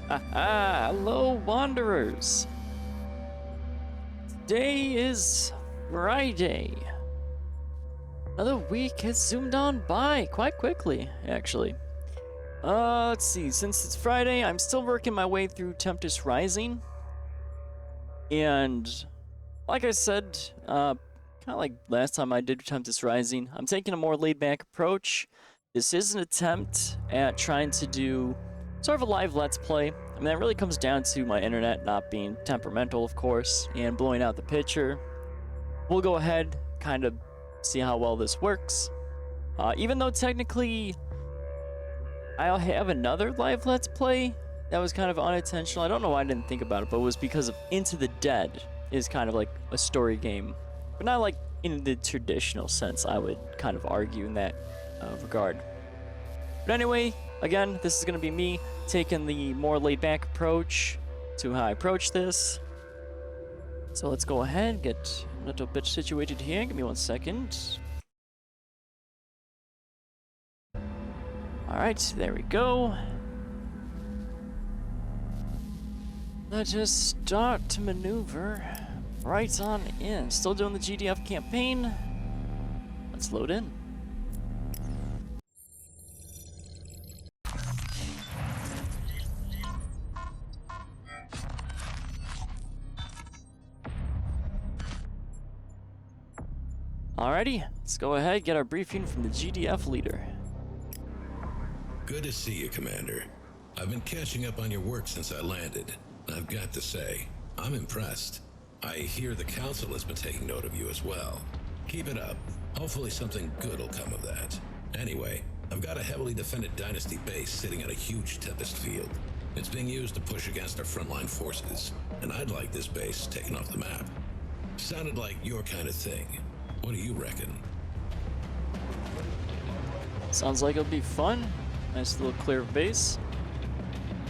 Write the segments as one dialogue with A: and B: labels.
A: Haha, hello wanderers. Today is Friday. Another week has zoomed on by quite quickly, actually. Let's see, since it's Friday, I'm still working my way through Tempest Rising. And like I said, kind of like last time I did Tempest Rising, I'm taking a more laid-back approach. This is an attempt at trying to do sort of a live Let's Play. I mean, that really comes down to my internet not being temperamental, of course, and blowing out the picture. We'll go ahead, kind of see how well this works. Even though technically I'll have another live Let's Play that was kind of unintentional. I don't know why I didn't think about it, but it was because of Into the Dead is kind of like a story game. But not like in the traditional sense, I would kind of argue in that regard. But anyway, again, this is going to be me taking the more laid-back approach to how I approach this. So let's go ahead and get a little bit situated here. Give me 1 second. Alright, there we go. Let's just start to maneuver right on in. Still doing the GDF campaign. Let's load in. Alrighty, let's go ahead and get our briefing from the GDF leader.
B: Good to see you, Commander. I've been catching up on your work since I landed. I've got to say, I'm impressed. I hear the Council has been taking note of you as well. Keep it up. Hopefully something good will come of that. Anyway, I've got a heavily defended Dynasty base sitting on a huge Tempest field. It's being used to push against our frontline forces, and I'd like this base taken off the map. Sounded like your kind of thing. What do you reckon?
A: Sounds like it'll be fun. Nice little clear base.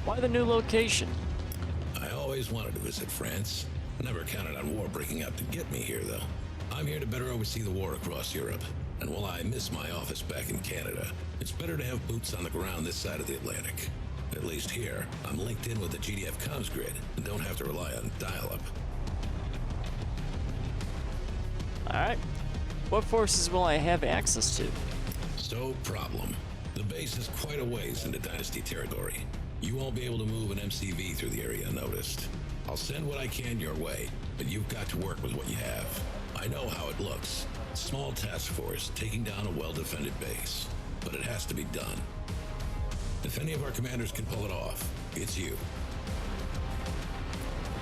A: Why the new location?
B: I always wanted to visit France. Never counted on war breaking out to get me here, though. I'm here to better oversee the war across Europe. And while I miss my office back in Canada, it's better to have boots on the ground this side of the Atlantic. At least here, I'm linked in with the GDF comms grid and don't have to rely on dial-up.
A: Alright. What forces will I have access to?
B: So, problem. The base is quite a ways into Dynasty territory. You won't be able to move an MCV through the area unnoticed. I'll send what I can your way, but you've got to work with what you have. I know how it looks. Small task force taking down a well-defended base. But it has to be done. If any of our commanders can pull it off, it's you.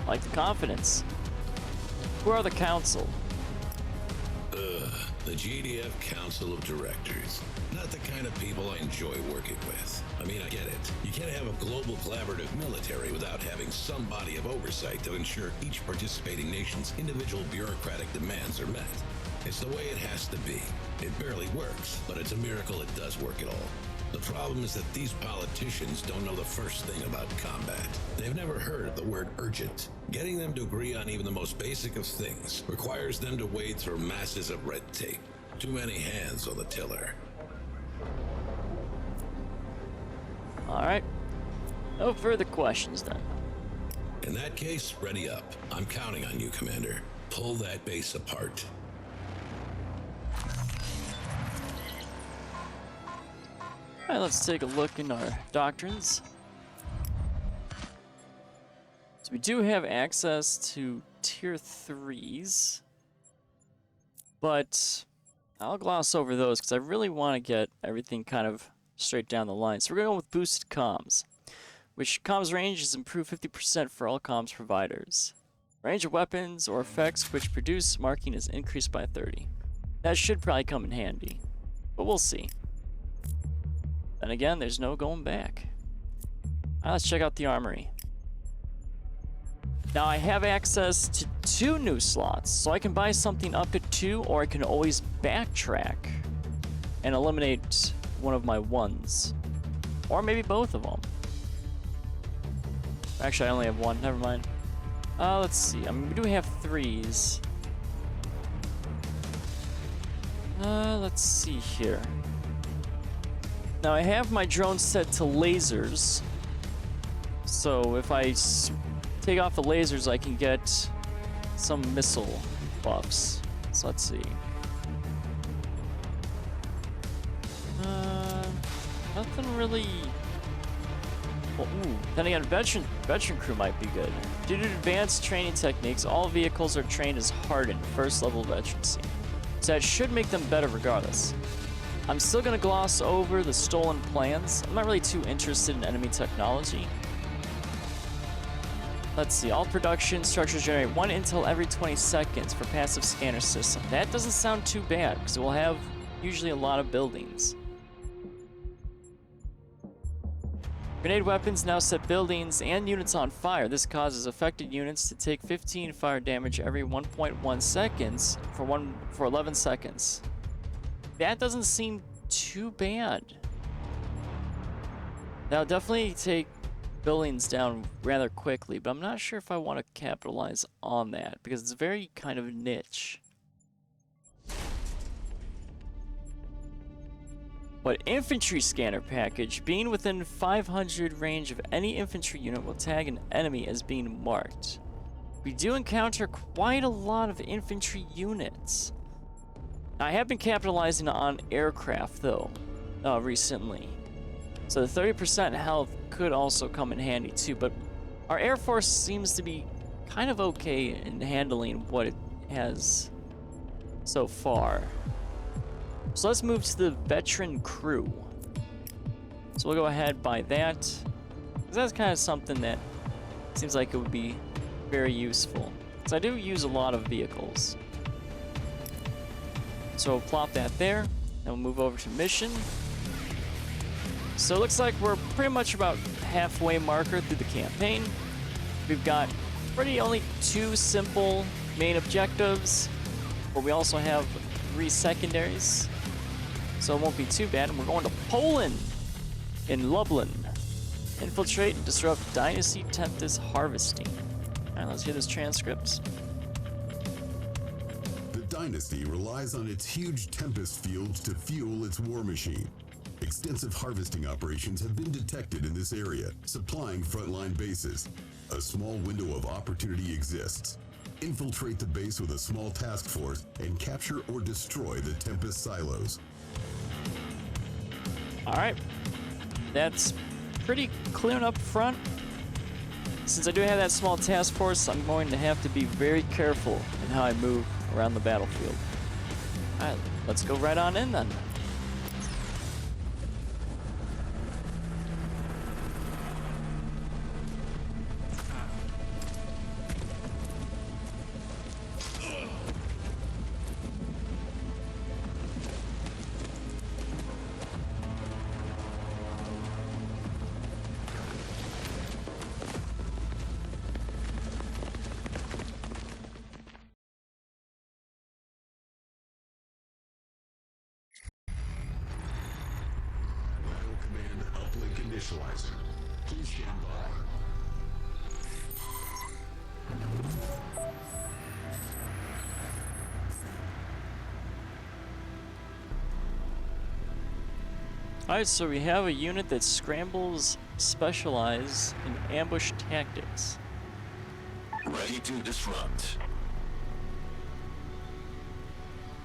A: I like the confidence. Who are the Council?
B: The GDF Council of Directors. Not the kind of people I enjoy working with. I mean, I get it. You can't have a global collaborative military without having some body of oversight to ensure each participating nation's individual bureaucratic demands are met. It's the way it has to be. It barely works, but it's a miracle it does work at all. The problem is that these politicians don't know the first thing about combat. They've never heard the word urgent. Getting them to agree on even the most basic of things requires them to wade through masses of red tape. Too many hands on the tiller.
A: Alright. No further questions then.
B: In that case, ready up. I'm counting on you, Commander. Pull that base apart.
A: Alright, let's take a look in our doctrines. So we do have access to tier 3s, but I'll gloss over those because I really want to get everything kind of straight down the line. So we're going to go with boosted comms, which comms range is improved 50% for all comms providers. Range of weapons or effects which produce marking is increased by 30. That should probably come in handy, but we'll see. Then again, there's no going back. Alright, let's check out the armory. Now I have access to 2 new slots, so I can buy something up to 2, or I can always backtrack and eliminate one of my 1s. Or maybe both of them. Actually, I only have 1, never mind. Let's see, I mean, we do have 3s. Let's see here. Now I have my drone set to lasers. So if I take off the lasers, I can get some missile buffs. So let's see. Nothing really. Well, ooh, then again, veteran crew might be good. Due to advanced training techniques, all vehicles are trained as hardened, first level veterancy. So that should make them better regardless. I'm still gonna gloss over the stolen plans. I'm not really too interested in enemy technology. Let's see, all production structures generate 1 intel every 20 seconds for passive scanner system. That doesn't sound too bad, because it will have usually a lot of buildings. Grenade weapons now set buildings and units on fire. This causes affected units to take 15 fire damage every 1.1 seconds for 11 seconds. That doesn't seem too bad. That'll definitely take buildings down rather quickly, but I'm not sure if I want to capitalize on that because it's very kind of niche. But infantry scanner package, being within 500 range of any infantry unit will tag an enemy as being marked. We do encounter quite a lot of infantry units. I have been capitalizing on aircraft though, recently. So the 30% health could also come in handy too, but our Air Force seems to be kind of okay in handling what it has so far. So let's move to the veteran crew. So we'll go ahead by that, because that's kind of something that seems like it would be very useful. Because I do use a lot of vehicles. So we'll plop that there, and we'll move over to mission. So it looks like we're pretty much about halfway marker through the campaign. We've got only 2 simple main objectives, but we also have 3 secondaries. So it won't be too bad. And we're going to Poland in Lublin. Infiltrate and disrupt Dynasty Tempest harvesting. Alright, let's hear this transcript.
C: The Dynasty relies on its huge Tempest fields to fuel its war machine. Extensive harvesting operations have been detected in this area, supplying frontline bases. A small window of opportunity exists. Infiltrate the base with a small task force and capture or destroy the Tempest silos.
A: Alright, that's pretty clear up front. Since I do have that small task force, I'm going to have to be very careful in how I move around the battlefield. Alright, let's go right on in then.
C: Initializing. Please stand by.
A: Alright, so we have a unit that scrambles specialize in ambush tactics.
B: Ready to disrupt.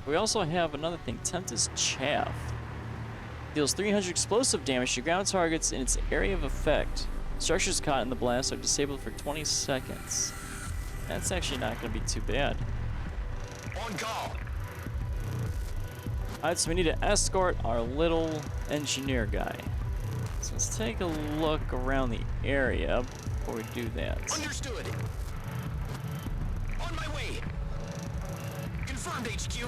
A: We also have another thing, Tempest Chaff. Deals 300 explosive damage to ground targets in its area of effect. Structures caught in the blast are disabled for 20 seconds. That's actually not going to be too bad.
B: On call.
A: Alright, so we need to escort our little engineer guy. So let's take a look around the area before we do that.
D: Understood. On my way. Confirmed, HQ.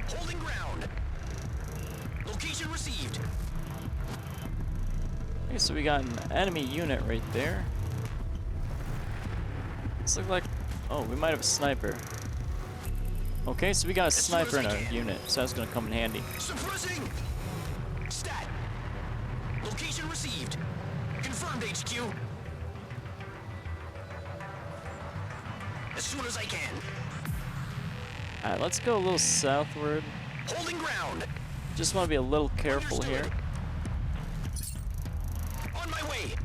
D: Holding ground. Location received.
A: Okay, so we got an enemy unit right there. This looks like... oh, we might have a sniper. Okay, so we got a sniper in our unit, so that's gonna come in handy.
D: Suppressing. Stat. Location received. Confirmed, HQ. As soon as I can.
A: Alright, let's go a little southward.
D: Holding ground.
A: Just want to be a little careful here.
D: On my way.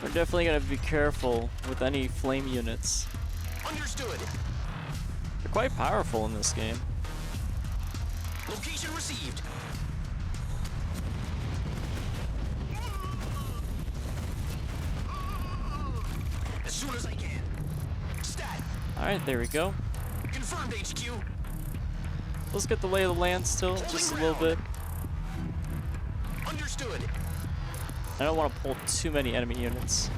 A: We're definitely gonna be careful with any flame units.
D: Understood.
A: They're quite powerful in this game.
D: Location received. As soon as I can. Stat.
A: Alright, there we go.
D: Confirmed HQ.
A: Let's get the lay of the land still, just a little bit.
D: Understood.
A: I don't want to pull too many enemy units.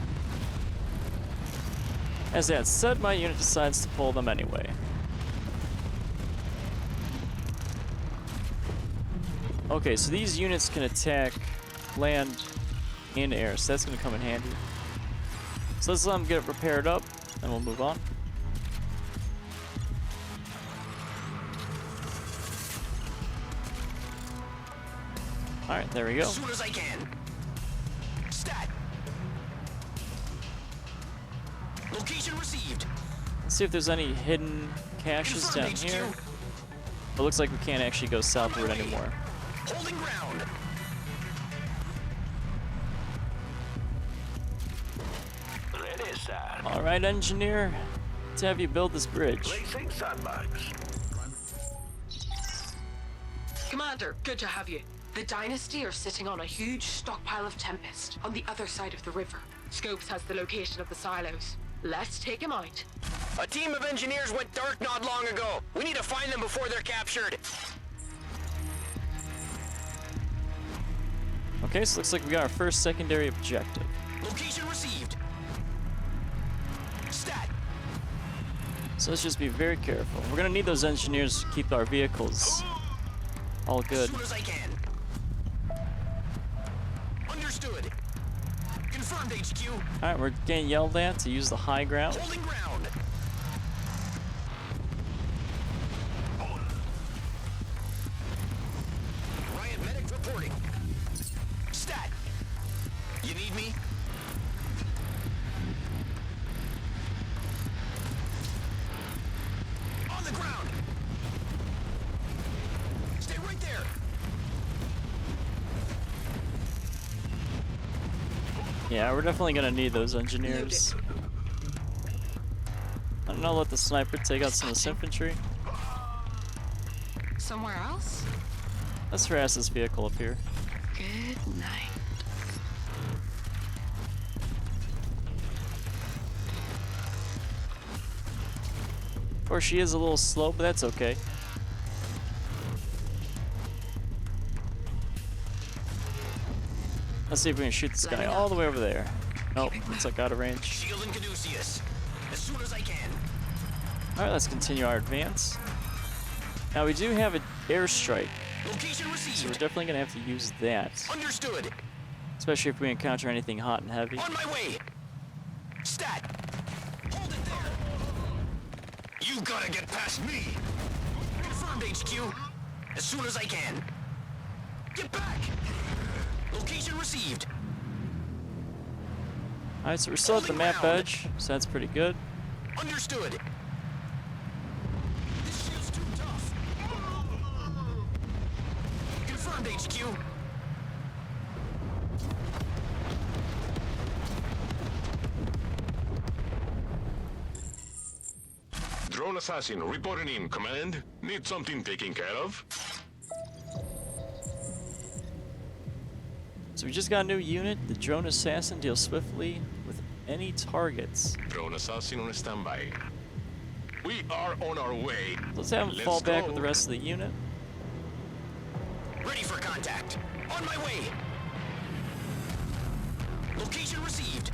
A: As that said, my unit decides to pull them anyway. Okay, so these units can attack land and air, so that's going to come in handy. So let's let them get repaired up, and we'll move on. Alright, there we go.
D: As soon as I can. Stat. Location received.
A: Let's see if there's any hidden caches down
D: Confirmed
A: here.
D: HQ.
A: It looks like we can't actually go southward anymore.
D: Holding ground.
E: Ready, sir.
A: Alright, engineer. Let's have you build this bridge.
E: Placing sandbags.
F: Commander, good to have you. The Dynasty are sitting on a huge stockpile of Tempest on the other side of the river. Scopes has the location of the silos. Let's take him out.
D: A team of engineers went dark not long ago. We need to find them before they're captured.
A: Okay, so looks like we got our first secondary objective.
D: Location received. Stat.
A: So let's just be very careful. We're gonna need those engineers to keep our vehicles all good.
D: As soon as I can. Understood. Confirmed HQ.
A: Alright, we're getting yelled at to use the high ground.
D: Holding ground. Riot medic reporting. Stat. You need me? On the ground. Stay right there.
A: Yeah, we're definitely gonna need those engineers. I don't know, let the sniper take out some of this infantry.
F: Somewhere else?
A: Let's harass this vehicle up here.
F: Good night.
A: Of course, she is a little slow, but that's okay. Let's see if we can shoot this guy all the way over there. Nope, looks like out of range.
D: Shield and Caduceus. As soon as I can.
A: Alright, let's continue our advance. Now we do have an airstrike,
D: Location
A: so we're
D: received.
A: definitely gonna have to use that.
D: Understood.
A: Especially if we encounter anything hot and heavy.
D: On my way. Stat. Hold it there. You gotta get past me. Confirmed HQ. As soon as I can. Get back. Location received.
A: Alright, so we're still at the map
D: Holding ground.
A: edge, so that's pretty good.
D: Understood. This shield's too tough. Confirmed HQ.
G: Drone assassin reporting in, command. Need something taken care of?
A: So we just got a new unit. The drone assassin deals swiftly with any targets.
G: Drone assassin on standby. We are on our way.
A: Let's have him
G: Let's
A: fall back
G: go.
A: with the rest of the unit.
D: Ready for contact. On my way. Location received.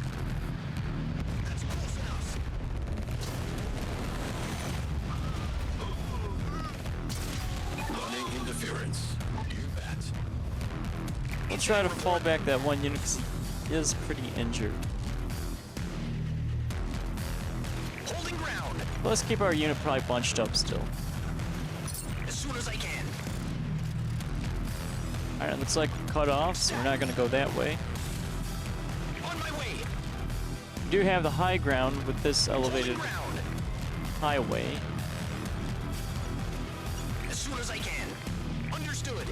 D: That's close enough.
B: Running interference. You bet.
A: We'll try to fall back that one unit because he is pretty injured.
D: Holding ground.
A: But let's keep our unit probably bunched up still.
D: As soon as I can.
A: Alright, looks like we're cut off, so we're not going to go that way.
D: On my way.
A: We do have the high ground with this elevated
D: Holding ground.
A: highway.
D: As soon as I can. Understood.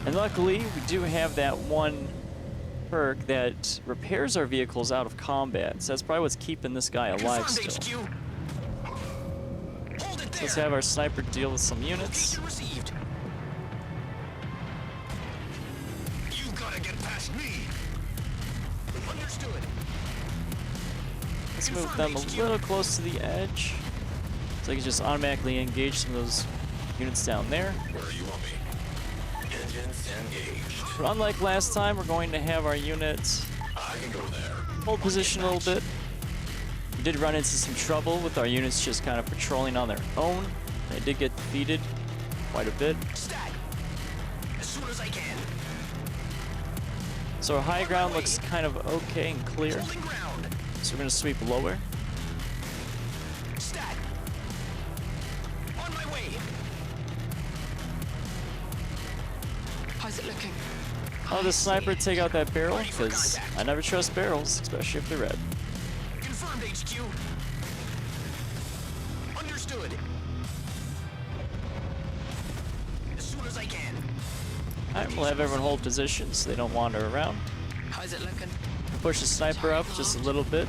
A: And luckily, we do have that one perk that repairs our vehicles out of combat. So that's probably what's keeping this guy alive
D: Confirmed,
A: still.
D: HQ. Hold it there.
A: Let's have our sniper deal with some units.
D: Location received. You gotta get past me. Understood.
A: Let's move them a little close to the edge, so I can just automatically engage some of those units down there.
B: Where you want me? Engines engaged.
A: But unlike last time, we're going to have our units
B: I can go there.
A: hold position a little bit. We did run into some trouble with our units just kind of patrolling on their own. They did get defeated quite a bit.
D: Stat. As soon as I can.
A: So our high ground looks kind of okay and clear.
D: Holding ground.
A: So we're going to sweep lower.
D: Stat. On my way.
F: How's it looking?
A: Oh, the sniper take out that barrel, because I never trust barrels, especially if they're red.
D: Confirmed, HQ. Understood. As soon as I can.
A: Alright, we'll have everyone hold position so they don't wander around.
F: How's it looking?
A: Push the sniper up just a little bit.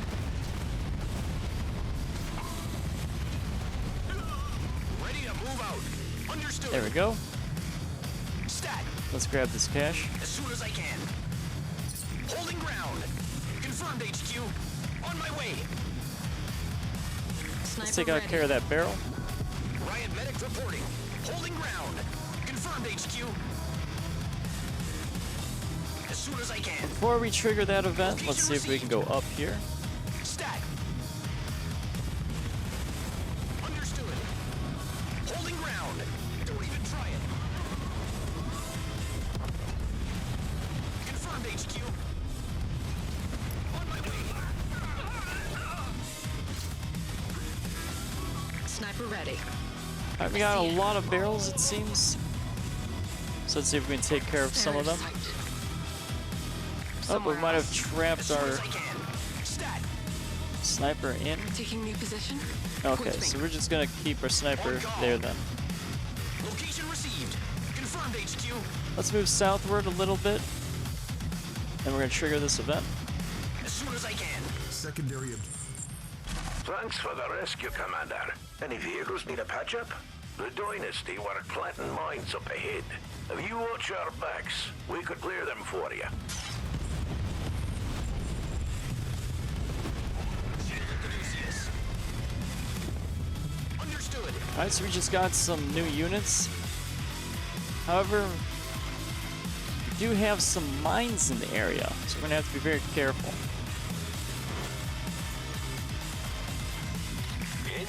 D: Ready to move out. Understood.
A: There we go.
D: Stat.
A: Let's grab this cash.
D: As soon as I can. Holding ground. Confirmed, HQ. On my way.
A: Let's take out care of that barrel.
D: Riot medic reporting. Holding ground. Confirmed, HQ. As soon as I can.
A: Before we trigger that event, let's see if we can go up here.
D: Stat. Understood. Holding ground. Don't even try it. Confirmed, HQ. On my way.
F: Sniper ready.
A: Alright, we got a lot of barrels, it seems. So let's see if we can take care of some of them. Oh, we might have trapped
D: As soon
A: our
D: as I can. Stat.
A: sniper in.
F: Taking new position.
A: Okay, so we're just gonna keep our sniper there then.
D: Location received. Confirmed, HQ.
A: Let's move southward a little bit. And we're gonna trigger this event.
D: As soon as I can.
C: Secondary
E: Thanks for the rescue, Commander. Any vehicles need a patch-up? The Dynasty were planting mines up ahead. If you watch our backs, we could clear them for you.
D: Understood.
A: Alright, so we just got some new units. However, we do have some mines in the area, so we're gonna have to be very careful.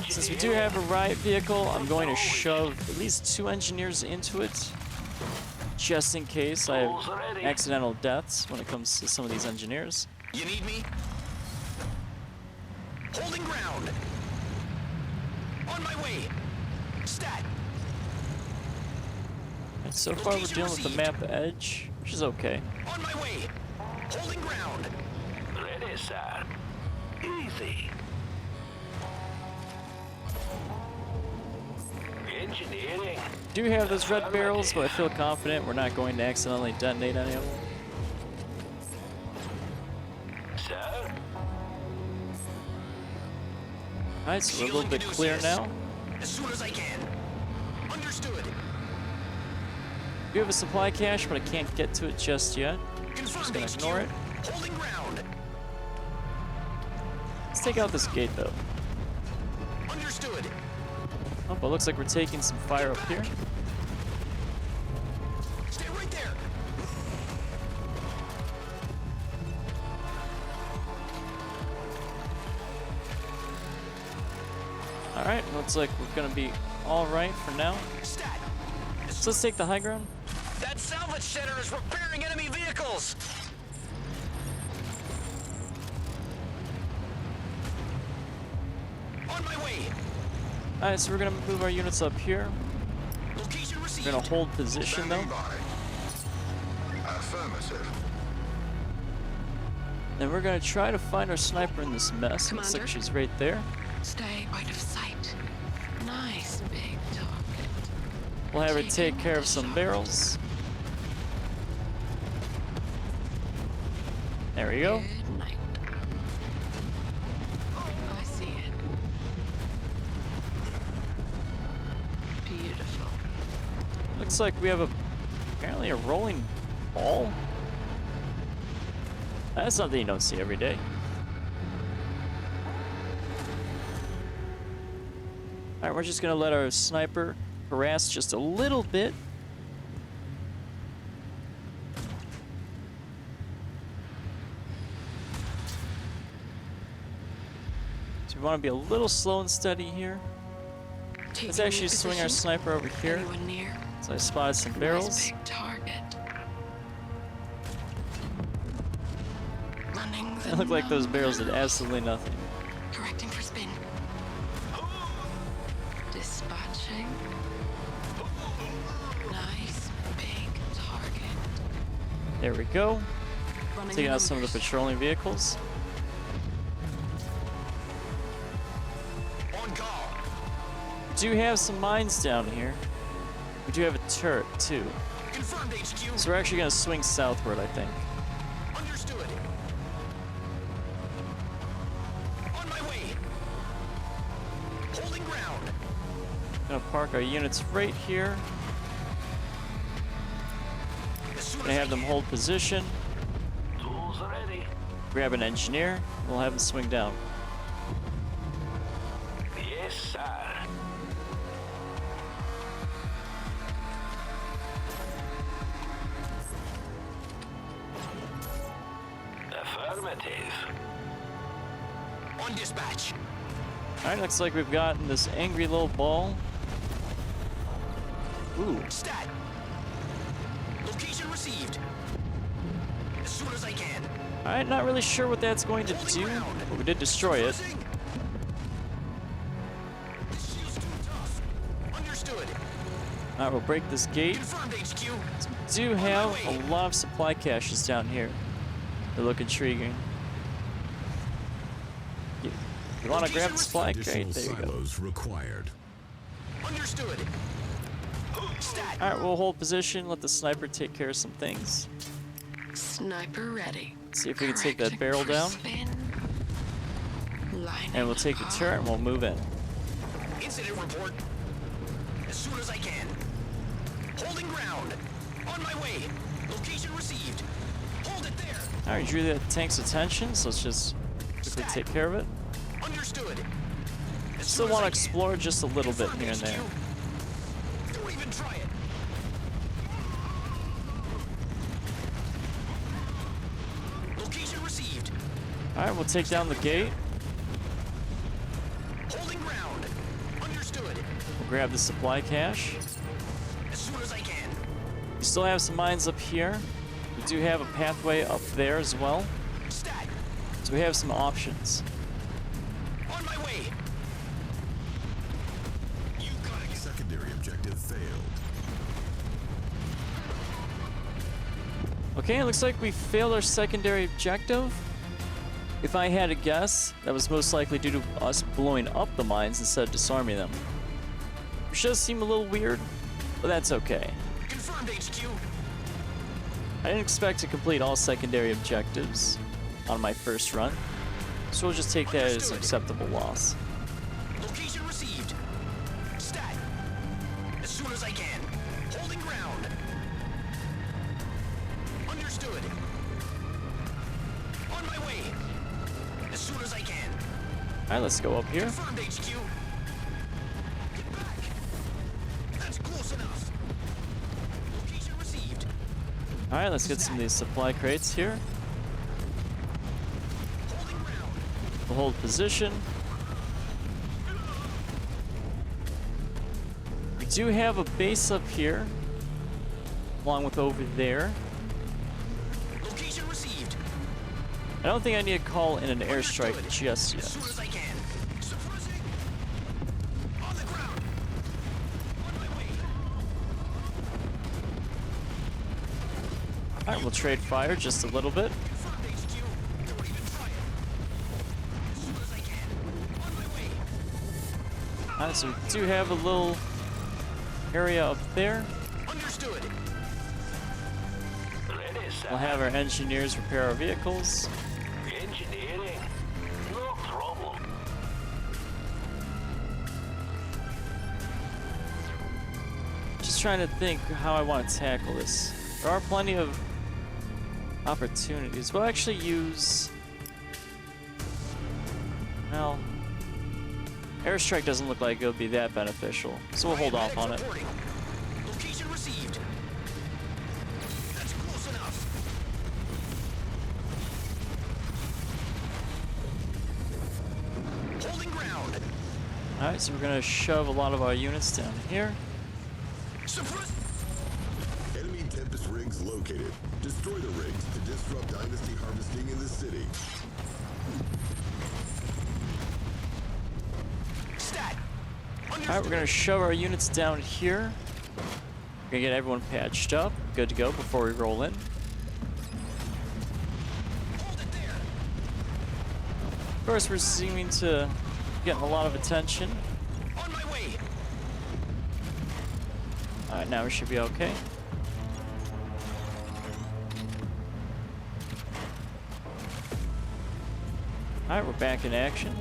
A: Since we do have a riot vehicle, I'm going to shove at least 2 engineers into it, just in case I have accidental deaths when it comes to some of these engineers.
D: You need me? Holding ground. On my way. Stat.
A: And so far we're dealing with the map edge, which is okay.
D: On my way. Holding ground.
E: Ready, sir. Easy. Engineering.
A: Do have those red barrels, but I feel confident we're not going to accidentally detonate any of them.
E: Sir?
A: Alright, so we're a little bit clear now.
D: As soon as I can. Understood.
A: We have a supply cache, but I can't get to it just yet.
D: Confirmed,
A: Just gonna
D: HQ.
A: ignore it.
D: Holding ground.
A: Let's take out this gate though.
D: Understood.
A: Oh, but it looks like we're taking some fire up here.
D: Stay right there.
A: Alright, looks like we're gonna be alright for now.
D: Stat.
A: So let's take the high ground.
D: That salvage center is repairing enemy vehicles. On my way.
A: Alright, so we're gonna move our units up here.
D: Location received.
A: We're gonna hold position though.
C: Affirmative.
A: And we're gonna try to find our sniper in this mess. Looks like
F: Commander?
A: she's right there.
F: Stay out of sight. Nice big target.
A: We'll have her take care of some barrels. There we go.
F: Good night. I see it. Beautiful.
A: Looks like we have apparently a rolling ball. That's something you don't see every day. Alright, we're just gonna let our sniper harass just a little bit. So we want to be a little slow and steady here. Let's actually swing our sniper over here.
F: Anyone near?
A: So I spotted some
F: Nice
A: barrels.
F: big target. Running the
A: It looked like those barrels did
F: numbers.
A: absolutely nothing.
F: Correcting for spin. Dispatching. Nice big target.
A: There we go.
F: Running
A: Taking out some of the
F: numbers.
A: patrolling vehicles.
D: On call.
A: We do have some mines down here. We do have a turret too.
D: Confirmed HQ.
A: So we're actually gonna swing southward, I think.
D: Understood. On my way. Holding ground.
A: Gonna park our units right here.
D: As soon
A: Gonna
D: as
A: have
D: I
A: them
D: can.
A: hold position.
E: Tools ready.
A: Grab an engineer. We'll have them swing down.
E: Yes, sir. Affirmative.
D: On dispatch.
A: Alright, looks like we've gotten this angry little ball. Ooh,
D: Stat. Location received. As soon as I can.
A: alright, not really sure what that's going to do, but we did destroy it.
D: Cruising. This shield's too tough. Understood.
A: Alright, we'll break this gate.
D: Confirmed HQ.
A: We do have a lot of supply caches down here. They look intriguing. You want to grab the supply crate?
C: Additional
A: There you go.
C: silos required.
D: Understood. Stat.
A: Alright, we'll hold position, let the sniper take care of some things.
F: Sniper ready.
A: See if we can take that
F: Correcting
A: barrel
F: for
A: down.
F: spin. Lining
A: And we'll take the
F: up.
A: turret and we'll move in.
D: Incident report. As soon as I can. Holding ground. On my way. Location received. Hold it there.
A: Alright, drew the tank's attention, so let's just quickly take care of it.
D: Understood. As
A: Still
D: soon as
A: want to
D: I can.
A: explore just a little bit
D: Confirmed
A: here and there.
D: HQ. Don't even try it. Location received.
A: Alright, we'll take down the gate.
D: Holding ground. Understood.
A: We'll grab the supply cache.
D: As soon as I can.
A: We still have some mines up here. We do have a pathway up there as well.
D: Stat.
A: So we have some options.
D: On my way. You gotta get.
C: Secondary objective failed.
A: Okay, it looks like we failed our secondary objective. If I had to guess, that was most likely due to us blowing up the mines instead of disarming them. Which does seem a little weird, but that's okay.
D: Confirmed HQ.
A: I didn't expect to complete all secondary objectives on my first run, so we'll just take that as an
D: Understood.
A: acceptable loss.
D: Location received. Stat. As soon as I can. Holding ground. Understood. On my way. As soon as I can.
A: Alright, let's go up here.
D: Confirmed HQ. Get back. That's close enough. Location received.
A: Alright, let's get some of these supply crates here.
D: Holding ground.
A: We'll hold position. We do have a base up here, along with over there.
D: Location received.
A: I don't think I need to call in an airstrike
D: Understood.
A: just
D: As soon
A: yet.
D: as I can. Suppressing. On the ground. On my way.
A: Alright, we'll trade fire just a little bit.
D: Confirmed HQ. Don't even try it. As soon as I can. On my way.
A: Alright, so we do have a little area up there.
D: Understood.
E: Ready,
A: We'll have our engineers repair our vehicles.
E: Engineering? No problem.
A: Just trying to think how I want to tackle this. There are plenty of opportunities. We'll actually use... Well... Airstrike doesn't look like it'll be that beneficial, so we'll hold off on it.
D: Location received. That's close enough. Holding ground.
A: Alright, so we're gonna shove a lot of our units down here.
D: Suppress.
C: Enemy Tempest rigs located. Destroy the rigs to disrupt dynasty harvesting in the city.
D: Stat.
A: Alright, we're gonna shove our units down here. We're gonna get everyone patched up, good to go before we roll in.
D: Hold it there.
A: Of course, we're seeming to getting a lot of attention.
D: On my way.
A: Alright, now we should be okay. Alright, we're back in action.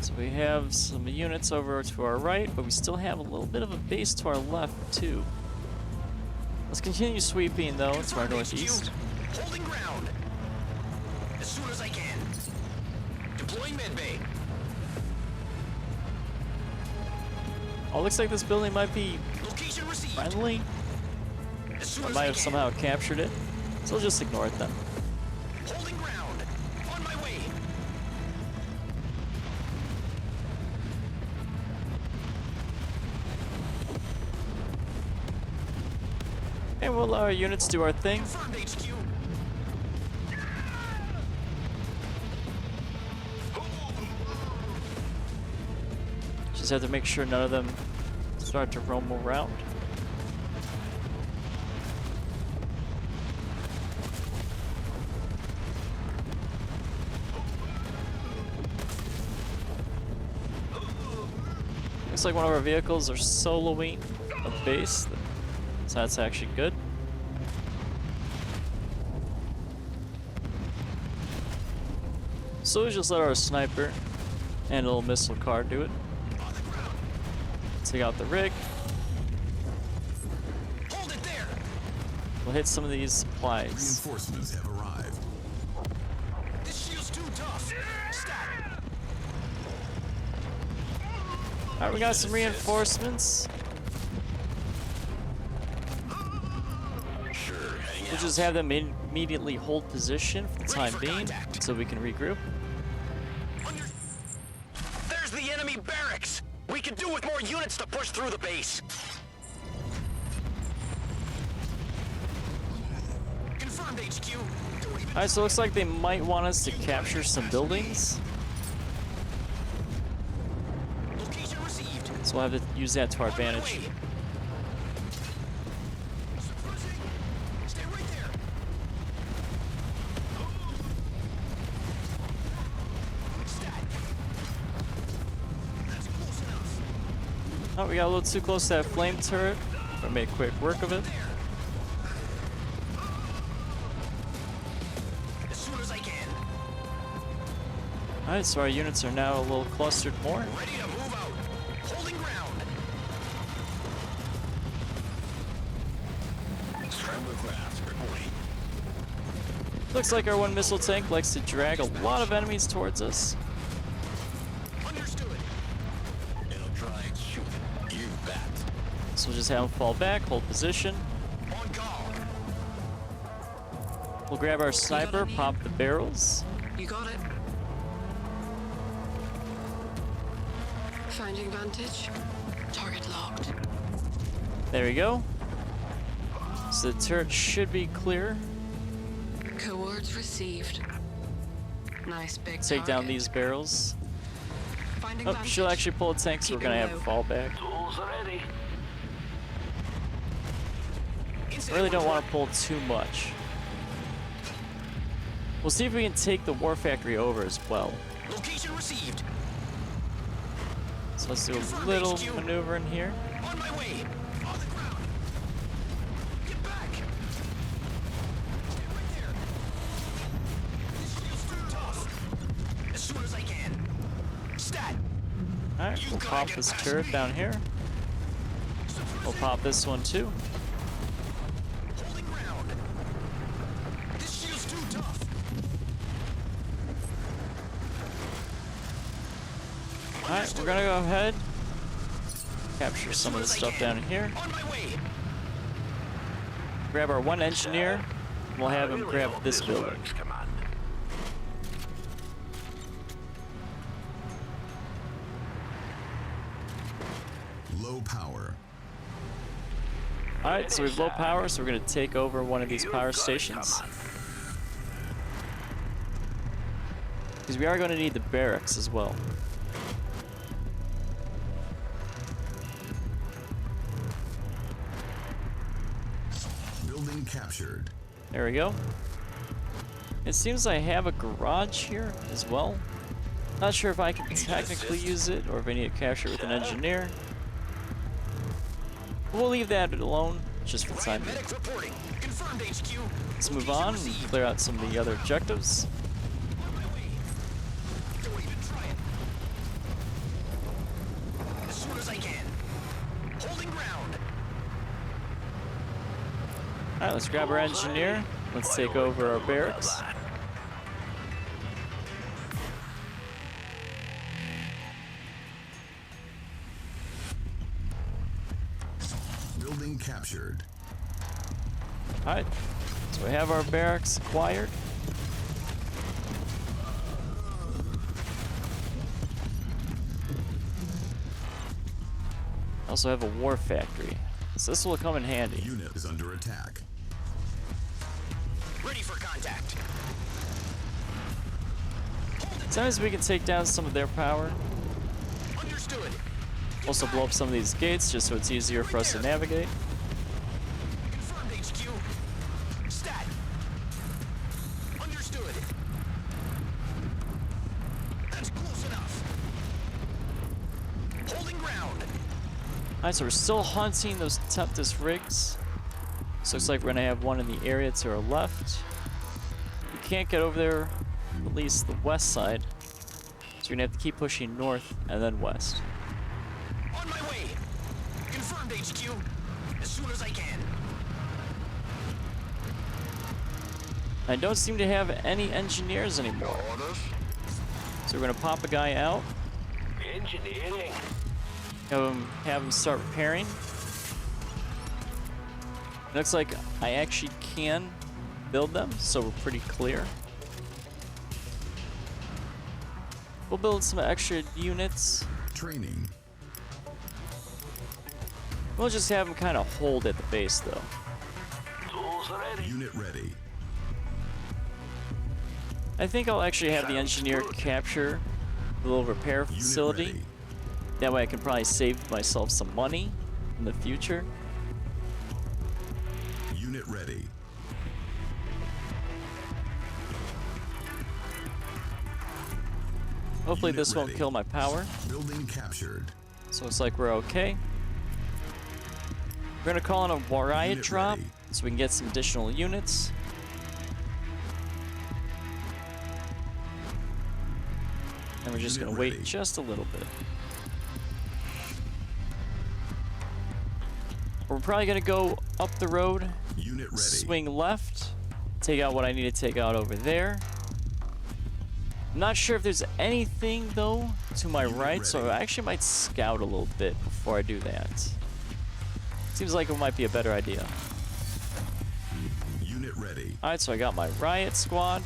A: So we have some units over to our right, but we still have a little bit of a base to our left, too. Let's continue sweeping, though, to our northeast.
D: Holding ground. As soon as I can. Deploying medbay.
A: Oh, looks like this building might be
D: Location received.
A: friendly.
D: As soon
A: I
D: as
A: might
D: I
A: have
D: can.
A: somehow captured it. So we'll just ignore it then.
D: Holding ground. On my way.
A: And we'll let our units do our thing.
D: Confirmed HQ.
A: Just have to make sure none of them start to roam around. Looks like one of our vehicles are soloing a base, so that's actually good. So we just let our sniper and a little missile car do it. Take out the rig.
D: Hold it there.
A: We'll hit some of these supplies.
C: Reinforcements have arrived.
D: This shield's too tough. Stat.
A: Alright, we got some reinforcements.
D: Sure, hang
A: We'll just have them immediately hold position for the time being, so we can regroup.
D: There's the enemy barracks. We could do with more units to push through the base. Confirmed HQ.
A: Alright, so it looks like they might want us to capture some buildings.
D: Location received.
A: So we'll have to use that to our
D: On my
A: advantage.
D: way. Suppressing. Stay right there. Stat. That's close enough.
A: Oh, we got a little too close to that flame turret. We'll make quick work of it.
D: There. As soon as I can.
A: Alright, so our units are now a little clustered more.
D: Ready to move out. Holding ground. Scrambler craft reporting.
A: Looks like our one missile tank likes to drag a lot of enemies towards us.
D: Understood. It'll try and shoot. You bet.
A: So we'll just have them fall back, hold position.
D: On call.
A: We'll grab our sniper, pop the barrels.
F: You got it. Finding vantage. Target locked.
A: There we go. So the turret should be clear.
F: Coords received. Nice big
A: Take down
F: target.
A: these barrels.
F: Finding
A: Oh,
F: vantage.
A: she'll actually pull a tank, so we're
F: Keeping
A: gonna have
F: low.
A: a fall back.
E: Tools ready.
A: I really don't want to pull too much. We'll see if we can take the war factory over as well.
D: Location received.
A: So let's do a little maneuver in here.
D: On my way. On the ground. Get back.
A: Alright, we'll pop this turret down here. We'll pop this one too.
D: Holding ground. This shield's too tough.
A: Alright, we're gonna go ahead. Capture some of the stuff down here.
D: On my way.
A: Grab our one engineer. And we'll have him grab this building.
E: Works, Command.
C: Low power.
A: Alright, so we have low power, so we're gonna take over one of these power stations. Because we are gonna need the barracks as well.
C: Building captured.
A: There we go. It seems I have a garage here as well. Not sure if I can technically use it or if I need to capture it with an engineer. We'll leave that alone just for the time being.
D: Medic reporting. Confirmed, HQ.
A: Let's move on and clear out some of the other objectives.
D: On my way. Don't even try it. As soon as I can. Holding ground.
A: Alright, let's grab our engineer. Let's take over our barracks.
C: Building captured.
A: Alright, so we have our barracks acquired. Also have a war factory, so this will come in handy.
C: Unit is under attack.
D: Ready for contact.
A: Sometimes we can take down some of their power.
D: Understood.
A: Also blow up some of these gates just so it's easier for us to navigate.
D: Confirmed, HQ. Stat. Understood. That's close enough. Holding ground.
A: Alright, so we're still hunting those Tempest rigs. So looks like we're gonna have one in the area to our left. We can't get over there, at least the west side. So we're gonna have to keep pushing north and then west.
D: On my way. Confirmed, HQ. As soon as I can.
A: I don't seem to have any engineers anymore. So we're gonna pop a guy out.
E: Engineering.
A: Have him start repairing. Looks like I actually can build them, so we're pretty clear. We'll build some extra units.
C: Training.
A: We'll just have them kind of hold at the base, though.
E: Tools ready.
C: Unit ready.
A: I think I'll actually have the engineer capture the little repair
C: Unit
A: facility.
C: ready.
A: That way I can probably save myself some money in the future.
C: Unit ready.
A: Hopefully
C: Unit
A: this won't
C: ready.
A: kill my power.
C: Building captured.
A: So it's like we're okay. We're gonna call in a riot
C: Unit
A: drop
C: ready.
A: so we can get some additional units. And we're just
C: Unit
A: gonna wait
C: ready.
A: just a little bit. We're probably gonna go up the road,
C: Unit ready.
A: swing left, take out what I need to take out over there. I'm not sure if there's anything though to my
C: Unit
A: right, so
C: ready.
A: I actually might scout a little bit before I do that. Seems like it might be a better idea.
C: Unit ready.
A: Alright, so I got my riot squad.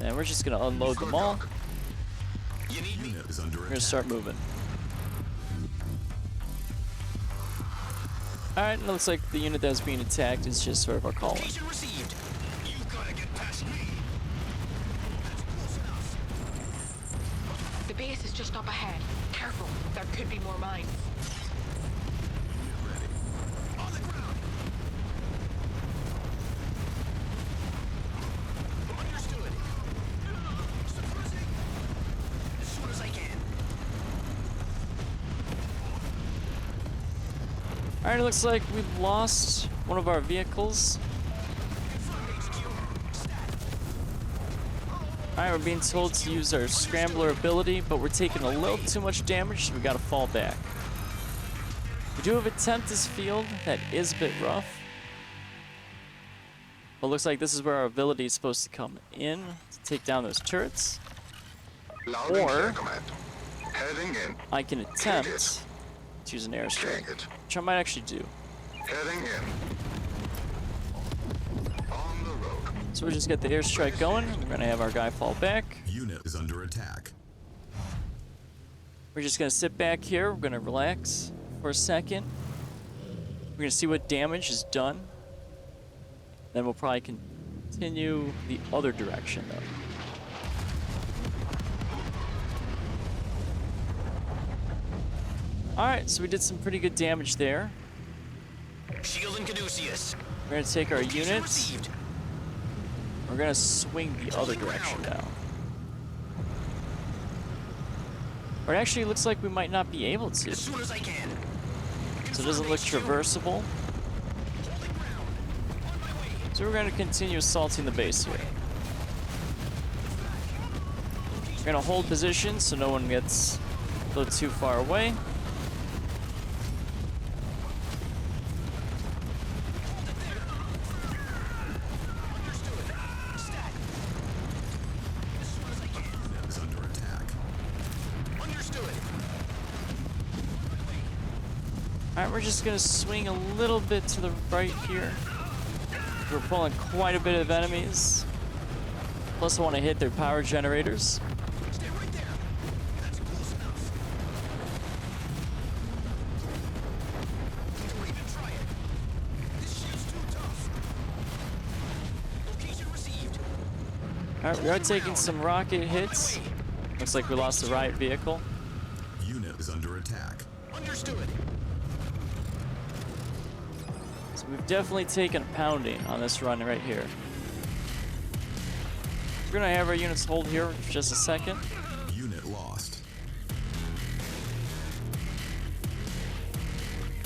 A: And we're just gonna unload them all.
D: You need me?
C: Unit is under
A: We're
C: attack.
A: gonna start moving. Alright, it looks like the unit that was being attacked is just sort of our call-in.
D: Location received. You've got to get past me. That's close enough.
F: The base is just up ahead. Careful, there could be more mines.
C: Unit ready.
D: On the ground. Understood. Suppressing. As soon as I can.
A: Alright, it looks like we've lost one of our vehicles.
D: Confirmed, HQ. Stat.
A: Alright, we're being told to use our scrambler ability, but we're taking a little too much damage, so we gotta fall back. We do have a Tempest field that is a bit rough. But looks like this is where our ability is supposed to come in to take down those turrets.
G: Loud and clear,
A: Or
G: command. Heading in.
A: I can attempt to use an airstrike,
G: Take it.
A: which I might actually do.
G: Heading in. On the road.
A: So we just get the airstrike going. We're gonna have our guy fall back.
C: Unit is under attack.
A: We're just gonna sit back here. We're gonna relax for a second. We're gonna see what damage is done. Then we'll probably continue the other direction though. Alright, so we did some pretty good damage there.
D: Shield and Caduceus.
A: We're gonna take our
D: Location
A: units.
D: received.
A: We're gonna swing the other direction now. Or it actually looks like we might not be able to.
D: As soon as I can.
A: So it doesn't look traversable. So we're going to continue assaulting the base here. We're going to hold position so no one gets a little too far away.
C: Is under attack.
D: Understood.
A: Alright, we're just going to swing a little bit to the right here. We're pulling quite a bit of enemies. Plus I want to hit their power generators.
D: Stay right there. That's close enough. Don't even try it. This shield's too tough. Location received.
A: Alright, we are taking some rocket hits. Looks like we lost the riot vehicle.
C: Unit is under attack.
D: Understood.
A: So we've definitely taken a pounding on this run right here. We're gonna have our units hold here for just a second.
C: Unit lost.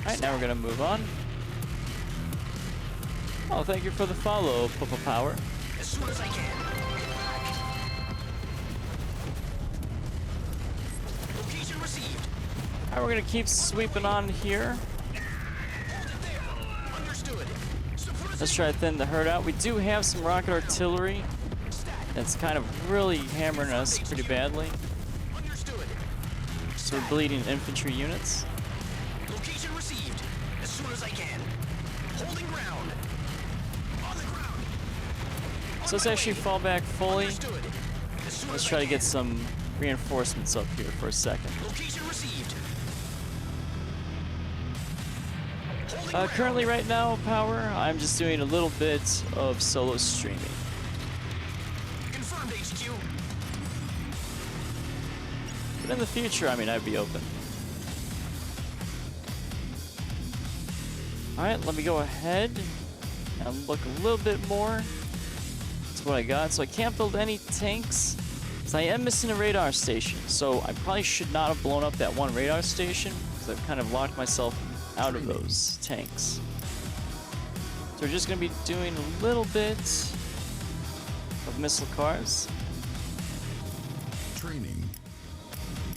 A: Alright, now we're gonna move on. Oh, thank you for the follow, Papa Power.
D: As soon as I can. Location received.
A: Alright, we're gonna keep sweeping on here.
D: Understood.
A: Let's try to thin the herd out. We do have some rocket artillery that's kind of really hammering us pretty badly.
D: Understood.
A: So we're bleeding infantry units.
D: Location received. As soon as I can. Holding ground. On the ground.
A: So let's actually fall back fully.
D: Understood. As soon
A: Let's
D: as
A: try
D: I
A: to get
D: can.
A: some reinforcements up here for a second.
D: Location received.
A: Currently right now, Power, I'm just doing a little bit of solo streaming.
D: Confirmed HQ.
A: But in the future, I mean, I'd be open. Alright, let me go ahead and look a little bit more. That's what I got. So I can't build any tanks. So I am missing a radar station. So I probably should not have blown up that one radar station, because I've kind of locked myself out of those tanks. So we're just going to be doing a little bit of missile cars.
C: Training.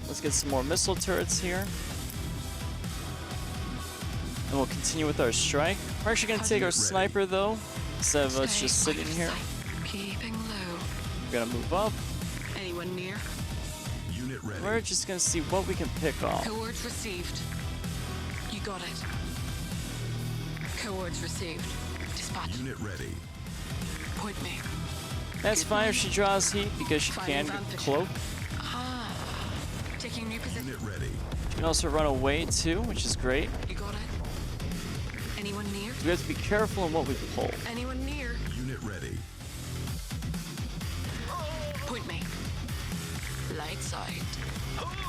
A: Let's get some more missile turrets here. And we'll continue with our strike. We're actually going to take our sniper though, instead of us just sitting here.
F: Keeping low.
A: We're going to move up.
F: Anyone near?
C: Unit ready.
A: We're just going to see what we can pick off.
F: Coords received. You got it. Coords received. Dispatch.
C: Unit ready.
F: Point me.
A: That's fine if she draws heat because she
F: Finding
A: can
F: vantage.
A: cloak.
F: Ah. Taking new position.
C: Unit ready.
A: She can also run away too, which is great.
F: You got it. Anyone near?
A: We have to be careful in what we pull.
F: Anyone near?
C: Unit ready.
F: Point me. Light side.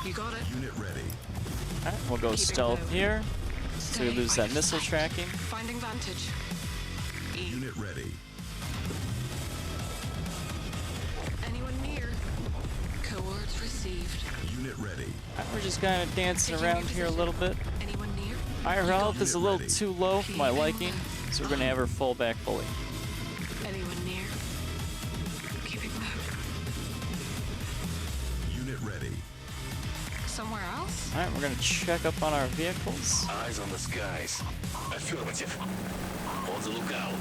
F: You got it.
C: Unit ready.
A: Alright, we'll go
F: Keeping
A: stealth
F: low.
A: here. So we
F: Stay
A: lose
F: by
A: that
F: your
A: missile
F: side.
A: tracking.
F: Finding vantage. E.
C: Unit ready.
F: Anyone near? Coords received.
C: Unit ready.
A: Alright, we're just kind of dancing
F: Taking
A: around
F: new
A: here a little bit.
F: Anyone near?
A: Our health is a little
C: Unit ready.
A: too low for my liking, so we're going to have her full back fully.
F: Anyone near? Keeping low.
C: Unit ready.
F: Somewhere else?
A: All right, we're gonna check up on our vehicles.
D: Eyes on the skies. Affirmative. On the lookout.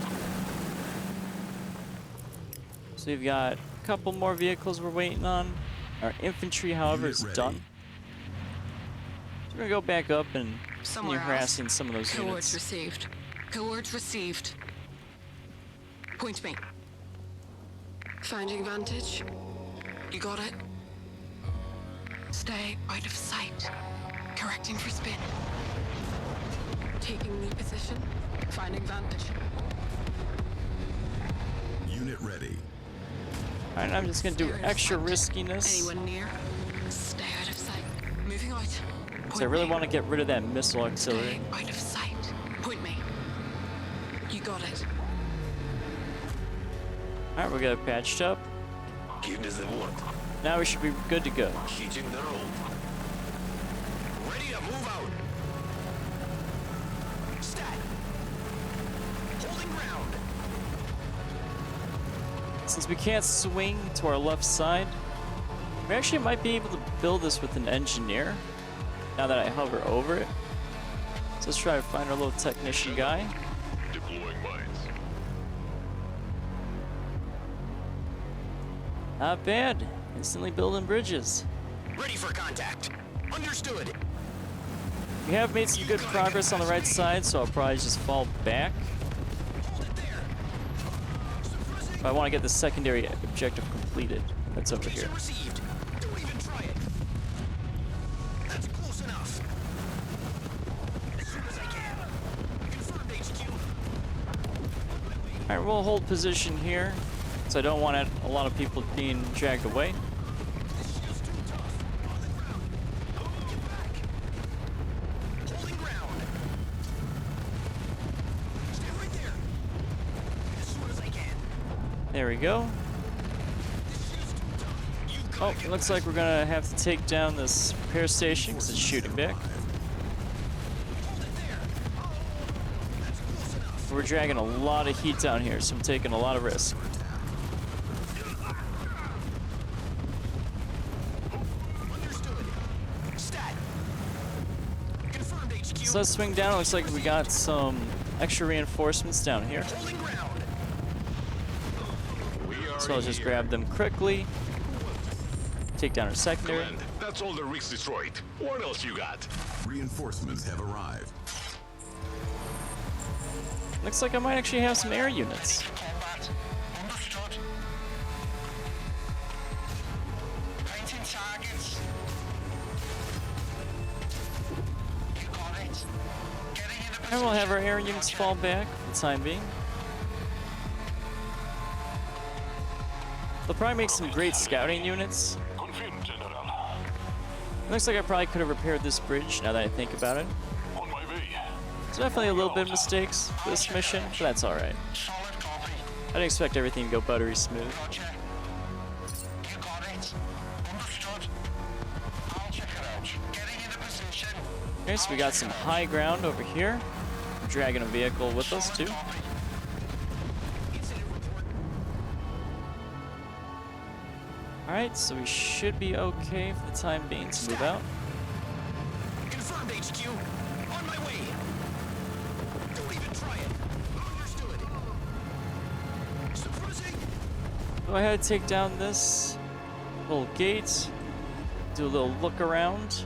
A: So we've got a couple more vehicles we're waiting on. Our infantry, however,
C: Unit
A: is
C: ready.
A: done. So we're gonna go back up and continue
F: Somewhere else?
A: harassing some of those
F: Coordinates
A: units.
F: received. Coordinates received. Point me. Finding vantage. You got it? Stay out of sight. Correcting for spin. Taking new position. Finding vantage.
C: Unit ready.
A: All right, I'm just gonna do
F: Stay out of
A: extra
F: sight.
A: riskiness.
F: Anyone near? Stay out of sight. Moving out.
A: So I really want to get rid of that missile
F: Stay
A: auxiliary.
F: out of sight. Point me. You got it.
A: All right, we got it patched up.
D: Give me the word.
A: Now we should be good to go.
D: Hitting the road. Ready to move out. Stat. Holding ground.
A: Since we can't swing to our left side, we actually might be able to build this with an engineer. Now that I hover over it. So let's try to find our little technician guy.
G: Deploying mines.
A: Not bad. Instantly building bridges.
D: Ready for contact. Understood.
A: We have made some good progress on the right side, so I'll probably just fall back.
D: Hold it there.
A: But I want to get the secondary objective completed. That's over here.
D: Location received. Don't even try it. That's close enough. As soon as I can. Confirmed, HQ.
A: Alright, we'll hold position here. So I don't want a lot of people being dragged away.
D: This shield's too tough. On the ground. Get back. Holding ground. Stay right there. As soon as I can.
A: There we go.
D: This shield's too tough. You
A: Oh,
D: gotta
A: it
D: get
A: looks
D: back.
A: like we're gonna have to take down this repair station because it's shooting back.
D: Hold it there. That's close enough.
A: We're dragging a lot of heat down here, so I'm taking a lot of risk.
D: Understood. Stat. Confirmed, HQ.
A: So let's swing down. It looks like we got some extra reinforcements down here.
D: Holding ground.
G: We are
A: So I'll just
G: here.
A: grab them quickly. Take down our secondary.
G: Command, that's all the rigs destroyed. What else you got?
C: Reinforcements have arrived.
A: Looks like I might actually have some air units.
D: Combat. Understood. Painting targets. You got it. Getting in a position.
A: And we'll have our air units fall back for the time being. They'll probably make some great scouting units.
G: Confirmed, General.
A: Looks like I probably could have repaired this bridge now that I think about it.
G: On my way.
A: There's definitely a little bit of mistakes for this mission, but that's alright.
D: Solid copy.
A: I didn't expect everything to go buttery smooth.
D: Roger. You got it. Understood. I'll check it out. Getting in a position.
A: Okay, so we got some high ground over here. We're dragging a vehicle with us too.
D: Copy. Incident report.
A: Alright, so we should be okay for the time being to move out.
D: Confirmed, HQ. On my way. Don't even try it. Understood. Suppressing.
A: Go ahead, take down this little gate. Do a little look around.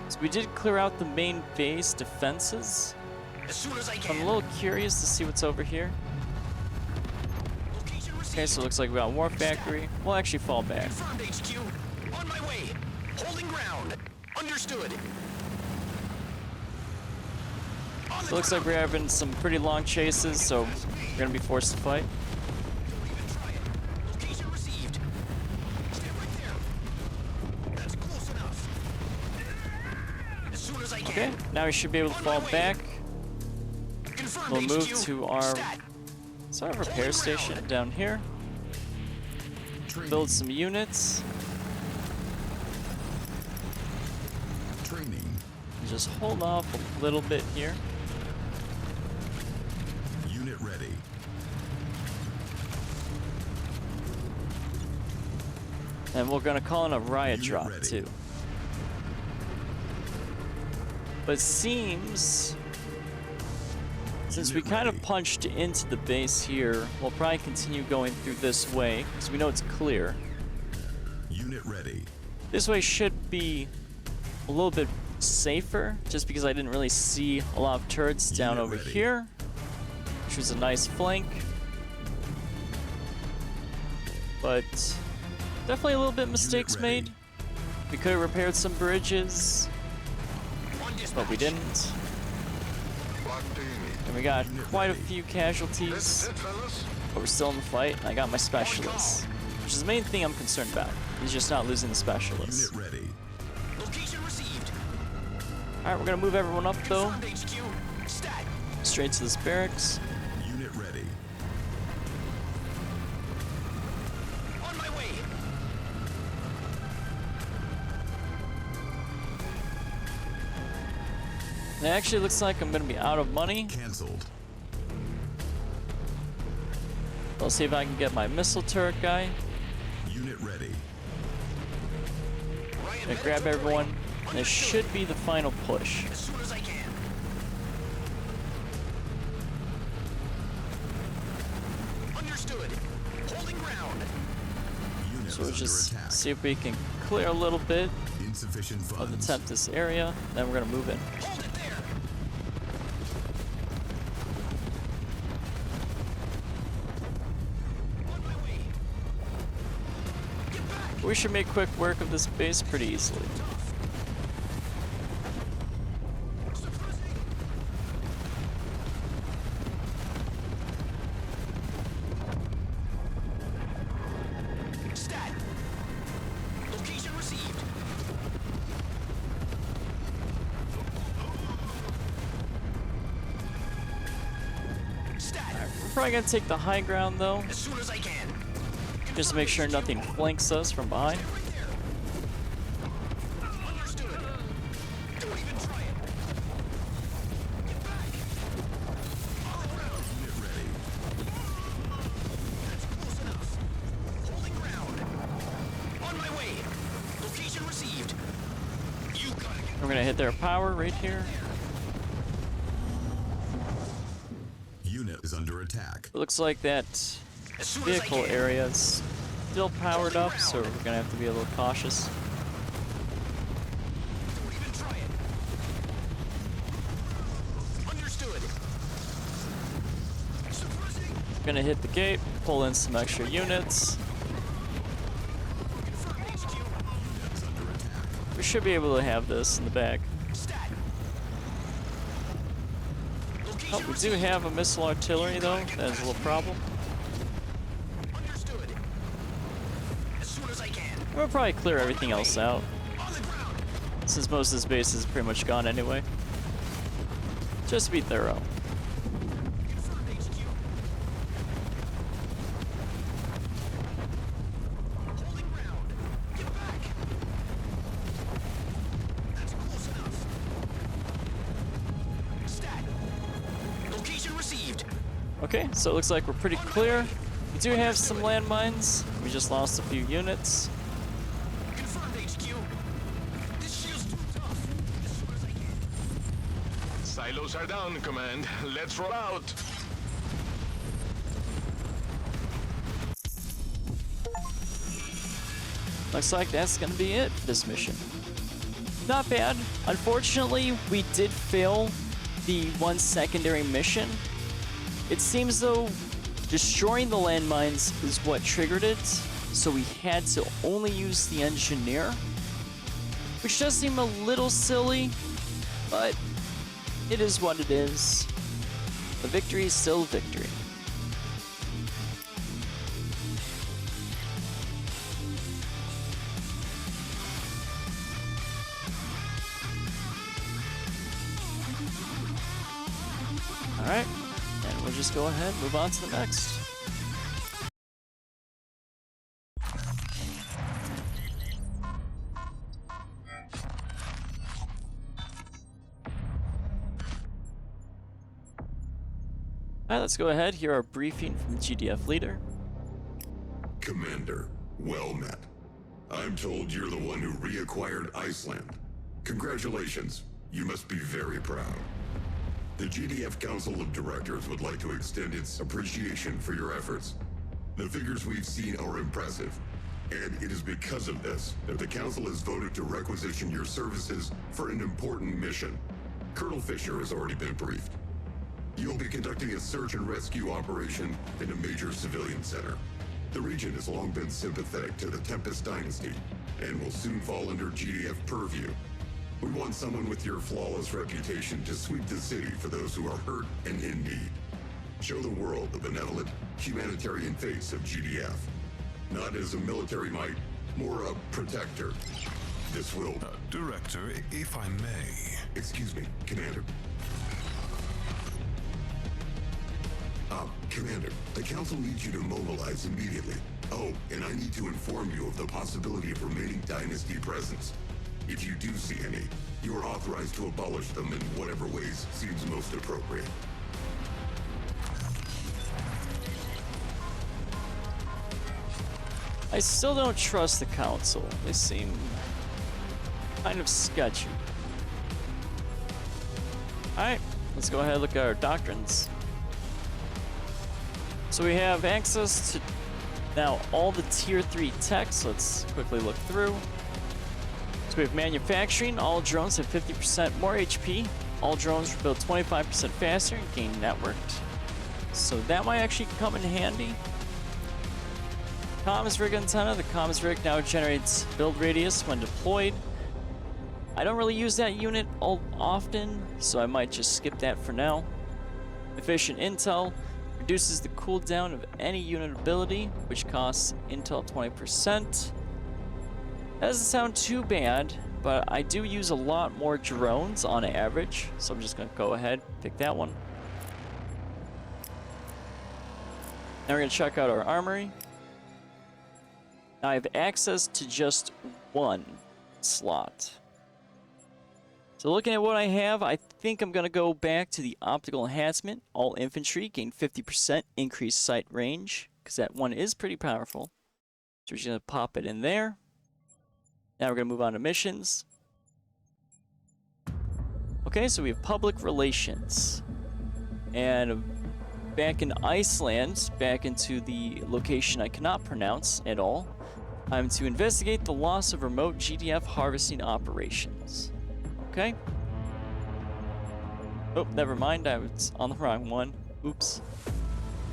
A: So we did clear out the main base defenses.
D: As soon as I
A: I'm
D: can.
A: a little curious to see what's over here.
D: Location received.
A: Okay, so it looks like we got War Factory. We'll actually fall back.
D: Confirmed, HQ. On my way. Holding ground. Understood. On
A: So
D: the
A: it looks like we're having some pretty long chases, so we're gonna be forced to fight.
D: Don't even try it. Location received. Stay right there. That's close enough. As soon as I
A: Okay,
D: can.
A: now we should be able to fall back.
D: Confirmed,
A: We'll move
D: HQ.
A: to our
D: Stat.
A: sort of repair station down here. Build some units.
C: Training.
A: Just hold off a little bit here.
C: Unit ready.
A: And we're gonna call in a riot
C: Unit
A: drop
C: ready.
A: too. But it seems, since we
C: Unit
A: kind of
C: ready.
A: punched into the base here, we'll probably continue going through this way, because we know it's clear.
C: Unit ready.
A: This way should be a little bit safer, just because I didn't really see a lot of turrets down
C: Unit
A: over
C: ready.
A: here, which was a nice flank. But definitely a little bit mistakes
C: ready.
A: made. We could have repaired some bridges, but we didn't. And we got
C: Unit
A: quite a
C: ready.
A: few casualties, but we're still in the fight, and I got my specialists. Which is the main thing I'm concerned about, is just not losing the specialists.
C: Unit ready.
D: Location received.
A: Alright, we're gonna move everyone up though,
D: Confirmed HQ. Stat.
A: straight to this barracks.
C: Unit ready.
D: On my way.
A: And it actually looks like I'm gonna be out of money.
C: Cancelled.
A: I'll see if I can get my missile turret guy.
C: Unit ready.
A: Gonna grab everyone. And this should be the final push.
D: As soon as I can. Understood. Holding ground.
C: Unit
A: So we'll
C: is
A: just
C: under attack.
A: see if we can clear a little bit
C: Insufficient
A: of the
C: funds.
A: Tempest area. Then we're gonna move in.
D: Hold it there. On my way. Get back.
A: We should make quick work of this base pretty easily.
D: Stat. Location received. Stat.
A: We're probably gonna take the high ground though,
D: As soon as I can.
A: just to make sure nothing flanks us from behind.
D: Right there. Understood. Don't even try it. Get back. On the ground.
C: Unit ready.
D: That's close enough. Holding ground. On my way. Location received. You gotta get
A: We're gonna hit their power right here.
C: Unit is under attack.
A: It looks like that
D: as soon as I
A: vehicle
D: can.
A: area is still powered up, so we're gonna have to be a little cautious.
D: Don't even try it. Understood. Suppressing.
A: Gonna hit the gate, pull in some extra units.
D: Confirmed HQ.
C: Unit is under attack.
A: We should be able to have this in the back.
D: Stat. Location
A: Oh, we do
D: received.
A: have a missile artillery though, that is a little problem.
D: Understood. As soon as I can.
A: We'll probably clear everything else out,
D: On the ground.
A: since most of this base is pretty much gone anyway. Just to be thorough.
D: Confirmed HQ. Holding ground. Get back. That's close enough. Stat. Location received.
A: Okay, so it looks like we're pretty clear. We do have some landmines. We just lost a few units.
D: Confirmed HQ. This shield's too tough. As soon as I can.
G: Silos are down, Command. Let's roll out.
A: Looks like that's gonna be it for this mission. Not bad. Unfortunately, we did fail the one secondary mission. It seems though destroying the landmines is what triggered it, so we had to only use the engineer, which does seem a little silly, but it is what it is. The victory is still victory. Alright, and we'll just go ahead and move on to the next. Alright, let's go ahead, hear our briefing from the GDF leader.
C: Commander, well met. I'm told you're the one who reacquired Iceland. Congratulations. You must be very proud. The GDF Council of Directors would like to extend its appreciation for your efforts. The figures we've seen are impressive, and it is because of this that the Council has voted to requisition your services for an important mission. Colonel Fisher has already been briefed. You'll be conducting a search and rescue operation in a major civilian center. The region has long been sympathetic to the Tempest dynasty, and will soon fall under GDF purview. We want someone with your flawless reputation to sweep the city for those who are hurt and in need. Show the world the benevolent, humanitarian face of GDF. Not as a military might, more a protector. This will...
H: Director, if I may...
C: Excuse me, Commander. Commander, the Council needs you to mobilize immediately. Oh, and I need to inform you of the possibility of remaining Dynasty presence. If you do see any, you are authorized to abolish them in whatever ways seems most appropriate.
A: I still don't trust the Council. They seem kind of sketchy. Alright, let's go ahead and look at our doctrines. So we have access to now all the tier 3 techs. Let's quickly look through. So we have manufacturing. All drones have 50% more HP. All drones are built 25% faster and gain networked. So that might actually come in handy. Comms rig antenna. The comms rig now generates build radius when deployed. I don't really use that unit all often, so I might just skip that for now. Efficient intel. Reduces the cooldown of any unit ability, which costs intel 20%. That doesn't sound too bad, but I do use a lot more drones on average, so I'm just going to go ahead and pick that one. Now we're going to check out our armory. Now I have access to just one slot. So looking at what I have, I think I'm going to go back to the optical enhancement. All infantry gain 50% increased sight range, because that one is pretty powerful. So we're just going to pop it in there. Now we're going to move on to missions. Okay, so we have public relations. And back in Iceland, back into the location I cannot pronounce at all, I'm to investigate the loss of remote GDF harvesting operations. Okay. Oh, never mind. I was on the wrong one. Oops.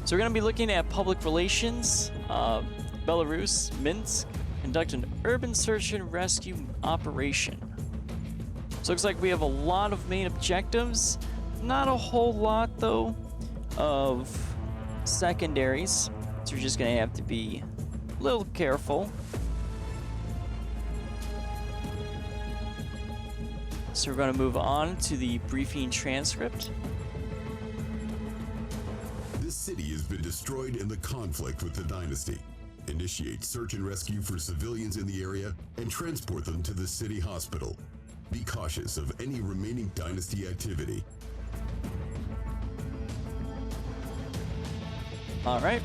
A: So we're going to be looking at public relations. Belarus, Minsk, conduct an urban search and rescue operation. So it looks like we have a lot of main objectives. Not a whole lot, though, of secondaries. So we're just going to have to be a little careful. So we're going to move on to the briefing transcript.
C: This city has been destroyed in the conflict with the Dynasty. Initiate search and rescue for civilians in the area and transport them to the city hospital. Be cautious of any remaining Dynasty activity.
A: Alright.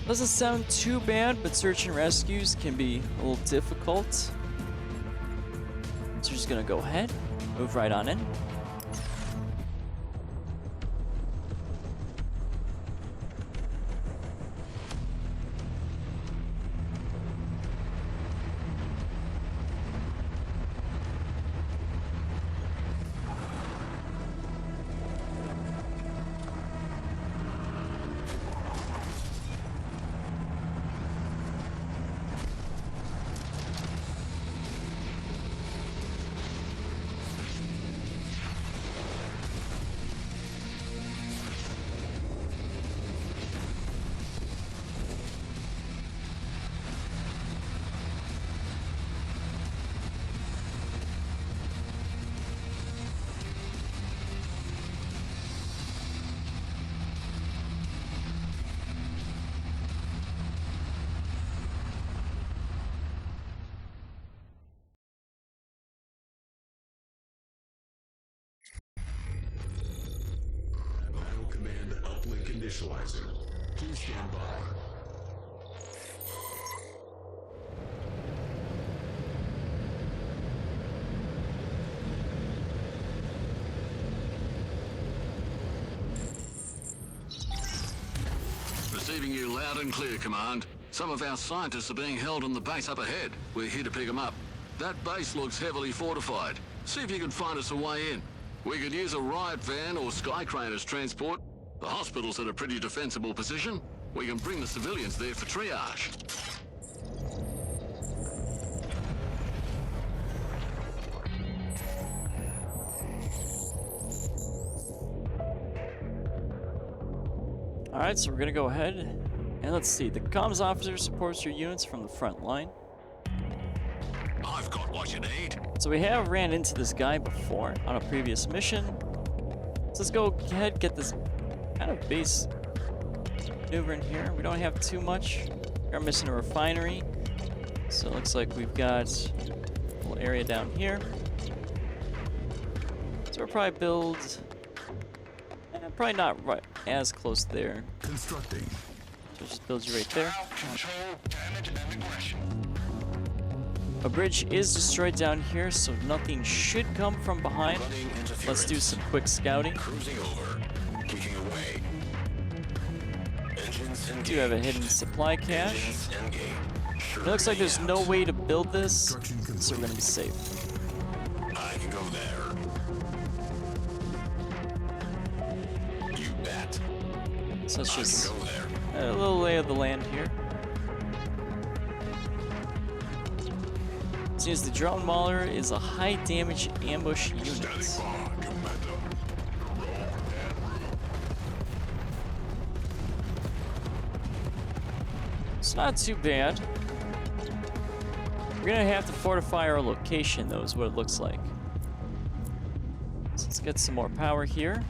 A: Doesn't sound too bad, but search and rescues can be a little difficult. So we're just gonna go ahead, move right on in.
C: Battle command uplink initializing. Please stand by.
I: Receiving you loud and clear, Command. Some of our scientists are being held on the base up ahead. We're here to pick them up. That base looks heavily fortified. See if you can find us a way in. We could use a riot van or sky crane as transport. The hospital's at a pretty defensible position. We can bring the civilians there for triage.
A: Alright, so we're gonna go ahead and let's see. The comms officer supports your units from the front line.
I: I've got what you need.
A: So we have ran into this guy before on a previous mission. So let's go ahead, get this kind of base maneuver in here. We don't have too much. We're missing a refinery. So it looks like we've got a little area down here. So we'll probably build... probably not right as close there.
C: Constructing.
A: So it just builds you right there.
D: Control, damage, and aggression.
A: A bridge is destroyed down here, so nothing should come from behind.
D: Running interference.
A: Let's do some quick scouting.
D: Cruising over. Kicking away. Engines engaged.
A: Do have a hidden supply cache.
D: Engines engaged.
A: It looks like there's no way to build this,
C: Construction
A: so we're gonna be safe.
D: I can go there. You bet.
A: So let's just
D: Go there.
A: a little lay of the land here. Seems the drone mauler is a high damage ambush unit. It's not too bad. We're gonna have to fortify our location though, is what it looks like. So let's get some more power here.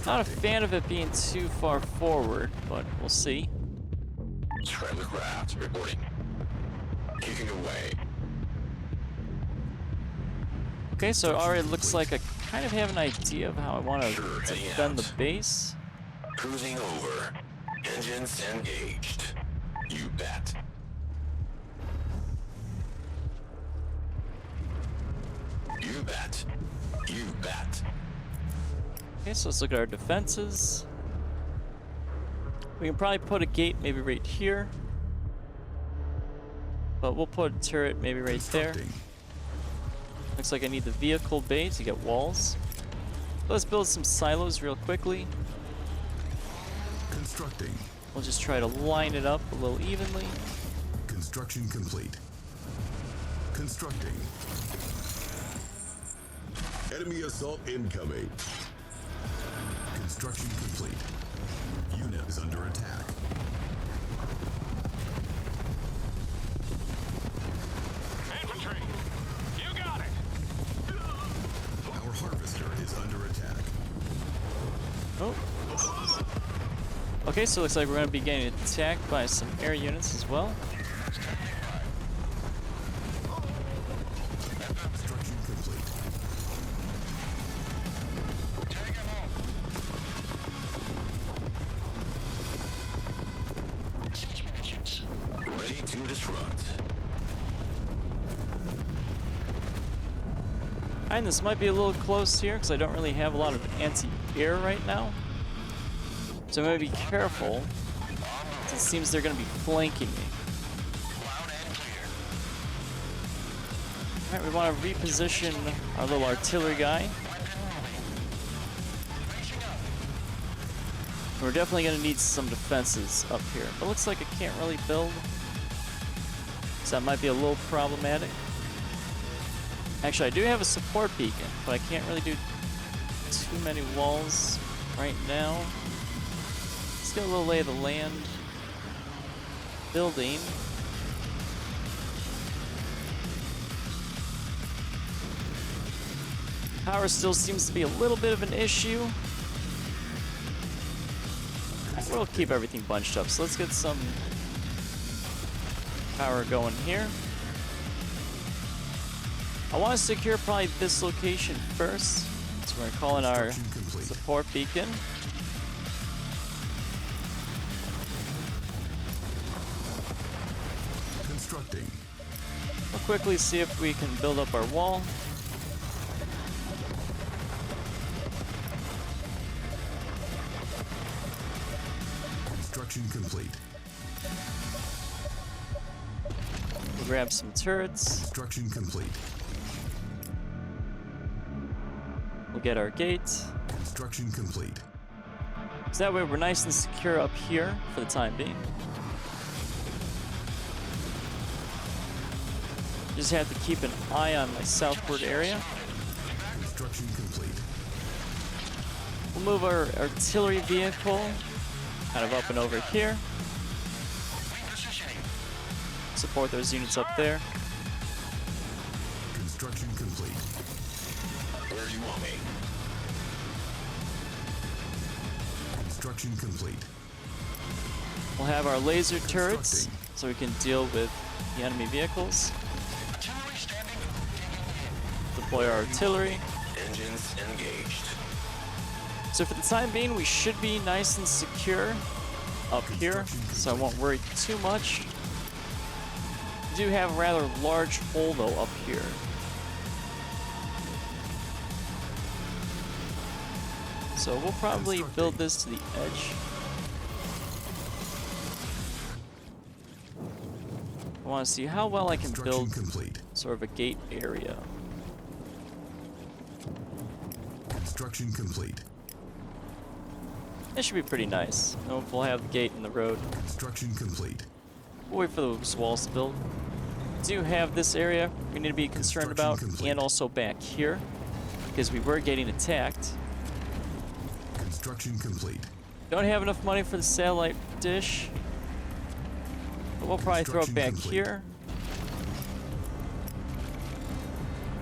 A: Not a fan of it being too far forward, but we'll see.
D: Friendly craft reporting. Kicking away.
A: Okay, so it already looks like I kind of have an idea of how I want to
D: Sure,
A: defend the
D: out.
A: base.
D: Cruising over. Engines engaged. You bet. You bet. You bet.
A: Okay, so let's look at our defenses. We can probably put a gate maybe right here. But we'll put a turret maybe right there. Looks like I need the vehicle bay to get walls. Let's build some silos real quickly.
C: Constructing.
A: We'll just try to line it up a little evenly.
C: Construction complete. Constructing. Enemy assault incoming. Construction complete. Unit is under attack.
G: Infantry! You got it!
C: Our harvester is under attack.
A: Oh. Okay, so it looks like we're going to be getting attacked by some air units as well.
C: Construction complete.
D: Ready to disrupt.
A: And this might be a little close here because I don't really have a lot of anti-air right now. So I'm going to be careful. It seems they're going to be flanking me. Alright, we want to reposition our little artillery guy. We're definitely going to need some defenses up here. But it looks like I can't really build. So that might be a little problematic. Actually, I do have a support beacon, but I can't really do too many walls right now. Let's get a little lay of the land. Building. Power still seems to be a little bit of an issue. We'll keep everything bunched up, so let's get some power going here. I want to secure probably this location first. So we're going to call in our support beacon.
C: Constructing.
A: We'll quickly see if we can build up our wall. grab some turrets.
C: Construction complete.
A: We'll get our gate.
C: Construction complete.
A: So that way we're nice and secure up here for the time being. Just have to keep an eye on my southward area.
C: Construction complete.
A: We'll move our artillery vehicle kind of up and over here. Support those units up there.
C: Construction complete.
B: Where do you want me?
C: Construction complete.
A: We'll have our laser turrets so we can deal with the enemy vehicles. Deploy our artillery.
B: Engines engaged.
A: So for the time being, we should be nice and secure up here, so I won't worry too much. We do have a rather large hole though up here. So we'll probably build this to the edge. I want to see how well I can build sort of a gate area.
C: Construction complete.
A: It should be pretty nice. We'll have the gate in the road.
C: Construction complete.
A: We'll wait for those walls to build. We do have this area we need to be concerned about, and also back here, because we were getting attacked.
C: Construction complete.
A: Don't have enough money for the satellite dish, but we'll probably throw it back here.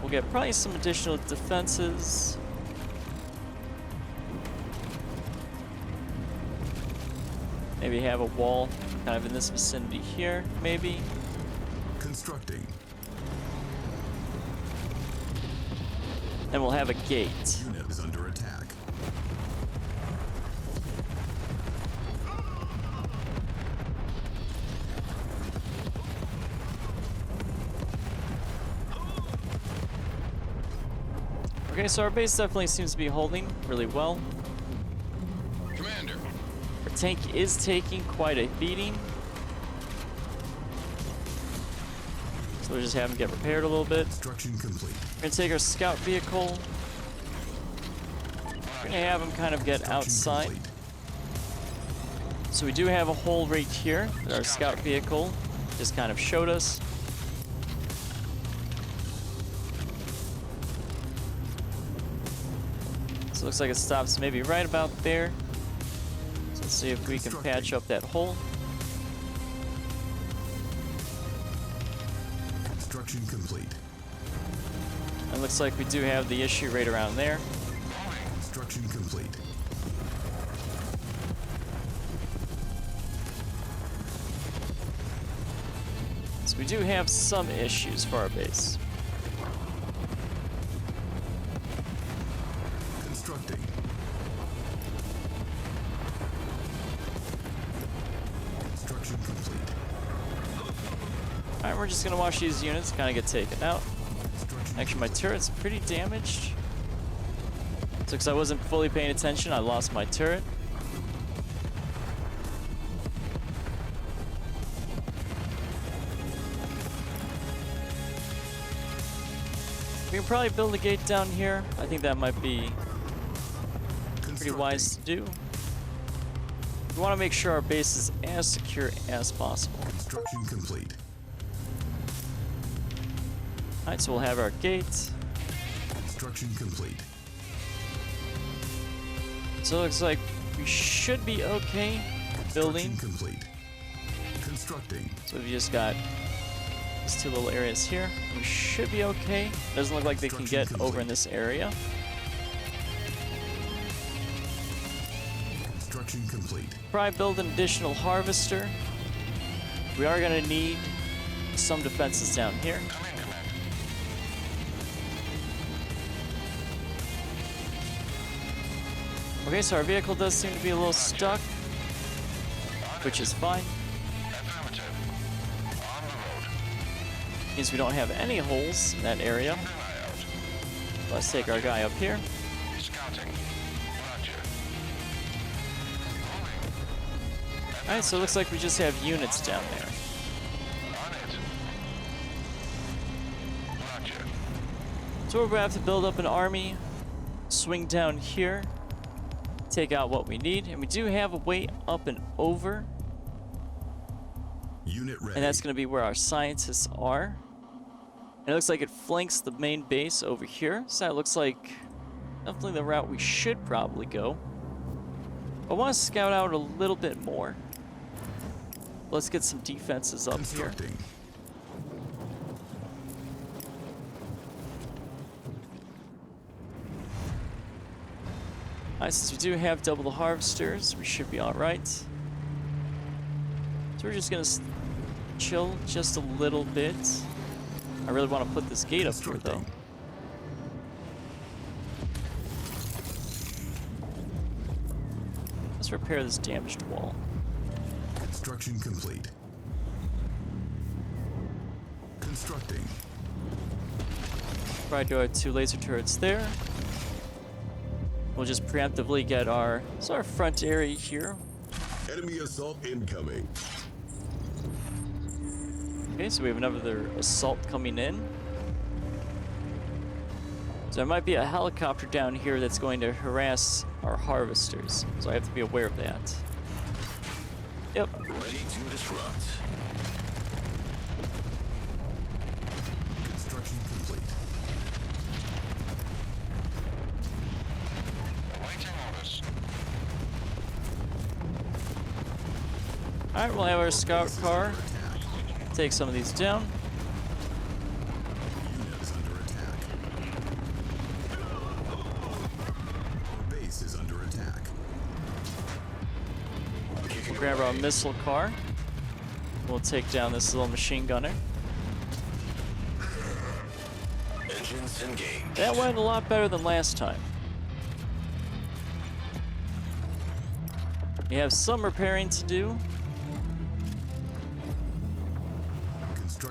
A: We'll get probably some additional defenses. Maybe have a wall kind of in this vicinity here, maybe.
C: Constructing.
A: And we'll have a gate.
C: Unit is under attack.
A: Okay, so our base definitely seems to be holding really well.
I: Commander.
A: Our tank is taking quite a beating. So we'll just have him get repaired a little bit.
C: Construction complete.
A: We're gonna take our scout vehicle. We're gonna have him kind of get outside.
C: Complete.
A: So we do have a hole right here that our scout vehicle just kind of showed us. So it looks like it stops maybe right about there. So let's see if we can patch up that hole.
C: Construction complete.
A: It looks like we do have the issue right around there.
C: Construction complete.
A: So we do have some issues for our base.
C: Constructing. Construction complete.
A: Alright, we're just gonna watch these units kind of get taken out. Actually, my turret's pretty damaged. So because I wasn't fully paying attention, I lost my turret. We can probably build a gate down here. I think that might be pretty wise to do. We want to make sure our base is as secure as possible.
C: Construction complete.
A: Alright, so we'll have our gate.
C: Construction complete.
A: So it looks like we should be okay building.
C: Construction complete. Constructing.
A: So we've just got these two little areas here. We should be okay. Doesn't look like they can get over in this area.
C: Construction complete.
A: Probably build an additional harvester. We are going to need some defenses down here. Okay, so our vehicle does seem to be a little stuck, which is fine. Means we don't have any holes in that area. Let's take our guy up here. Alright, so it looks like we just have units down there. So we're gonna have to build up an army, swing down here, take out what we need, and we do have a way up and over.
C: Unit ready.
A: And that's gonna be where our scientists are. And it looks like it flanks the main base over here, so that looks like definitely the route we should probably go. I want to scout out a little bit more. Let's get some defenses up here. Alright, since we do have double the harvesters, we should be alright. So we're just gonna chill just a little bit. I really want to put this gate up here though. Let's repair this damaged wall.
C: Construction complete. Constructing.
A: Probably do our 2 laser turrets there. We'll just preemptively get our front area here.
C: Enemy assault incoming.
A: Okay, so we have another assault coming in. So there might be a helicopter down here that's going to harass our harvesters. So I have to be aware of that. Yep.
D: Ready to disrupt.
C: Construction complete.
D: Waiting orders.
A: Alright, we'll have our scout car take some of these down.
C: Unit is under attack. Our base is under attack.
A: We'll grab our missile car. We'll take down this little machine gunner.
D: Engines engaged.
A: That went a lot better than last time. We have some repairing to do,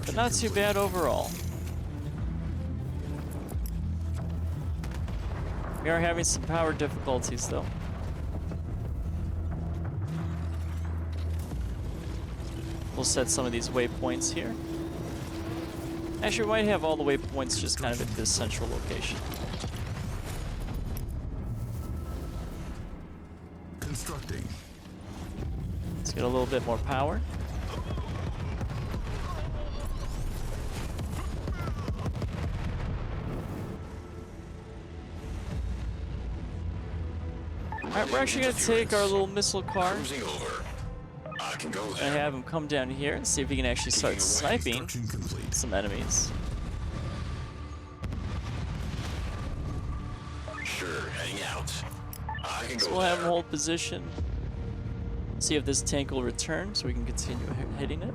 A: but not too bad overall. We are having some power difficulties though. We'll set some of these waypoints here. Actually, we might have all the waypoints just kind of at this central location.
C: Constructing.
A: Let's get a little bit more power. Alright, we're actually going to take our little missile car
D: Cruising over. I can go there.
A: and have him come down here and see if he can actually start sniping
C: Construction complete.
A: some enemies.
D: Sure, heading out. I can
A: So
D: go
A: we'll have him
D: there.
A: hold position. See if this tank will return so we can continue hitting it.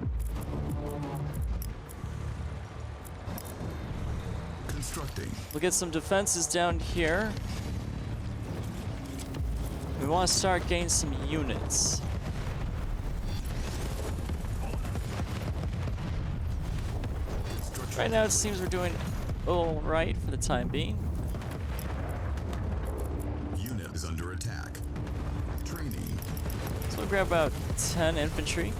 C: Constructing.
A: We'll get some defenses down here. We want to start getting some units. Right now it seems we're doing all right for the time being.
C: Unit is under attack. Training.
A: So we'll grab about 10 infantry.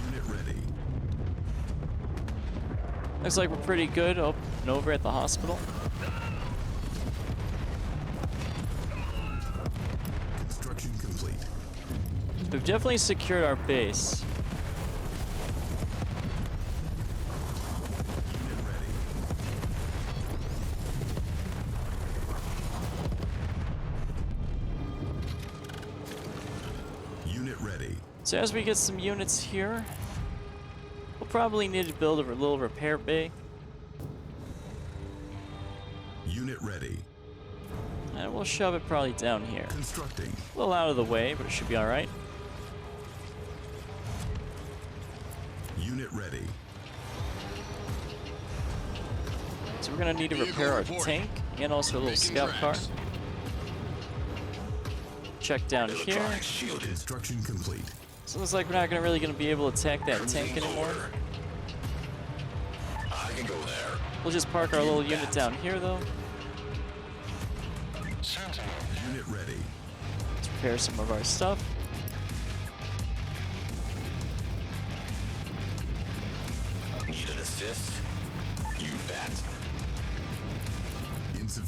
C: Unit ready.
A: Looks like we're pretty good up and over at the hospital.
C: Construction complete.
A: We've definitely secured our base.
C: Unit ready. Unit ready.
A: So as we get some units here, we'll probably need to build a little repair bay.
C: Unit ready.
A: And we'll shove it probably down here.
C: Constructing.
A: A little out of the way, but it should be alright.
C: Unit ready.
A: So we're gonna need to repair our tank and also a little scout car. Check down here.
D: Electronics shielded.
C: Construction complete.
A: So it looks like we're not gonna be able to attack that tank
D: Cruising
A: anymore.
D: over. I can go there.
A: We'll just park our little unit down here though.
D: Sentinel.
C: Unit ready.
A: Let's repair some of our stuff.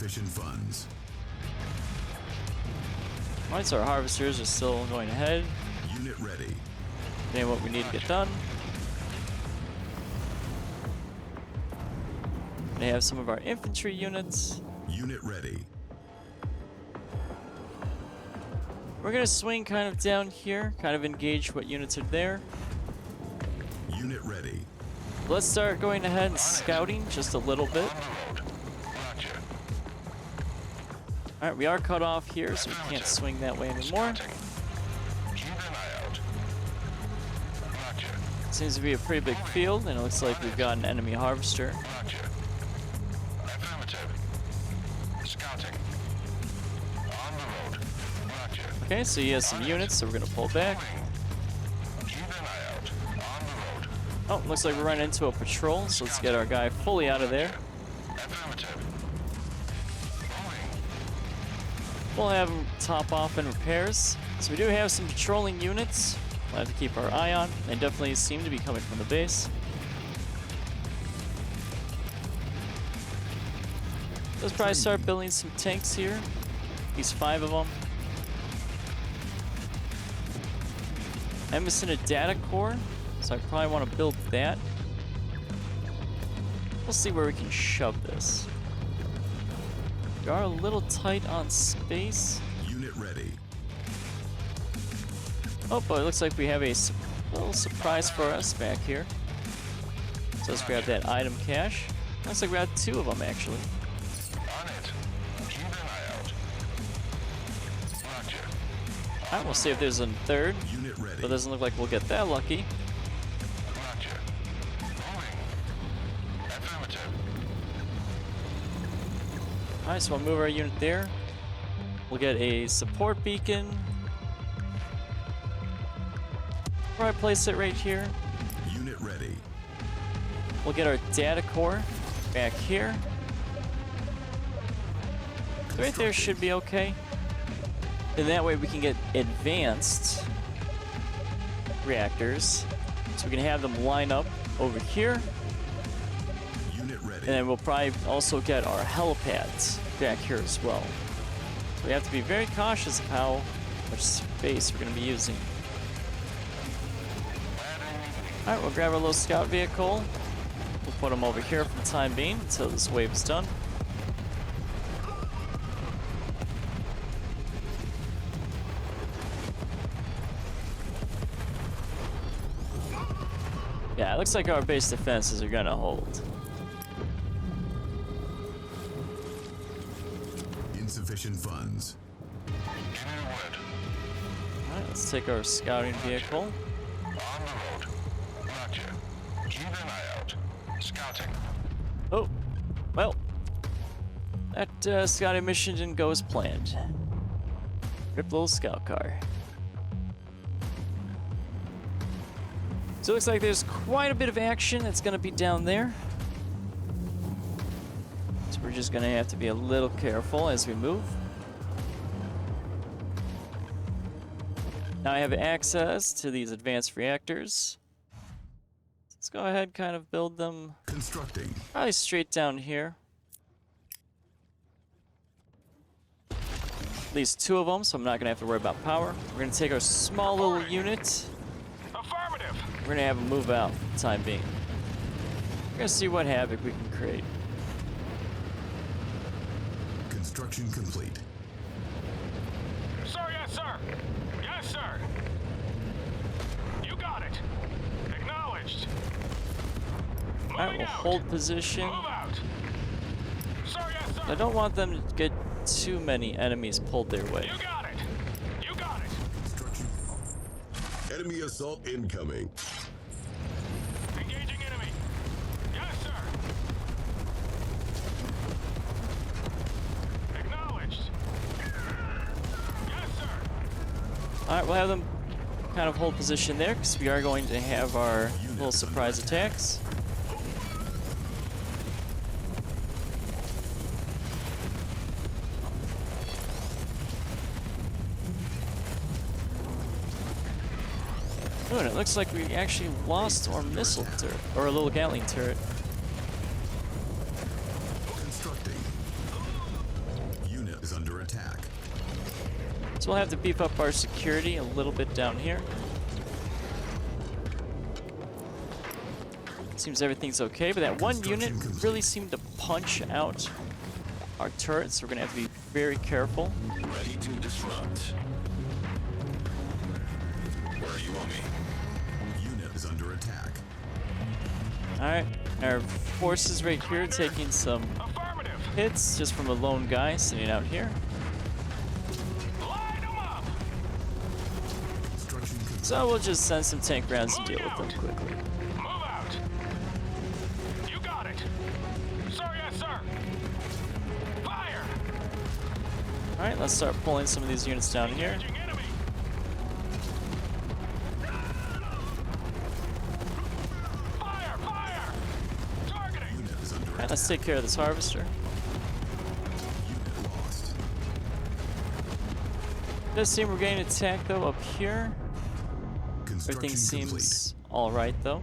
C: Insufficient funds.
A: Alright, so our harvesters are still going ahead.
C: Unit ready.
A: Getting what we need to get done. They have some of our infantry units.
C: Unit ready.
A: We're gonna swing kind of down here, kind of engage what units are there.
C: Unit ready.
A: Let's start going ahead and scouting just a little bit. Alright, we are cut off here, so we can't swing that way anymore. Seems to be a pretty big field, and it looks like we've got an enemy harvester. Okay, so he has some units, so we're gonna pull back. Oh, looks like we're running into a patrol, so let's get our guy fully out of there. We'll have him top off in repairs. So we do have some patrolling units. We'll have to keep our eye on. They definitely seem to be coming from the base. Let's probably start building some tanks here. At least 5 of them. I'm missing a data core, so I probably want to build that. We'll see where we can shove this. We are a little tight on space.
C: Unit ready.
A: Oh, but it looks like we have a little surprise for us back here. So let's grab that item cache. Looks like we got 2 of them actually. Alright, we'll see if there's a third.
C: Unit ready.
A: But it doesn't look like we'll get that lucky. Alright, so we'll move our unit there. We'll get a support beacon. Probably place it right here.
C: Unit ready.
A: We'll get our data core back here. So right there should be okay. And that way we can get advanced reactors. So we can have them line up over here.
C: Unit ready.
A: And then we'll probably also get our helipads back here as well. So we have to be very cautious of how much space we're going to be using. Alright, we'll grab our little scout vehicle. We'll put them over here for the time being until this wave is done. Yeah, it looks like our base defenses are gonna hold.
C: Insufficient funds.
A: Alright, let's take our scouting vehicle. Oh, well, that scouting mission didn't go as planned. Rip little scout car. So it looks like there's quite a bit of action that's going to be down there. So we're just going to have to be a little careful as we move. Now I have access to these advanced reactors. Let's go ahead and kind of build them
C: Constructing.
A: probably straight down here. At least 2 of them, so I'm not going to have to worry about power. We're going to take our small little unit. We're gonna have them move out for the time being. We're gonna see what havoc we can create.
C: Construction complete.
G: Sir, yes, sir. Yes, sir. You got it. Acknowledged.
A: Alright, we'll hold position.
G: Move out. Sir, yes, sir.
A: I don't want them to get too many enemies pulled their way.
G: You got it. You got it.
C: Construction. Enemy assault incoming.
G: Engaging enemy. Yes, sir. Acknowledged. Yes, sir.
A: Alright, we'll have them kind of hold position there because we are going to have our little surprise attacks. Oh, and it looks like we actually lost our missile turret, or a little Gatling turret.
C: Constructing.
A: So we'll have to beef up our security a little bit down here. Seems everything's okay, but that one unit really seemed to punch out our turrets, so we're gonna have to be very careful.
H: Ready to disrupt. Where are you on me?
C: Unit is under attack.
A: Alright, our forces right here taking some hits just from a lone guy sitting out here. So we'll just send some tank rounds and deal with them quickly.
G: Move out. You got it. Sir, yes, sir. Fire.
A: Alright, let's start pulling some of these units down here.
G: Engaging enemy. Fire, fire. Targeting.
C: Unit is under
A: Alright, let's take care of this harvester.
C: Unit lost.
A: Does seem we're getting attacked though up here. Everything
C: Construction
A: seems alright though.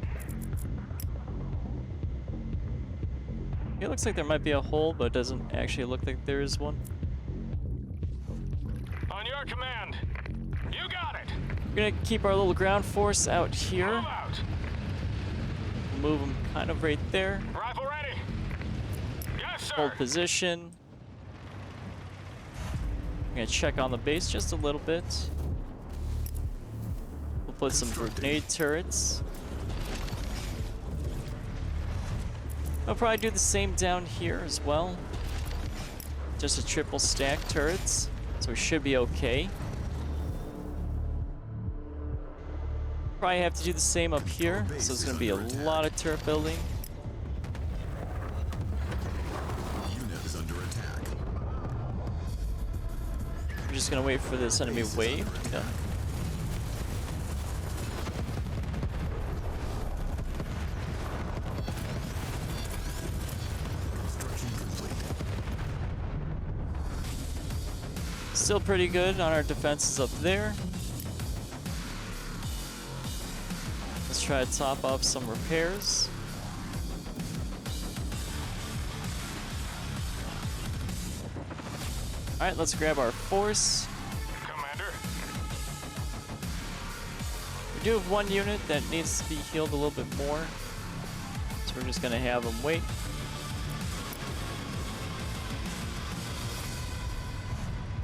A: It looks like there might be a hole, but it doesn't actually look like there is one.
G: On your command. You got it.
A: We're gonna keep our little ground force out here.
G: Move out.
A: Move them kind of right there.
G: Rifle ready. Yes, sir.
A: Hold position. I'm gonna check on the base just a little bit. We'll put some grenade turrets. I'll probably do the same down here as well. Just a triple stack turrets, so we should be okay. Probably have to do the same up here, so it's gonna be a lot of turret building.
C: Unit is under attack.
A: We're just gonna wait for this enemy wave to come.
C: Construction complete.
A: Still pretty good on our defenses up there. Let's try to top up some repairs. Alright, let's grab our force.
G: Commander.
A: We do have one unit that needs to be healed a little bit more, so we're just gonna have them wait.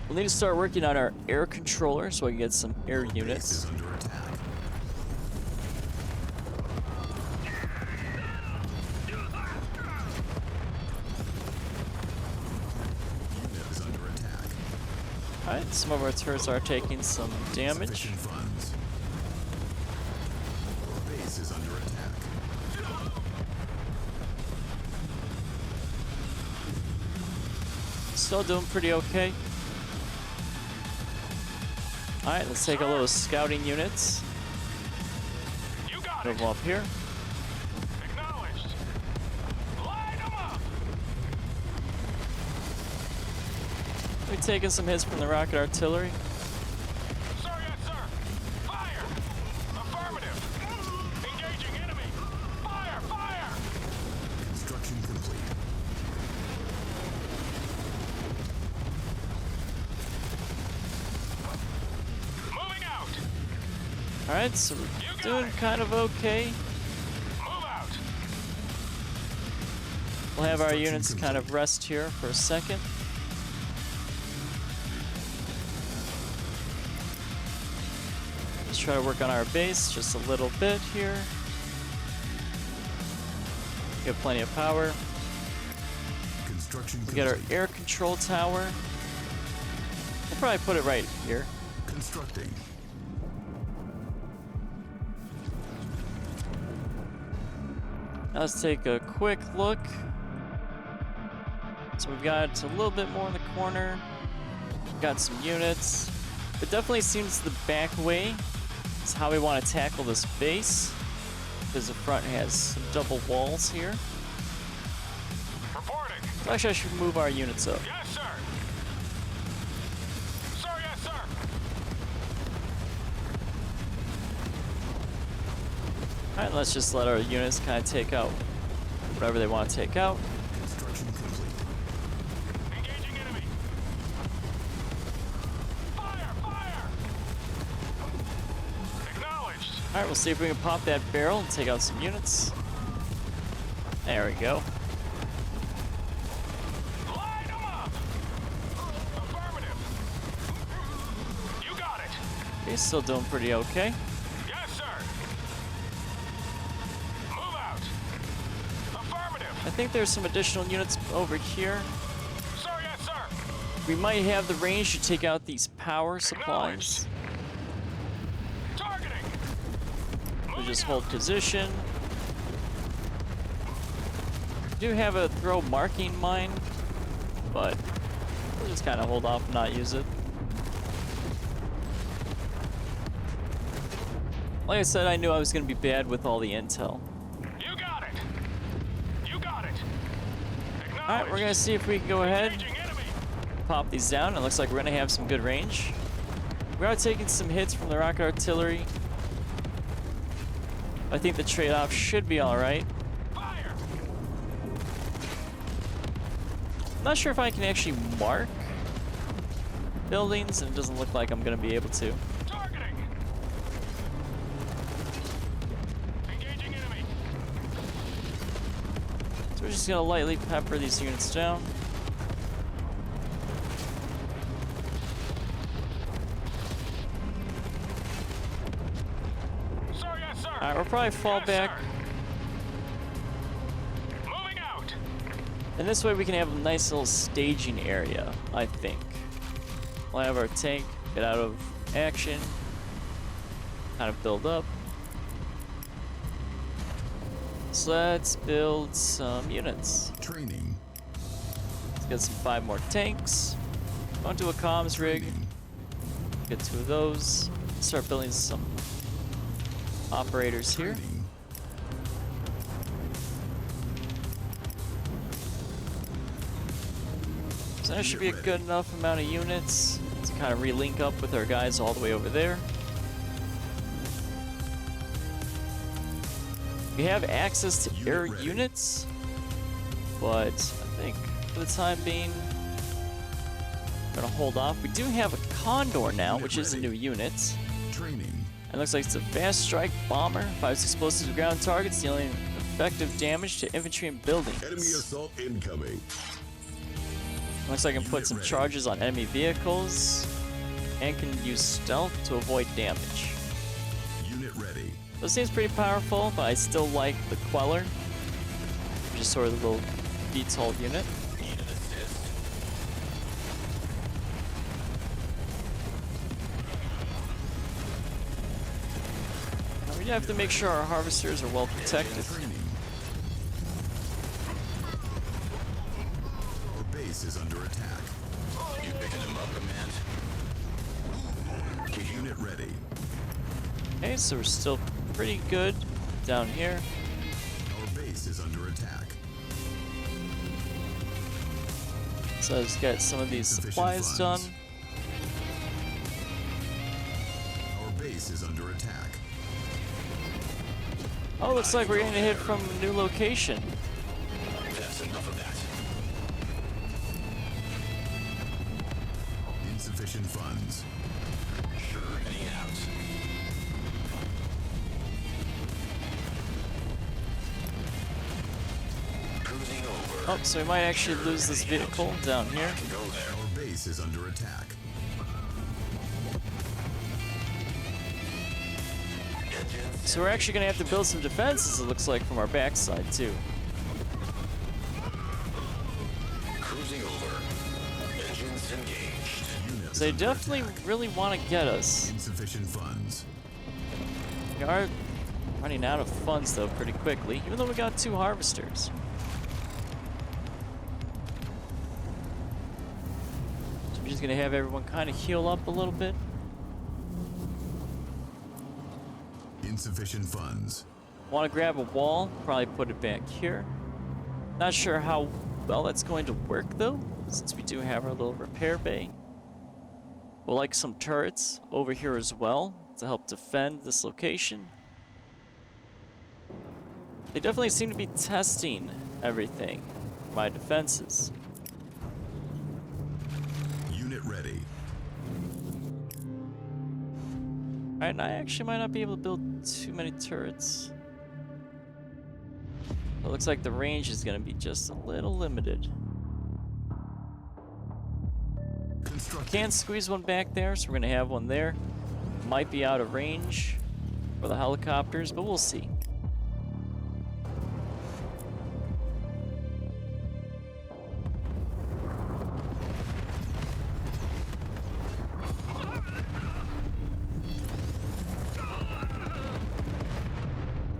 A: We'll need to start working on our air controller so we can get some air
C: Base
A: units.
C: is under attack. Unit is under attack.
A: Alright, some of our turrets are taking some damage.
C: Sufficient funds. Base is under attack.
A: Still doing pretty okay. Alright, let's take a little scouting units.
G: You got
A: Move
G: it.
A: them up here.
G: Acknowledged. Line them up.
A: We're taking some hits from the rocket artillery.
G: Sir, yes, sir. Fire. Affirmative. Engaging enemy. Fire, fire.
C: Construction complete.
G: Moving out.
A: Alright, so we're doing kind of okay.
G: Move out.
A: We'll have our units kind of rest here for a second. Let's try to work on our base just a little bit here. Get plenty of power.
C: Construction
A: We get our
C: complete.
A: air control tower. We'll probably put it right here.
C: Constructing.
A: Now let's take a quick look. So we've got a little bit more in the corner. We've got some units. It definitely seems the back way is how we want to tackle this base, because the front has some double walls here.
G: Reporting.
A: So actually, I should move our units up.
G: Yes, sir. Sir, yes, sir.
A: Alright, let's just let our units kind of take out whatever they want to take out.
C: Construction complete.
G: Engaging enemy. Fire, fire.
A: Alright, we'll see if we can pop that barrel and take out some units. There we go.
G: Line 'em up! Affirmative. You got it.
A: He's still doing pretty okay.
G: Yes, sir. Move out. Affirmative.
A: I think there's some additional units over here.
G: Sir, yes, sir.
A: We might have the range to take out these power supplies.
G: Targeting.
A: We'll just hold position. We do have a throw marking mine, but we'll just kind of hold off and not use it. Like I said, I knew I was going to be bad with all the intel.
G: You got it. You got it.
A: Alright, we're going to see if we can go ahead,
G: Engaging enemy.
A: pop these down. It looks like we're going to have some good range. We are taking some hits from the rocket artillery. I think the trade-off should be alright.
G: Fire.
A: I'm not sure if I can actually mark buildings, and it doesn't look like I'm going to be able to.
G: Targeting. Engaging enemy.
A: So we're just going to lightly pepper these units down.
G: Sir, yes, sir.
A: Alright, we'll probably fall
G: Yes,
A: back.
G: sir. Moving out.
A: And this way we can have a nice little staging area, I think. We'll have our tank get out of action, kind of build up. So let's build some units.
C: Training.
A: Let's get some 5 more tanks. Onto a comms rig.
C: Training.
A: Get 2 of those. Start building some operators here.
C: Training.
A: So that should be a good enough amount of units to kind of re-link up with our guys all the way over there. We have access to air units, but I think for the time being, we're gonna hold off. We do have a Condor now, which is a new unit.
C: Training.
A: It looks like it's a fast strike bomber. Fires explosives to ground targets, dealing effective damage to infantry and buildings.
C: Enemy assault incoming.
A: Looks like I can put
C: Unit
A: some
C: ready.
A: charges on enemy vehicles and can use stealth to avoid damage.
C: Unit ready.
A: So it seems pretty powerful, but I still like the Queller, which is sort of the little VTOL unit.
H: Need an assist?
A: Now we have to make sure our harvesters are well protected.
C: Training. Our base is under attack.
H: You picking him up, command?
C: Unit ready.
A: Okay, so we're still pretty good down here.
C: Our base is under attack.
A: So let's get some of these supplies done.
C: Our base is under attack.
A: Oh, looks like we're getting a hit from a new location.
H: That's enough of that.
C: Insufficient funds.
H: Sure, heading out. Cruising over.
A: Oh, so we might actually lose this vehicle down here.
H: Go there.
C: Our base is under attack.
H: Engines.
A: So we're actually going to have to build some defenses, it looks like, from our backside, too.
H: Cruising over. Engines engaged.
C: Units
A: They
C: under
A: definitely
C: attack.
A: really want to get us.
C: Insufficient funds.
A: We are running out of funds, though, pretty quickly, even though we got 2 harvesters. So we're just going to have everyone kind of heal up a little bit.
C: Insufficient funds.
A: Want to grab a wall, probably put it back here. Not sure how well that's going to work, though, since we do have our little repair bay. We'll like some turrets over here as well to help defend this location. They definitely seem to be testing everything, my defenses.
C: Unit ready.
A: Alright, and I actually might not be able to build too many turrets. It looks like the range is going to be just a little limited. Can't squeeze one back there, so we're going to have one there. Might be out of range for the helicopters, but we'll see.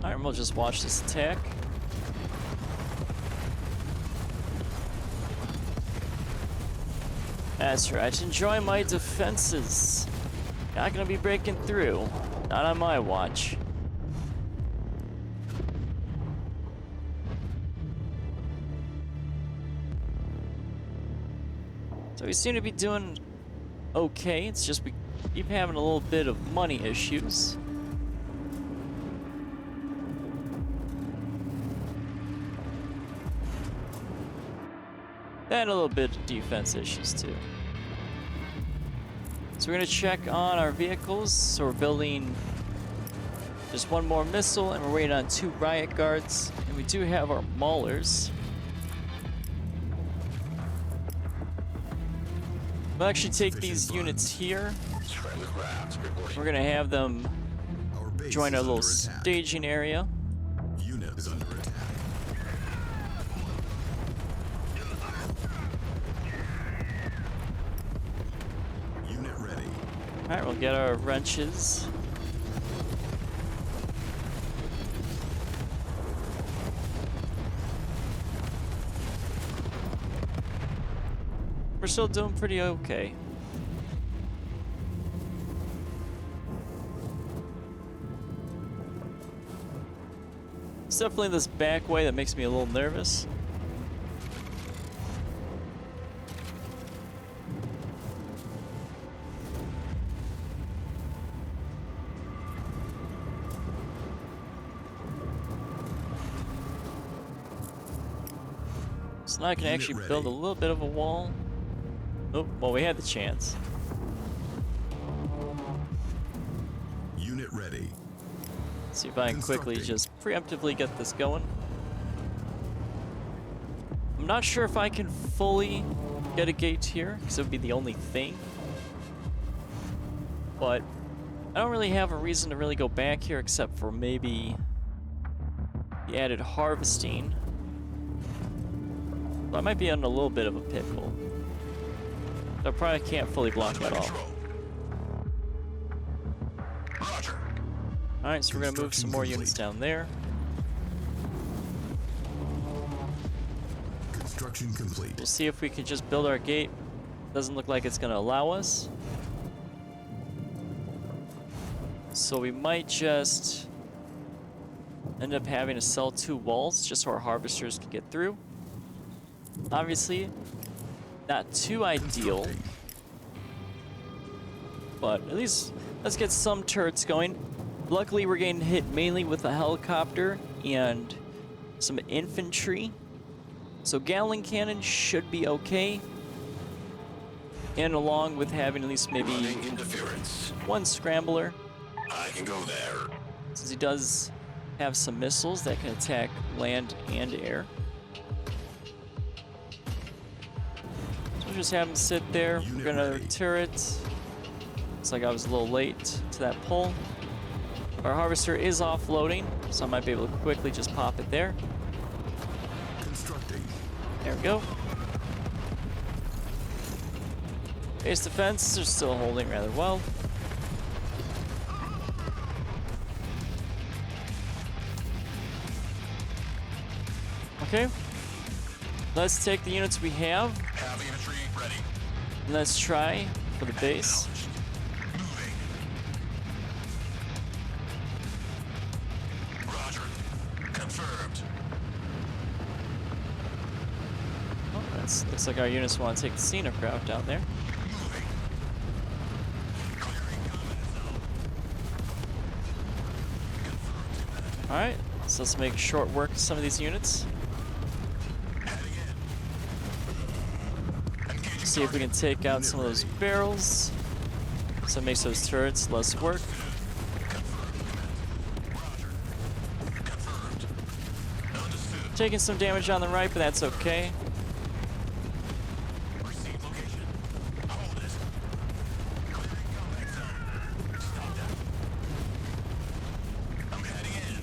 A: Alright, we'll just watch this attack. That's right, enjoy my defenses. Not gonna be breaking through. Not on my watch. So we seem to be doing okay. It's just we keep having a little bit of money issues. And a little bit of defense issues too. So we're gonna check on our vehicles. So we're building just one more missile and we're waiting on 2 riot guards. And we do have our maulers. We'll actually take these units here. We're gonna have them join our little staging area.
C: Unit is under attack. Unit ready.
A: Alright, we'll get our wrenches. We're still doing pretty okay. It's definitely this back way that makes me a little nervous. So now I can actually build a little bit of a wall. Oh, well, we had the chance.
C: Unit ready.
A: See if I can quickly just preemptively get this going. I'm not sure if I can fully get a gate here, because it would be the only thing. But I don't really have a reason to really go back here except for maybe the added harvesting. So I might be in a little bit of a pickle. I probably can't fully block at all. Alright, so we're gonna move some more units down there.
C: Construction complete.
A: We'll see if we can just build our gate. Doesn't look like it's gonna allow us. So we might just end up having to sell 2 walls just so our harvesters can get through. Obviously, not too ideal, but at least let's get some turrets going. Luckily, we're getting hit mainly with a helicopter and some infantry, so Gatling cannon should be okay. And along with having at least maybe
H: Interference.
A: 1 scrambler,
H: I can go there.
A: since he does have some missiles that can attack land and air. So just have him sit there. We're gonna turret. Looks like I was a little late to that pull. Our harvester is offloading, so I might be able to quickly just pop it there.
C: Constructing.
A: There we go. Base defense are still holding rather well. Okay. Let's take the units we have.
H: Heavy infantry ready.
A: And let's try for the base.
H: Moving. Roger. Confirmed.
A: Oh, that's, looks like our units want to take the scenic route down there.
H: Moving. Clearing combat zone.
A: Alright, so let's make short work of some of these units.
H: Heading in. Engaging
A: See if we can take out some of those barrels. So it makes those turrets less work. Taking some damage on the right, but that's okay.
H: Receive location. Hold it. Clearing combat zone. Stop that. I'm heading in.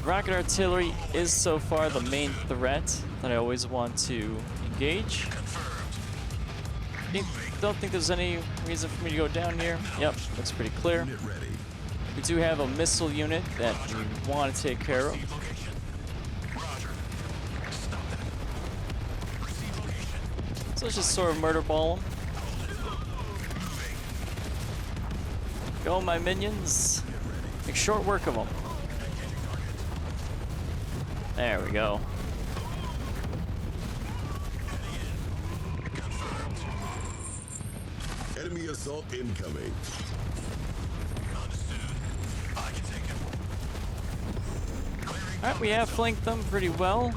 A: Rocket artillery is so far the main threat that I always want to engage. Don't think there's any reason for me to go down here. Yep, looks pretty clear.
C: Unit ready.
A: We do have a missile unit that we want to take care of.
H: Receive location. Roger. Stop that. Receive location.
A: So let's just sort of murder ball them.
H: Moving.
A: Go, my minions. Make short work of them.
H: Engaging target.
A: There we go.
H: Heading in. Confirmed.
C: Enemy assault incoming.
H: Understood. I can take him. Clearing
A: Alright, we have flanked them pretty well.
H: Hold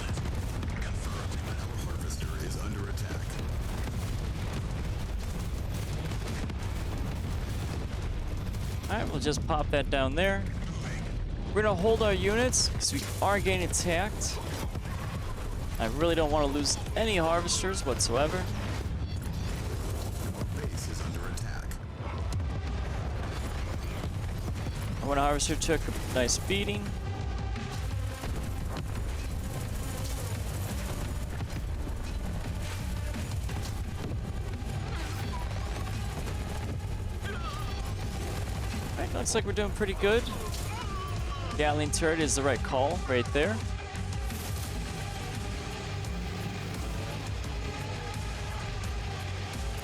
H: it. Confirmed.
C: Our harvester is under attack.
A: Alright, we'll just pop that down there. We're gonna hold our units because we are getting attacked. I really don't want to lose any harvesters whatsoever.
C: Our base is under attack.
A: One harvester took a nice beating. Alright, looks like we're doing pretty good. Gatling turret is the right call right there.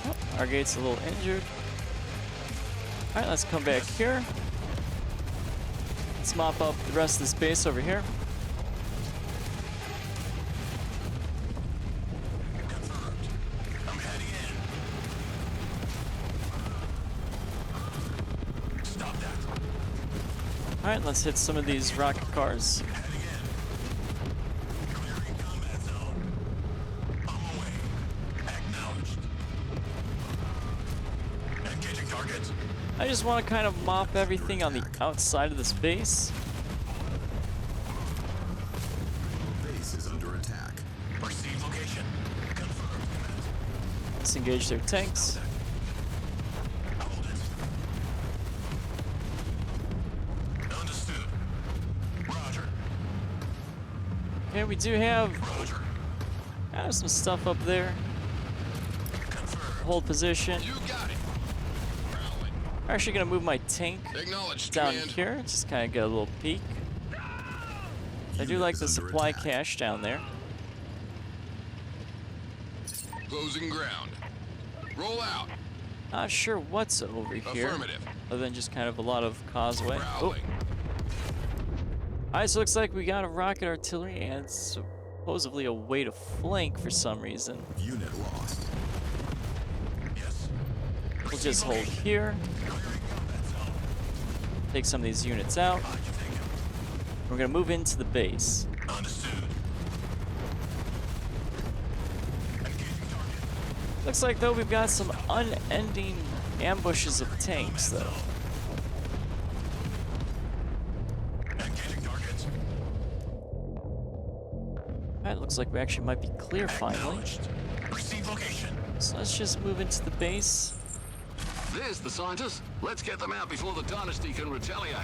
A: Oh, our gate's a little injured. Alright, let's come back here. Let's mop up the rest of this base over here.
H: Confirmed. I'm heading in. Stop that.
A: Alright, let's hit some of these rocket cars.
H: Heading in. Clearing combat zone. On my way. Acknowledged. Engaging target.
A: I just want to kind of mop everything on the outside of this base.
C: Our base is under attack.
H: Receive location. Confirmed. Command.
A: Let's engage their tanks.
H: Hold it. Understood. Roger.
A: Okay, we do have
H: Roger.
A: some stuff up there.
H: Confirmed.
A: Hold position.
I: You got it. Prowling.
A: I'm actually gonna move my tank
I: Acknowledged,
A: down
I: command.
A: here, just kind of get a little peek. I do like the
C: is under
A: supply
C: attack.
A: cache down there.
I: Closing ground. Roll out.
A: Not sure what's over here,
I: Affirmative.
A: other than just kind of a lot of causeway. Oh.
I: Prowling.
A: Alright, so it looks like we got a rocket artillery and supposedly a way to flank for some reason.
C: Unit lost.
H: Yes.
A: We'll just hold here,
H: Clearing combat zone.
A: take some of these units out.
H: I can take him.
A: We're gonna move into the base.
H: Understood. Engaging target.
A: Looks like though we've got some unending ambushes of tanks though.
H: Engaging target.
A: Alright, looks like we actually might be clear finally.
H: Acknowledged. Receive location.
A: So let's just move into the base.
I: There's the scientists. Let's get them out before the dynasty can retaliate.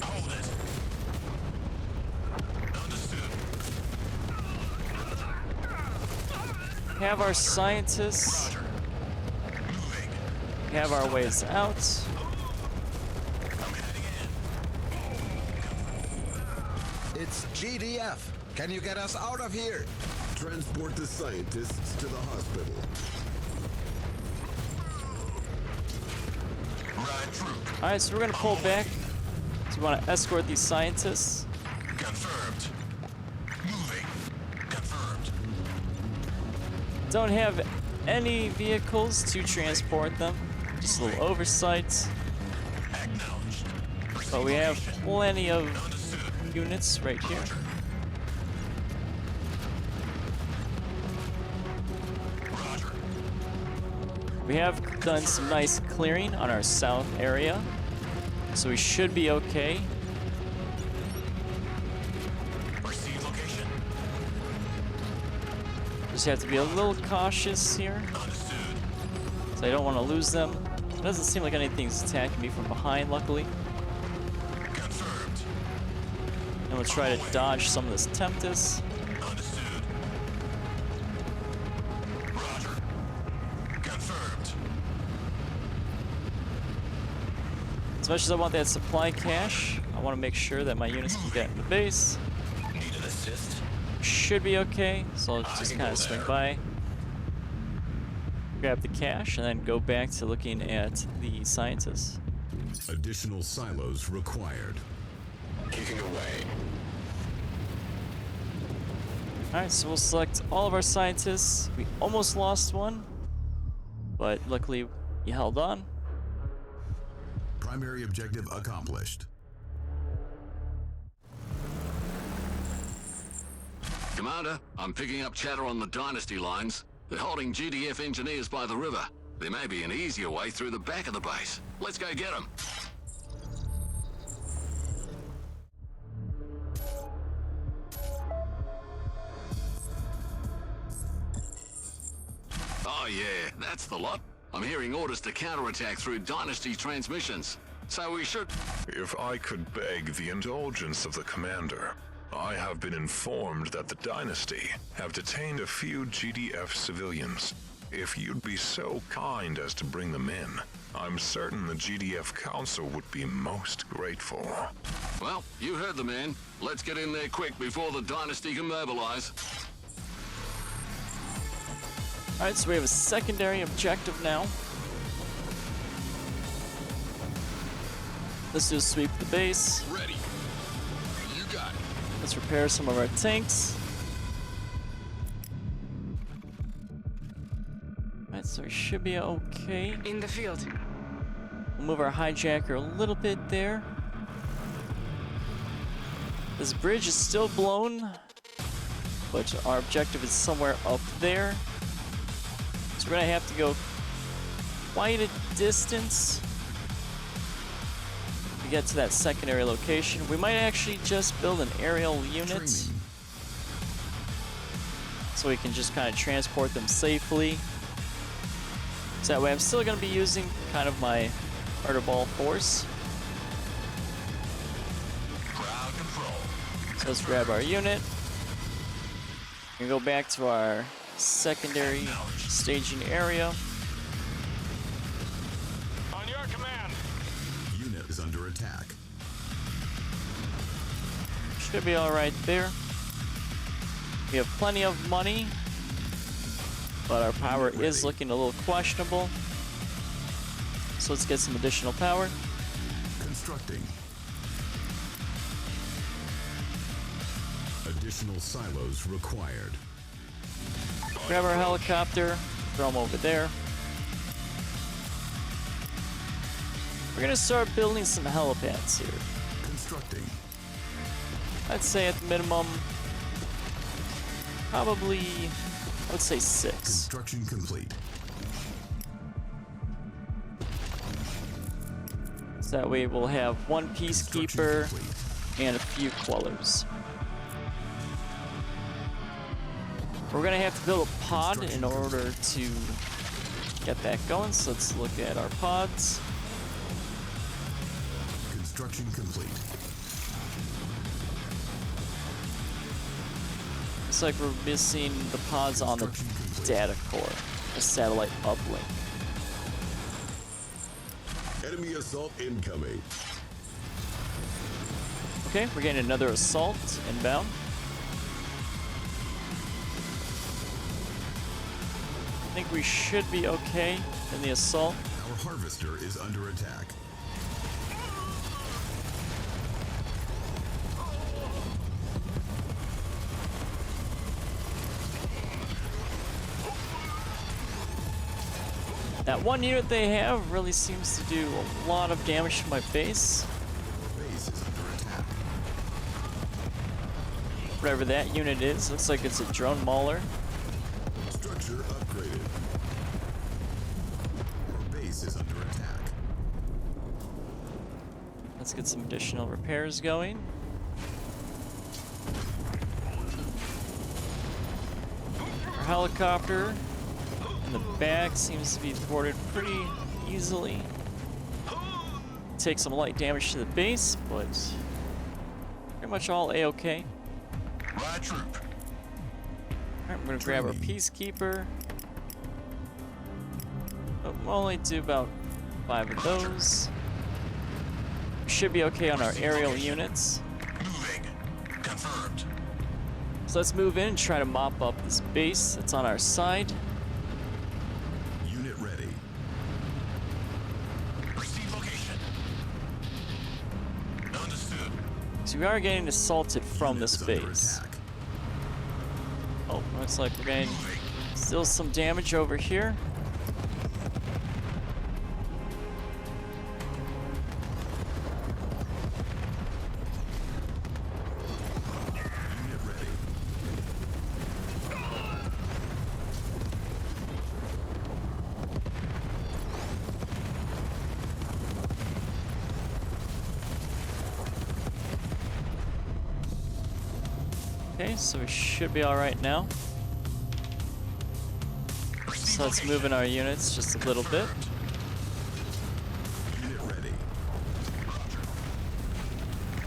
H: Hold it. Understood.
A: Have our scientists,
H: Roger. Moving.
A: have our ways out.
H: I'm heading in.
J: It's GDF. Can you get us out of here?
C: Transport the scientists to the hospital.
H: Ride through.
A: Alright, so we're gonna pull back. So we want to escort these scientists.
H: Confirmed. Moving. Confirmed.
A: Don't have any vehicles to transport them. Just a little oversight.
H: Acknowledged.
A: But we have plenty of
H: Understood.
A: units right here.
H: Roger.
A: We have done some nice clearing on our south area. So we should be okay. Just have to be a little cautious here. So I don't want to lose them. It doesn't seem like anything's attacking me from behind, luckily.
H: Confirmed.
A: And we'll try to dodge some of this Tempest.
H: Understood. Roger. Confirmed.
A: As much as I want that supply cache, I want to make sure that my units can get in the base.
D: Need an assist?
A: Should be okay, so I'll just kind of swing by, grab the cache, and then go back to looking at the scientists.
C: Additional silos required.
H: Kicking away.
A: Alright, so we'll select all of our scientists. We almost lost one, but luckily he held on.
C: Primary objective accomplished.
I: Commander, I'm picking up chatter on the Dynasty lines. They're holding GDF engineers by the river. There may be an easier way through the back of the base. Let's go get them. Oh yeah, that's the lot. I'm hearing orders to counterattack through Dynasty transmissions. So we should...
G: If I could beg the indulgence of the commander, I have been informed that the Dynasty have detained a few GDF civilians. If you'd be so kind as to bring them in, I'm certain the GDF Council would be most grateful.
I: Well, you heard the man. Let's get in there quick before the Dynasty can mobilize.
A: Alright, so we have a secondary objective now. Let's do a sweep of the base.
H: Ready. You got it.
A: Let's repair some of our tanks. Alright, so we should be okay.
F: In the field.
A: We'll move our hijacker a little bit there. This bridge is still blown, but our objective is somewhere up there. So we're gonna have to go quite a distance to get to that secondary location. We might actually just build an aerial unit
C: Training.
A: so we can just kind of transport them safely. So that way I'm still gonna be using kind of my murder ball force.
H: Crowd control.
A: So let's grab our unit and go back to our secondary staging area.
G: On your command!
C: Unit is under attack.
A: Should be alright there. We have plenty of money, but our power is looking a little questionable. So let's get some additional power.
C: Constructing. Additional silos required.
A: Grab our helicopter, throw them over there. We're gonna start building some helipads here.
C: Constructing.
A: I'd say at the minimum, probably, I would say 6.
C: Construction complete.
A: So that way we'll have one peacekeeper
C: Construction complete.
A: and a few Quellers. We're gonna have to build a pod in order to get that going, so let's look at our pods.
C: Construction complete.
A: Looks like we're missing the pods on the data core, the satellite uplink.
C: Enemy assault incoming.
A: Okay, we're getting another assault inbound. I think we should be okay in the assault.
C: Our harvester is under attack.
A: That one unit they have really seems to do a lot of damage to my base.
C: Base is under attack.
A: Whatever that unit is, looks like it's a drone mauler.
C: Structure upgraded. Our base is under attack.
A: Let's get some additional repairs going. Our helicopter in the back seems to be thwarted pretty easily. Take some light damage to the base, but pretty much all A-okay.
H: My troop.
A: Alright, we're gonna grab our Peacekeeper. Oh, we'll only do about 5 of those. Should be okay on our aerial units.
H: Moving. Confirmed.
A: So let's move in and try to mop up this base that's on our side.
C: Unit ready.
H: Receive location. Understood.
A: So we are getting assaulted from this
C: Units under
A: base.
C: attack.
A: Oh, looks like we're getting
H: Moving.
A: still some damage over here.
C: Unit ready.
A: Okay, so we should be alright now. So let's move in our units just a little bit.
C: Unit ready.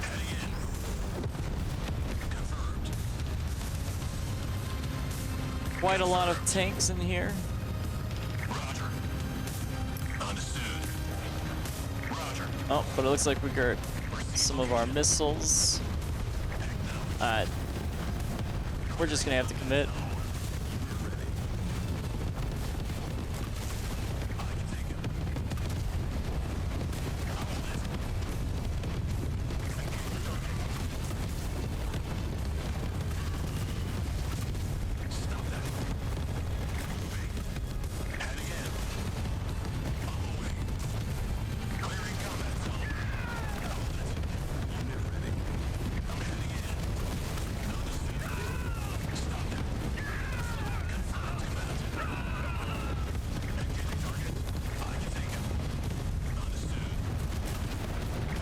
H: Heading in. Confirmed.
A: Quite a lot of tanks in here.
H: Roger. Understood. Roger.
A: Oh, but it looks like we got some of our missiles. We're just gonna have to commit.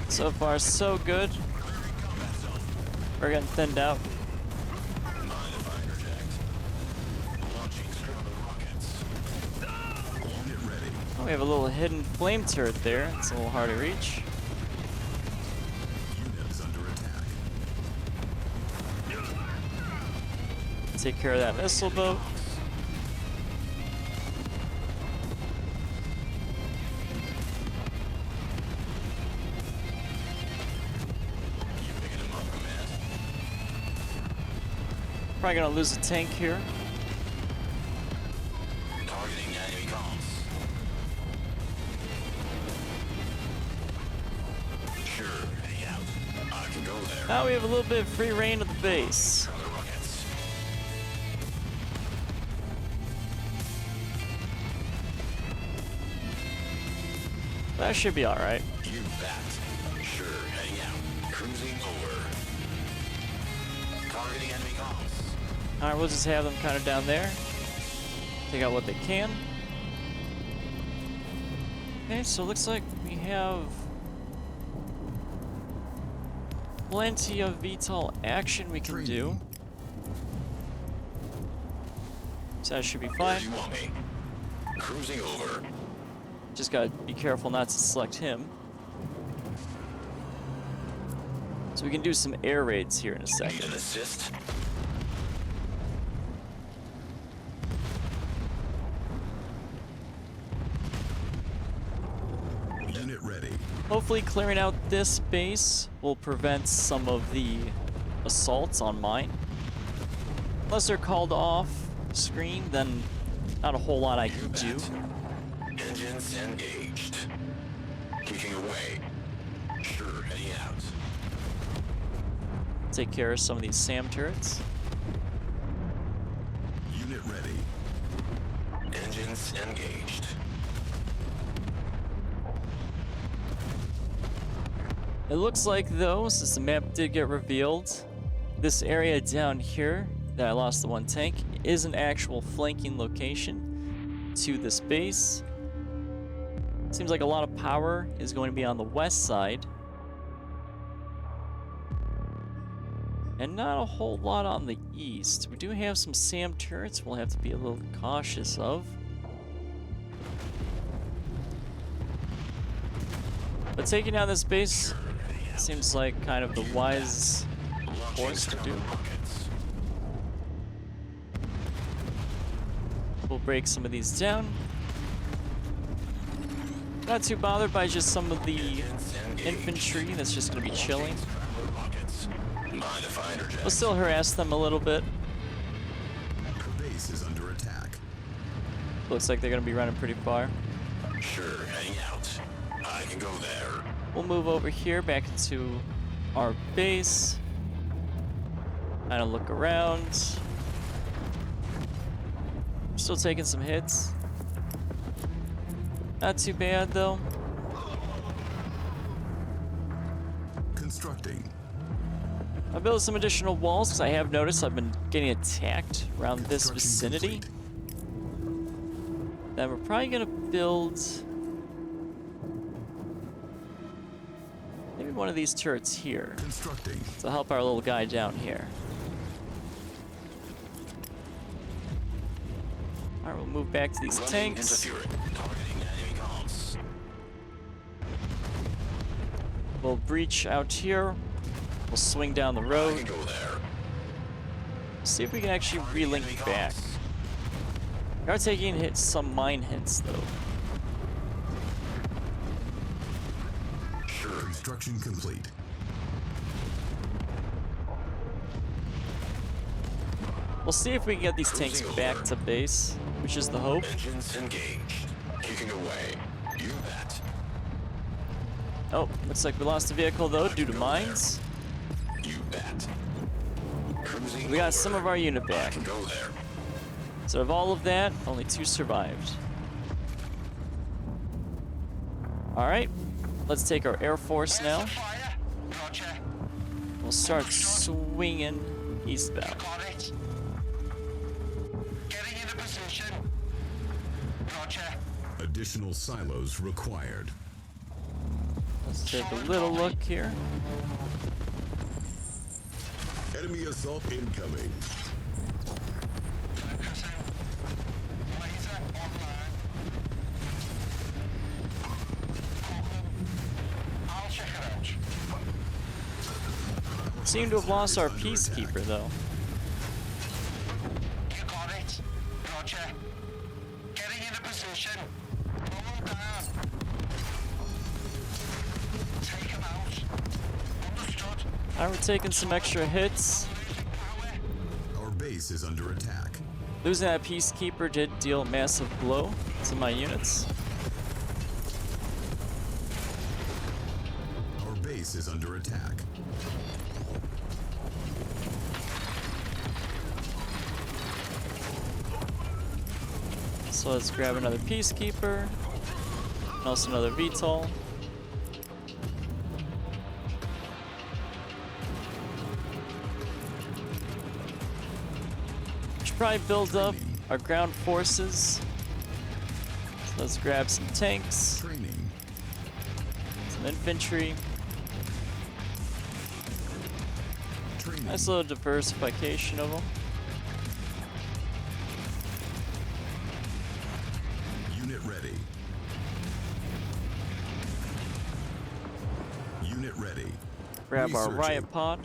A: So far, so good. We're getting thinned out.
C: Unit ready.
A: Oh, we have a little hidden flame turret there. It's a little hard to reach.
C: Units under attack.
A: Take care of that missile boat. Probably gonna lose a tank here.
H: Targeting enemy comms. Sure, hang out. I can go there.
A: Now we have a little bit of free reign of the base.
H: Other rockets.
A: That should be alright.
H: You bet. Sure, hang out. Cruising over. Targeting enemy comms.
A: Alright, we'll just have them kind of down there. Take out what they can. Okay, so it looks like we have plenty of VTOL action we can do. So that should be fine.
H: Where do you want me? Cruising over.
A: Just gotta be careful not to select him. So we can do some air raids here in a
H: Need
A: second.
H: an assist?
C: Unit ready.
A: Hopefully clearing out this base will prevent some of the assaults on mine. Unless they're called off screen, then not a whole lot I can do.
H: Engines engaged. Kicking away. Sure, heading out.
A: Take care of some of these SAM turrets.
C: Unit ready.
H: Engines engaged.
A: It looks like though, since the map did get revealed, this area down here that I lost the one tank is an actual flanking location to this base. Seems like a lot of power is going to be on the west side. And not a whole lot on the east. We do have some SAM turrets we'll have to be a little cautious of. But taking down this base seems like kind of the wise course to do. We'll break some of these down. Not too bothered by just some of the infantry that's just going to be chilling. We'll still harass them a little bit.
C: Your base is under attack.
A: Looks like they're going to be running pretty far.
H: Sure, hang out. I can go there.
A: We'll move over here back into our base. Kind of look around. Still taking some hits. Not too bad though.
C: Constructing.
A: I'll build some additional walls because I have noticed I've been getting attacked around this vicinity. Then we're probably gonna build maybe one of these turrets here
C: Constructing.
A: to help our little guy down here. Alright, we'll move back to these tanks. We'll breach out here. We'll swing down the road. See if we can actually relink back. We are taking some mine hits though.
C: Sure. Construction complete.
A: We'll see if we can get these tanks back to base, which is the hope.
H: Engines engaged. Kicking away. You bet.
A: Oh, looks like we lost a vehicle though due to mines.
H: You bet. Cruising
A: We got some of our unit
H: I
A: back.
H: can go there.
A: So of all of that, only 2 survived. Alright, let's take our Air Force now. We'll start swinging eastbound.
C: Additional silos required.
A: Let's take a little look here.
C: Enemy assault incoming.
A: Seem to have lost our Peacekeeper though.
H: You got it. Roger. Getting into position. Roll down. Take him out. Understood.
A: Alright, we're taking some extra hits.
C: Our base is under attack.
A: Losing that Peacekeeper did deal a massive blow to my units.
C: Our base is under attack.
A: So let's grab another Peacekeeper. And also another VTOL. Should probably build up our ground forces. So let's grab some tanks,
C: Training.
A: some infantry.
C: Training.
A: Nice little diversification of them.
C: Unit ready. Unit ready.
A: Grab our
C: Researching.
A: riot pod.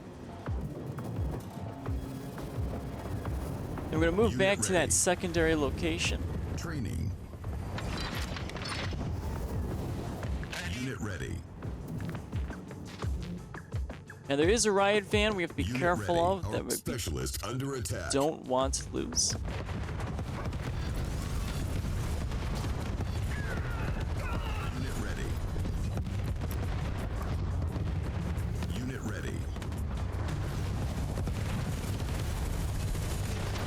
A: And we're gonna move
C: Unit
A: back to
C: ready.
A: that secondary location.
C: Training. Unit ready.
A: And there is a riot van we have to be
C: Unit
A: careful
C: ready.
A: of
C: Our
A: that we
C: specialist under attack.
A: don't want to lose.
C: Unit ready. Unit ready.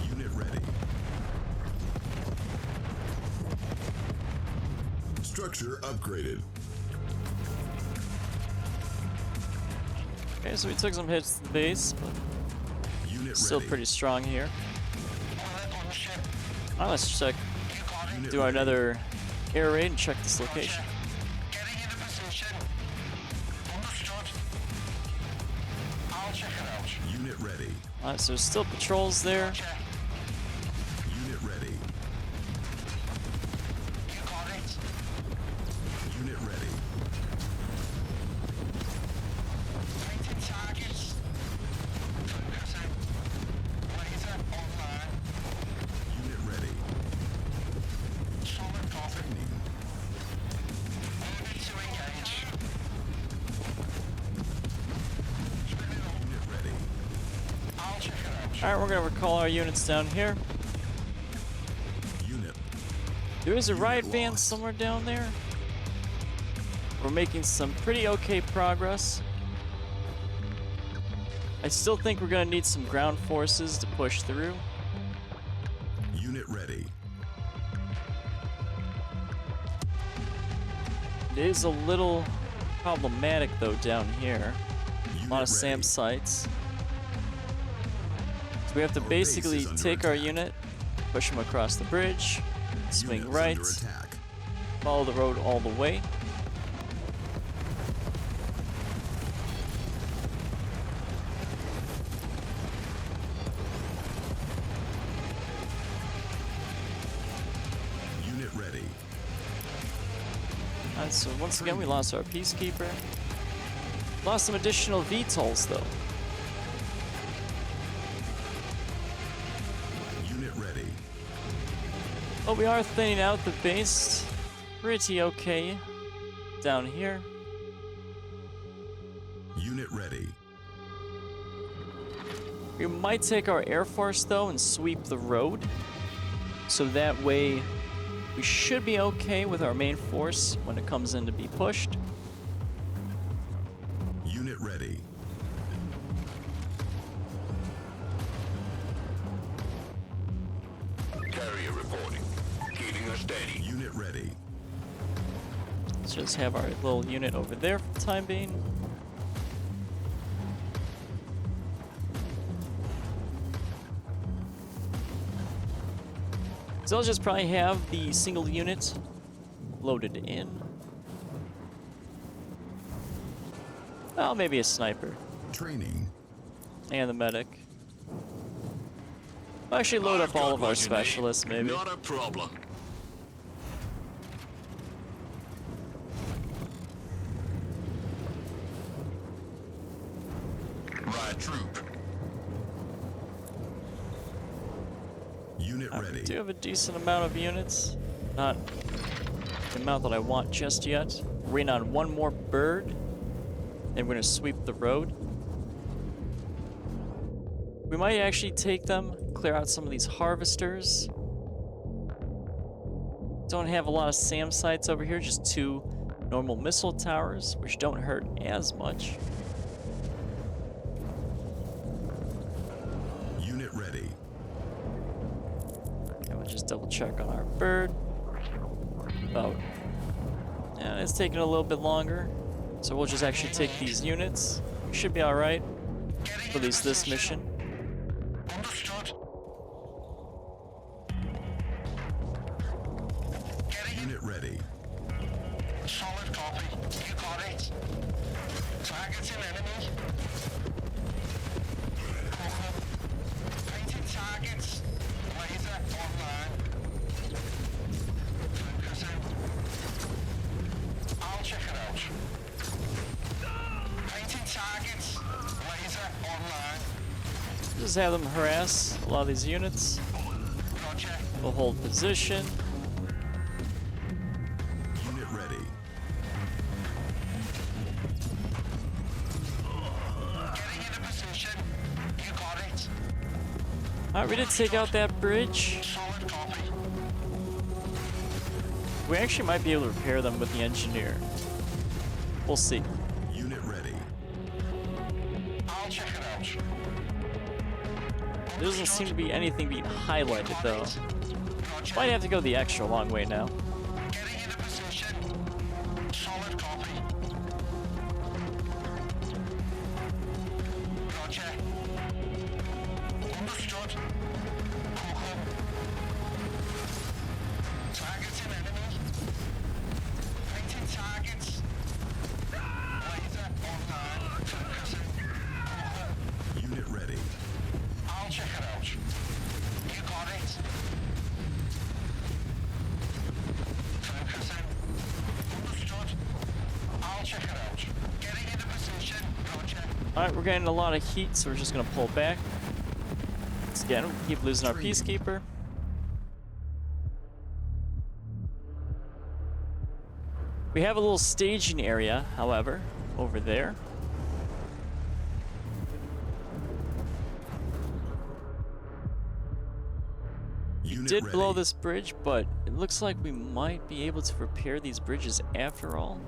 C: Unit ready. Structure upgraded.
A: Okay, so we took some hits to the base, but
C: Unit
A: still
C: ready.
A: pretty strong here. Alright, let's check,
C: Unit
A: do
C: ready.
A: another air raid and check this location.
H: Getting into position. Understood. I'll check it out.
C: Unit ready.
A: Alright, so there's still patrols there.
H: Roger.
C: Unit ready.
H: You got it.
C: Unit ready.
H: Painting targets. Focusing. Laser online.
C: Unit ready.
H: Solid copy.
C: Training.
H: Moving to engage.
C: Unit ready.
H: I'll check it out.
A: Alright, we're gonna recall our units down here.
C: Unit.
A: There is a
C: Unit
A: riot van
C: lost.
A: somewhere down there. We're making some pretty okay progress. I still think we're gonna need some ground forces to push through.
C: Unit ready.
A: It is a little problematic though down here.
C: Unit
A: A lot of
C: ready.
A: SAM sites. So we have to
C: Our base
A: basically
C: is under
A: take our
C: attack.
A: unit, push them across the bridge, swing
C: Unit is
A: right,
C: under attack.
A: follow the road all the way.
C: Unit ready.
A: Alright, so once again we lost our peacekeeper. Lost some additional VTOLs though.
C: Unit ready.
A: But we are thinning out the base pretty okay down here.
C: Unit ready.
A: We might take our Air Force though and sweep the road. So that way we should be okay with our main force when it comes in to be pushed.
C: Unit ready.
H: Carrier reporting. Keeping us steady.
C: Unit ready.
A: Let's just have our little unit over there for the time being. So I'll just probably have the single unit loaded in. Well, maybe a sniper
C: Training.
A: and the medic. I'll actually load
I: I've
A: up all
I: got
A: of our
I: what you need.
A: specialists, maybe.
I: Not a problem.
H: Right troop.
C: Unit
A: We
C: ready.
A: do have a decent amount of units. Not the amount that I want just yet. We're waiting on one more bird. And we're gonna sweep the road. We might actually take them, clear out some of these harvesters. Don't have a lot of SAM sites over here, just 2 normal missile towers, which don't hurt as much.
C: Unit ready.
A: And we'll just double check on our bird. Oh. Yeah, it's taking a little bit longer. So we'll just actually take these units. We should be alright. For at least this mission.
H: Understood.
C: Unit ready.
H: Solid copy. You got it. Targeting enemy. Painting targets. Laser online. Focusing. I'll check it out. Painting targets. Laser online.
A: Just have them harass a lot of these units.
H: Roger.
A: We'll hold position.
C: Unit ready.
H: Getting into position. You got it.
A: Alright, we did take out that bridge.
H: Solid copy.
A: We actually might be able to repair them with the engineer. We'll see.
C: Unit ready.
H: I'll check it out.
A: There doesn't seem to be anything being highlighted though.
H: Roger.
A: Might have to go the extra long way now.
H: Getting into position. Solid copy. Roger. Understood. Targeting enemy. Painting targets. Laser online. Focusing.
A: Alright, we're getting a lot of heat, so we're just gonna pull back. Again, we keep losing our peacekeeper. We have a little staging area, however, over there. We did blow this bridge, but it looks like we might be able to repair these bridges after all.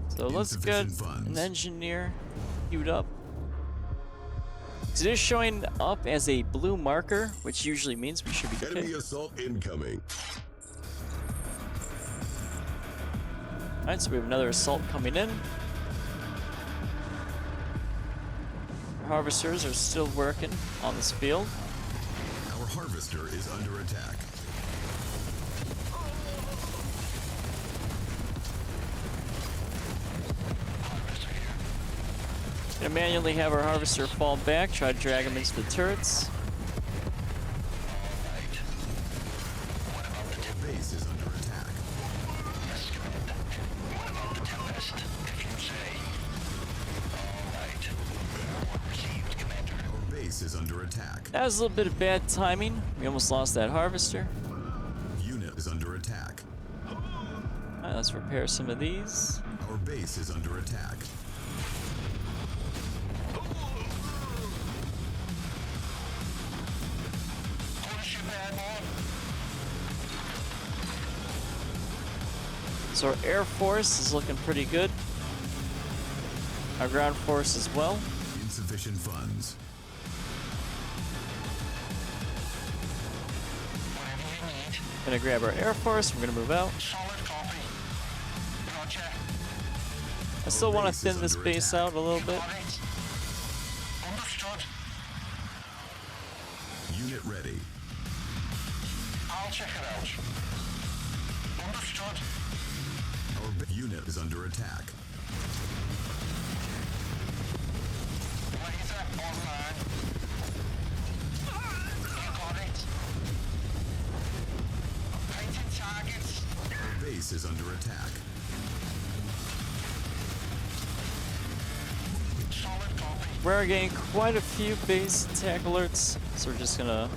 A: So let's get an engineer queued up. So it is showing up as a blue marker, which usually means we should be okay.
C: Enemy assault incoming.
A: Alright, so we have another assault coming in. Our harvesters are still working on this field.
C: Our harvester is under attack.
A: Gonna manually have our harvester fall back, try to drag him into the turrets.
C: Our base is under attack.
E: Yes, Commander. What about the Tempest? If you say. All right. Report received, Commander.
C: Our base is under attack.
A: That was a little bit of bad timing. We almost lost that harvester.
C: Unit is under attack.
A: Alright, let's repair some of these.
C: Our base is under attack.
A: So our air force is looking pretty good. Our ground force as well.
C: Insufficient funds.
A: Gonna grab our air force. We're gonna move out.
E: Solid copy. Roger.
A: I still want to thin this base out a little bit.
E: Understood.
C: Unit ready.
E: I'll check it out. Understood.
C: Our unit is under attack.
E: Laser online. You got it. Painting targets.
C: Our base is under attack.
E: Solid copy.
A: We're getting quite a few base attack alerts, so we're just gonna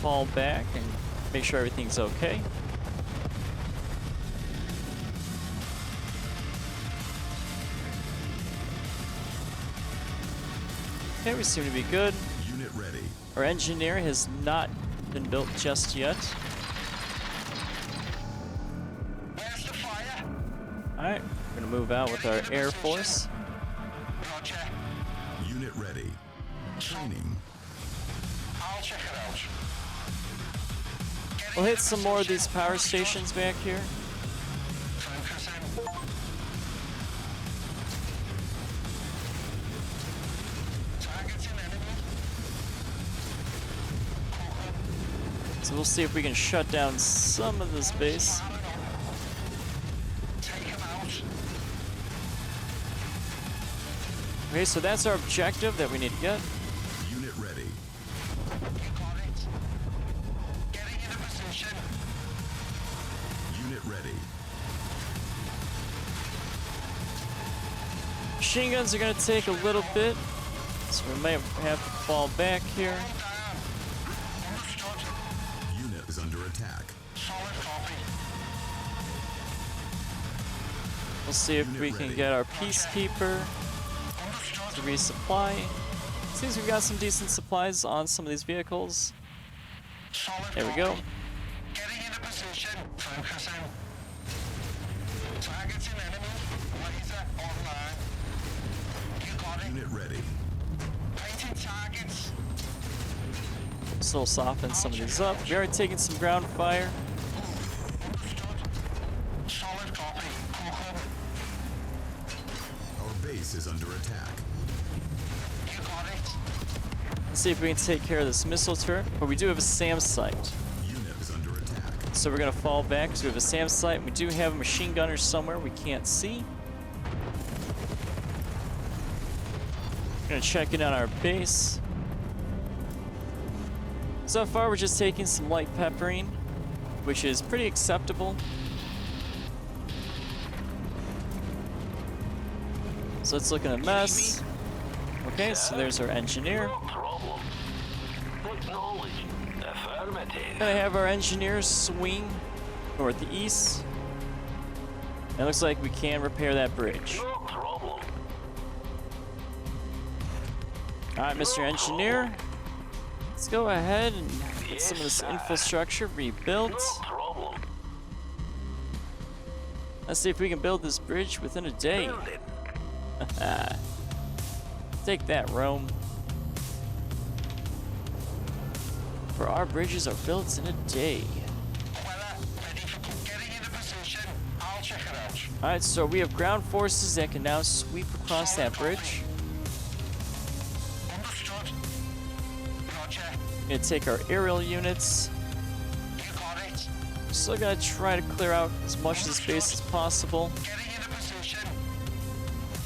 A: fall back and make sure everything's okay. Okay, we seem to be good.
C: Unit ready.
A: Our engineer has not been built just yet.
E: Where's the fire?
A: Alright, we're gonna move out with our air force.
E: Roger.
C: Unit ready. Training.
E: I'll check it out.
A: We'll hit some more of these power stations back here.
E: Focus in. Targeting enemy.
A: So we'll see if we can shut down some of this base.
E: Take him out.
A: Okay, so that's our objective that we need to get.
C: Unit ready.
E: You got it. Getting into position.
C: Unit ready.
A: Machine guns are gonna take a little bit, so we might have to fall back here.
E: Down. Understood.
C: Unit is under attack.
E: Solid copy.
A: We'll see if
C: Unit
A: we can
C: ready.
A: get our peacekeeper to
E: Understood.
A: resupply. Seems we've got some decent supplies on some of these vehicles.
E: Solid
A: There we
E: copy.
A: go.
E: Getting into position. Focusing. Targeting enemy. Laser online. You got it.
C: Unit ready.
E: Painting targets.
A: Still soften some of these up. We are taking some ground fire.
E: Understood. Solid copy. Cook 'em.
C: Our base is under attack.
E: You got it.
A: Let's see if we can take care of this missile turret. But we do have a SAM site.
C: Unit is under attack.
A: So we're gonna fall back because we have a SAM site. And we do have a machine gunner somewhere we can't see. Gonna check in on our base. So far we're just taking some light peppering, which is pretty acceptable. So it's looking a mess. Okay, so there's our engineer.
E: No problem. Acknowledged. Affirmative.
A: Gonna have our engineers swing northeast. It looks like we can repair that bridge.
E: No problem.
A: Alright, Mr. Engineer. Let's go ahead and get some of this infrastructure rebuilt.
E: No problem.
A: Let's see if we can build this bridge within a day.
E: Build it.
A: Take that, Rome. For our bridges are built in a day. Alright, so we have ground forces that can now sweep across that bridge. Gonna take our aerial units. Still gonna try to clear out as much of the space as possible.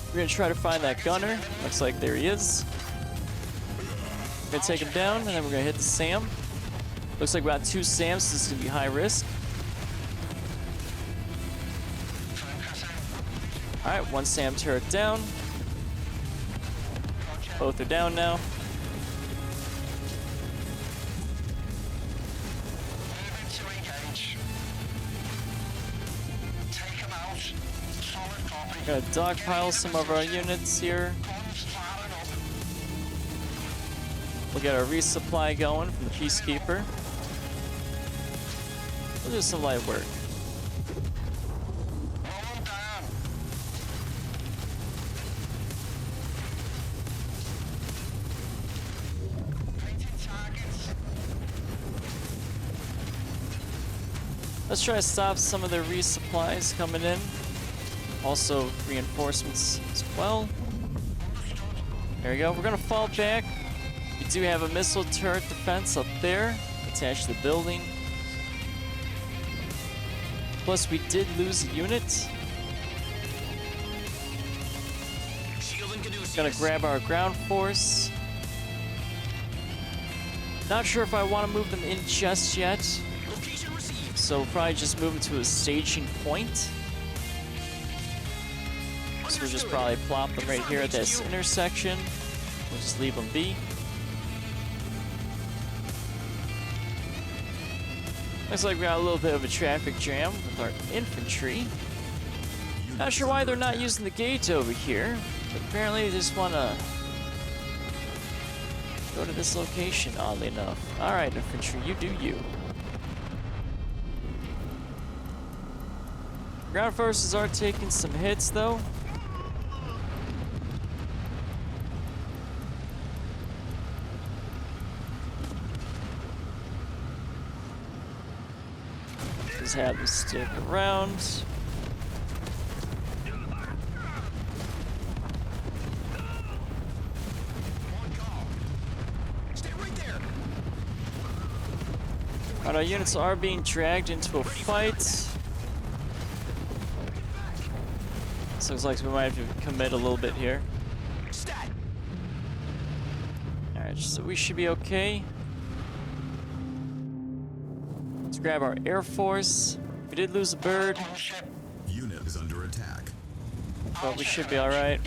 A: We're gonna try to find that gunner. Looks like there he is. We're gonna take him down, and then we're gonna hit the SAM. Looks like we got 2 SAMs, so this is gonna be high risk. Alright, 1 SAM turret down. Both are down now. Gonna dogpile some of our units here. We'll get our resupply going from the Peacekeeper. We'll do some light work. Let's try to stop some of the resupplies coming in. Also reinforcements as well. There we go. We're gonna fall back. We do have a missile turret defense up there attached to the building. Plus we did lose a unit. Gonna grab our ground force. Not sure if I want to move them in just yet. So we'll probably just move them to a staging point. So we'll just probably plop them right here at this intersection. We'll just leave them be. Looks like we got a little bit of a traffic jam with our infantry. Not sure why they're not using the gate over here, but apparently they just want to go to this location, oddly enough. Alright, infantry, you do you. Ground forces are taking some hits, though. Just have them stick around. Alright, our units are being dragged into a fight. So looks like we might have to commit a little bit here. Alright, so we should be okay. Let's grab our Air Force. We did lose a bird,
C: Unit is under attack.
A: but we should be alright.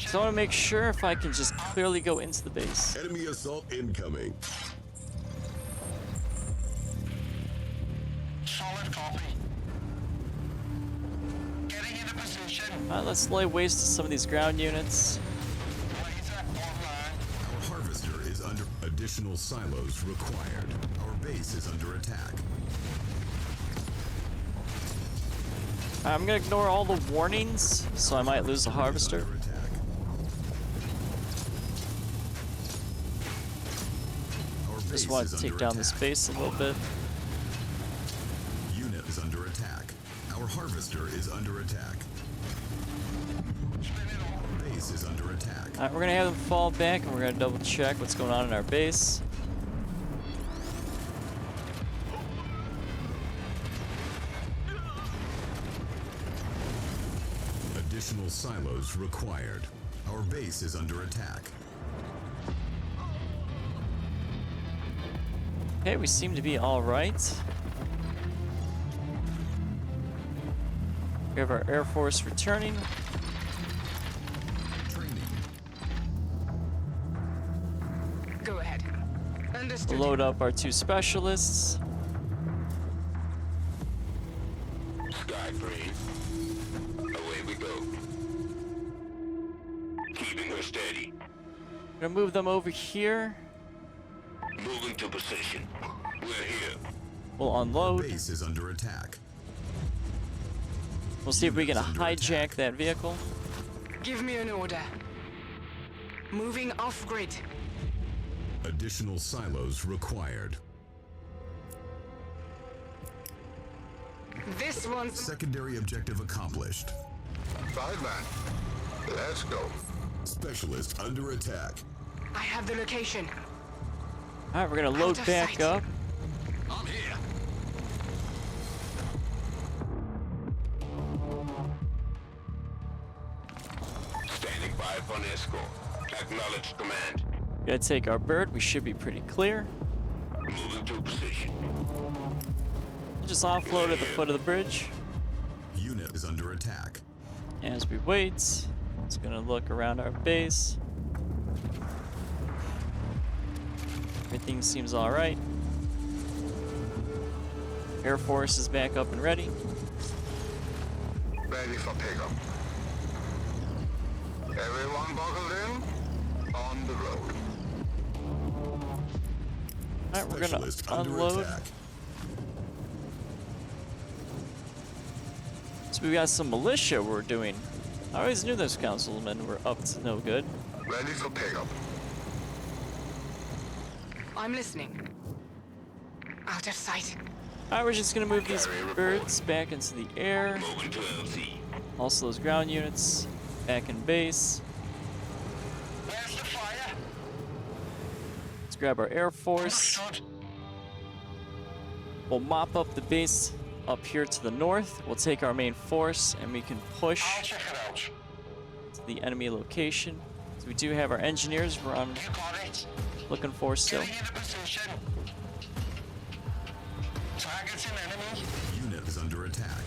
A: So I want to make sure if I can just clearly go into the base.
C: Enemy assault incoming.
H: Solid copy. Getting into position.
A: Alright, let's lay waste to some of these ground units.
H: Laser online.
C: Our harvester is under additional silos required. Our base is under attack.
A: I'm gonna ignore all the warnings, so I might lose the harvester.
C: Under attack. Our base
A: Just want
C: is
A: to take
C: under
A: down this
C: attack.
A: base a little bit.
C: Unit is under attack. Our harvester is under attack. Our base is under attack.
A: Alright, we're gonna have them fall back and we're gonna double check what's going on in our base.
C: Additional silos required. Our base is under attack.
A: Okay, we seem to be all right. We have our Air Force returning.
F: Go ahead. Understood.
A: We'll load up our 2 specialists.
E: Sky free. Away we go. Keeping her steady.
A: Gonna move them over here.
E: Moving to position. We're here.
A: We'll unload.
C: Base is under attack.
A: We'll see if we can
C: Units under
A: hijack
C: attack.
A: that vehicle.
F: Give me an order. Moving off grid.
C: Additional silos required.
F: This one's
C: Secondary objective accomplished.
H: 5 man. Let's go.
C: Specialist under attack.
F: I have the location.
A: All right, we're gonna load
F: of
A: back
F: sight.
A: up.
I: I'm here.
E: Standing by for an escort. Acknowledge command.
A: Gotta take our bird. We should be pretty clear.
E: Moving to position.
A: Just offload at the foot of the bridge.
C: Unit is under attack.
A: As we wait, it's gonna look around our base. Everything seems all right. Air Force is back up and ready.
H: Ready for pickup. Everyone buckled in? On the road.
A: All right, we're gonna
C: Specialist under
A: unload.
C: attack.
A: So we got some militia we're doing. I always knew those councilmen were up to no good.
H: Ready for pickup.
F: I'm listening. Out of sight.
A: Alright, we're just gonna move these birds back into the air.
E: Moving to LZ.
A: Also those ground units back in base.
D: Where's the fire?
A: Let's grab our Air Force. We'll mop up the base up here to the north. We'll take our main force and we can push
D: I'll check it out.
A: to the enemy location. So we do have our engineers we're on
D: You got it.
A: looking for still.
D: Getting into position. Targets an enemy.
C: Unit is under attack.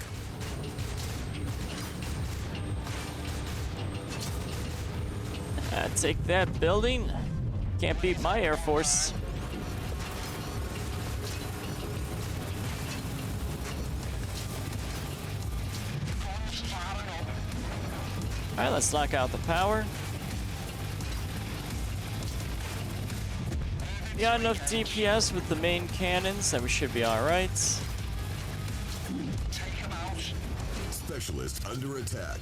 A: Take that building. Can't beat my Air Force. Alright, let's knock out the power. We got enough DPS with the main cannons that we should be alright.
D: Take him out.
C: Specialist under attack.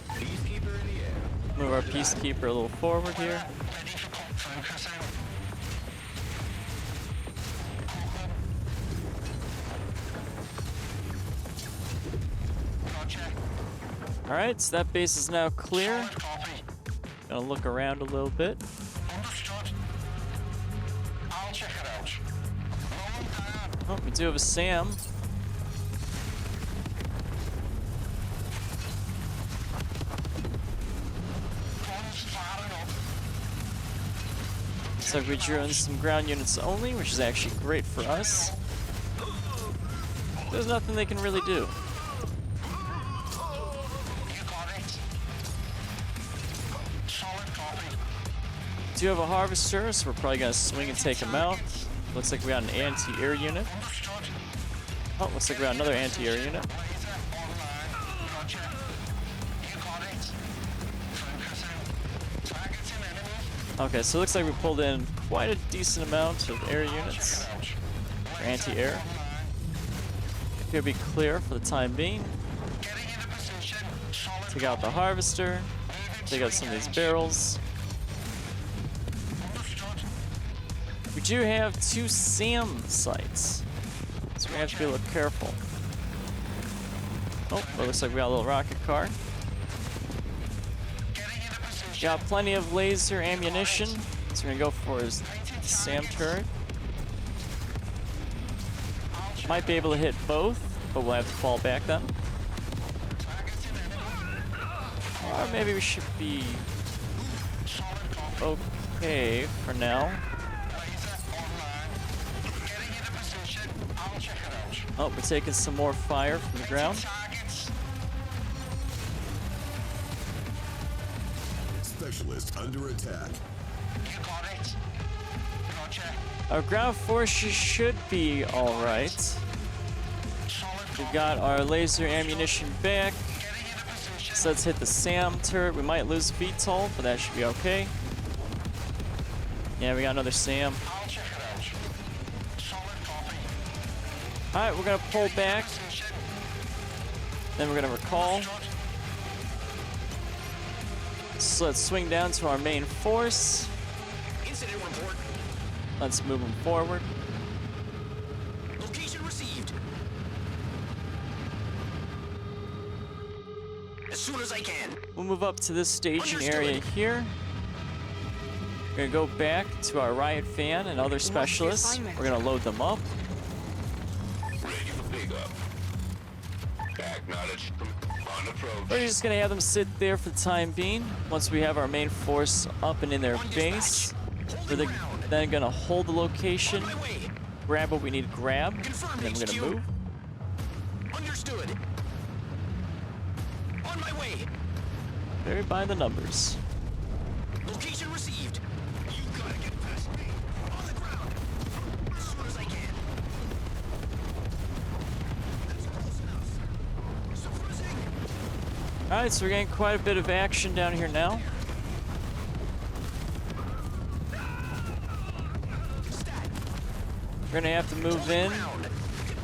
E: Peacekeeper in the air.
A: Move our Peacekeeper a little forward here.
D: Ready for focusing. Roger.
A: Alright, so that base is now clear.
D: Solid copy.
A: Gonna look around a little bit.
D: Understood. I'll check it out. Rolling down.
A: Oh, we do have a SAM.
D: Guns firing up.
A: Looks like we drew in some ground units only, which is actually great for us. There's nothing they can really do.
D: You got it. Solid copy.
A: Do have a harvester, so we're probably gonna swing and take him out. Looks like we got an anti-air unit.
D: Understood.
A: Oh, looks like we got another anti-air unit.
D: Laser online. Roger. You got it. Focusing. Targets an enemy.
A: Okay, so it looks like we pulled in quite a decent amount of air units. For anti-air. Appear to be clear for the time being.
D: Getting into position. Solid
A: Take out the harvester. Take out some of these barrels.
D: Understood.
A: We do have 2 SAM sites, so we have to be a little careful. Oh, it looks like we got a little rocket car.
D: Getting into position.
A: Got plenty of laser ammunition, so we're gonna go for his SAM turret. Might be able to hit both, but we'll have to fall back then. Or maybe we should be okay for now. Oh, we're taking some more fire from the ground.
C: Specialist under attack.
A: Our ground forces should be alright. We've got our laser ammunition back. So let's hit the SAM turret. We might lose VTOL, but that should be okay. Yeah, we got another SAM. Alright, we're gonna pull back. Then we're gonna recall. So let's swing down to our main force.
D: Incident report.
A: Let's move them forward.
D: Location received. As soon as I can.
A: We'll move up to this staging
D: Understood.
A: area here. We're gonna go back to our riot fan and other specialists. We're gonna load them up.
H: Ready for pickup. Acknowledged. On approach.
A: We're just gonna have them sit there for the time being. Once we have our main force up and in their base, we're then gonna hold the location, grab what we need to grab, and then we're gonna move.
D: Understood. On my way.
A: Very by the numbers.
D: Location received. You gotta get past me. On the ground. As soon as I can. That's close enough. Suppressing.
A: Alright, so we're getting quite a bit of action down here now. We're gonna have to move in.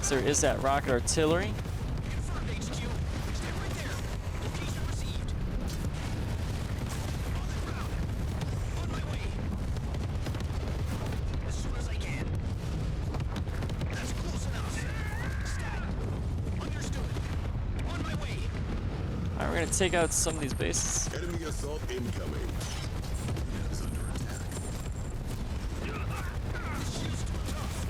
A: So there is that rocket artillery.
D: Confirmed HQ. Stay right there. Location received. On the ground. On my way. As soon as I can. That's close enough. Stat. Understood. On my way.
A: Alright, we're gonna take out some of these bases.
C: Enemy assault incoming. Unit is under attack.
D: Shield's too tough.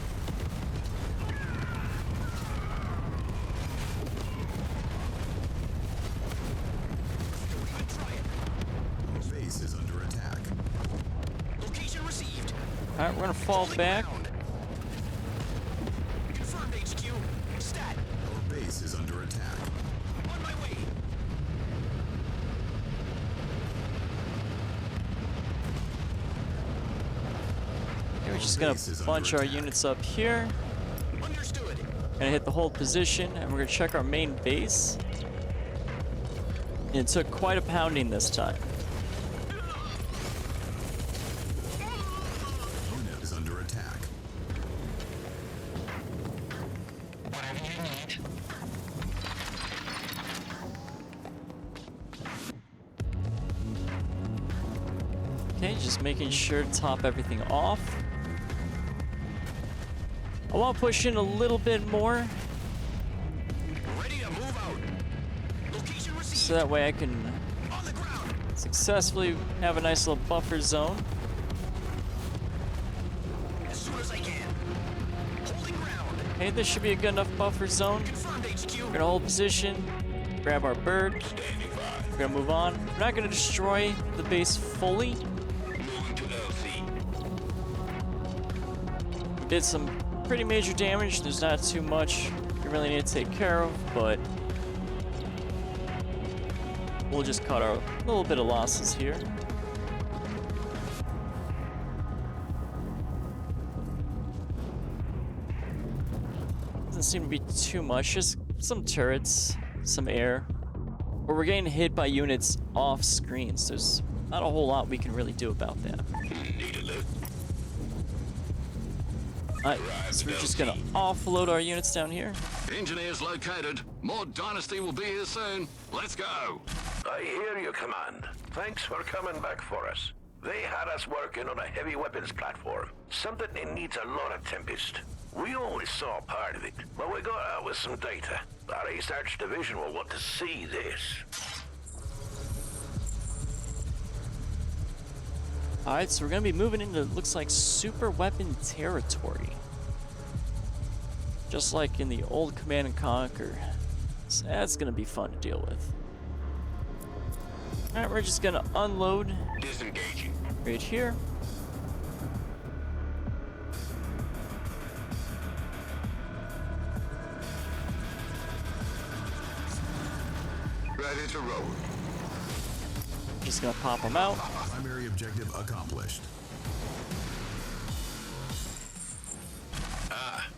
D: I'd try it.
C: Base is under attack.
D: Location received.
A: Alright, we're gonna fall back.
D: Confirmed HQ. Stat.
C: Our base is under attack.
D: On my way.
A: Okay, we're just gonna bunch our units up here.
D: Understood.
A: Gonna hit the hold position, and we're gonna check our main base. And it took quite a pounding this time.
C: Unit is under attack.
D: Whatever you need.
A: Okay, just making sure to top everything off. I want to push in a little bit more,
D: Ready to move out. Location received.
A: so that way I can
D: On the ground.
A: successfully have a nice little buffer zone.
D: As soon as I can. Holding ground.
A: Okay, this should be a good enough buffer zone.
D: Confirmed HQ.
A: We're gonna hold position, grab our bird. We're gonna move on. We're not gonna destroy the base fully.
H: Moving to LC.
A: Did some pretty major damage. There's not too much we really need to take care of, but we'll just cut our little bit of losses here. Doesn't seem to be too much, just some turrets, some air. But we're getting hit by units off screen, so there's not a whole lot we can really do about that.
H: Need a lift.
A: Alright, so we're just gonna offload our units down here.
I: Engineers located. More Dynasty will be here soon. Let's go.
E: I hear you, Command. Thanks for coming back for us. They had us working on a heavy weapons platform. Something that needs a lot of Tempest. We only saw part of it, but we got out with some data. Our research division will want to see this.
A: Alright, so we're gonna be moving into, looks like, super weapon territory. Just like in the old Command and Conquer. So that's gonna be fun to deal with. Alright, we're just gonna unload
D: Disengaging.
A: right here.
D: Ready to roll.
A: Just gonna pop them out.
C: Primary objective accomplished.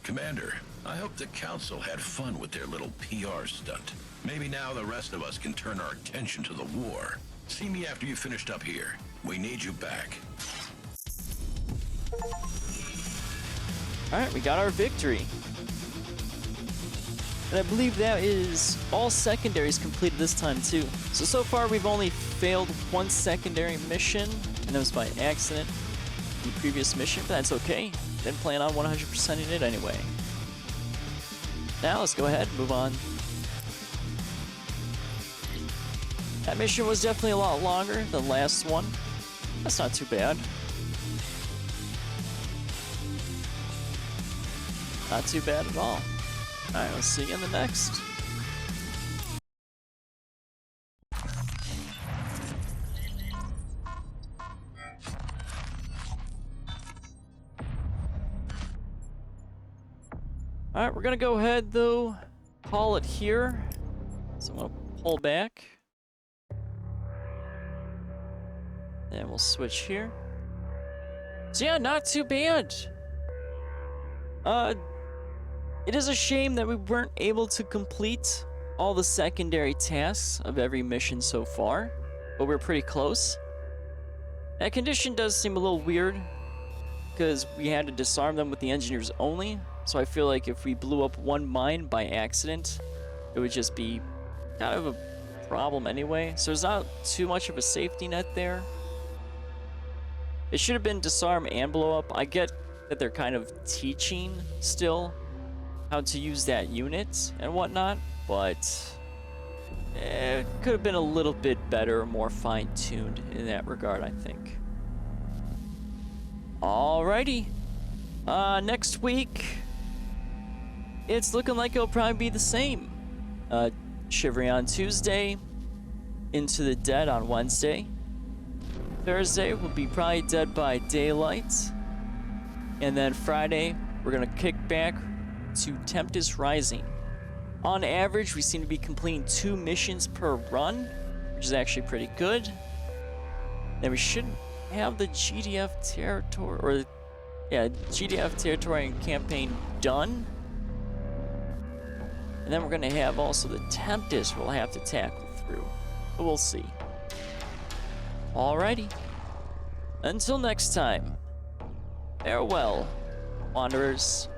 B: Commander, I hope the Council had fun with their little PR stunt. Maybe now the rest of us can turn our attention to the war. See me after you finished up here. We need you back.
A: Alright, we got our victory. And I believe that is all secondaries completed this time too. So far we've only failed one secondary mission, and that was by accident in the previous mission, but that's okay. Didn't plan on 100%ing it anyway. Now let's go ahead and move on. That mission was definitely a lot longer than the last one. That's not too bad. Not too bad at all. Alright, let's see you in the next. Alright, we're gonna go ahead though, call it here. So I'm gonna pull back. And we'll switch here. So yeah, not too bad. It is a shame that we weren't able to complete all the secondary tasks of every mission so far, but we're pretty close. That condition does seem a little weird, because we had to disarm them with the engineers only, so I feel like if we blew up one mine by accident, it would just be kind of a problem anyway, so there's not too much of a safety net there. It should have been disarm and blow up. I get that they're kind of teaching still how to use that unit and whatnot, but it could have been a little bit better, more fine-tuned in that regard, I think. Alrighty. Next week, it's looking like it'll probably be the same. Chivalry on Tuesday, Into the Dead on Wednesday. Thursday will be probably Dead by Daylight. And then Friday, we're gonna kick back to Tempest Rising. On average, we seem to be completing 2 missions per run, which is actually pretty good. Then we should have the GDF territory, or yeah, GDF territory and campaign done. And then we're gonna have also the Tempest we'll have to tackle through, but we'll see. Alrighty, until next time, farewell, Wanderers.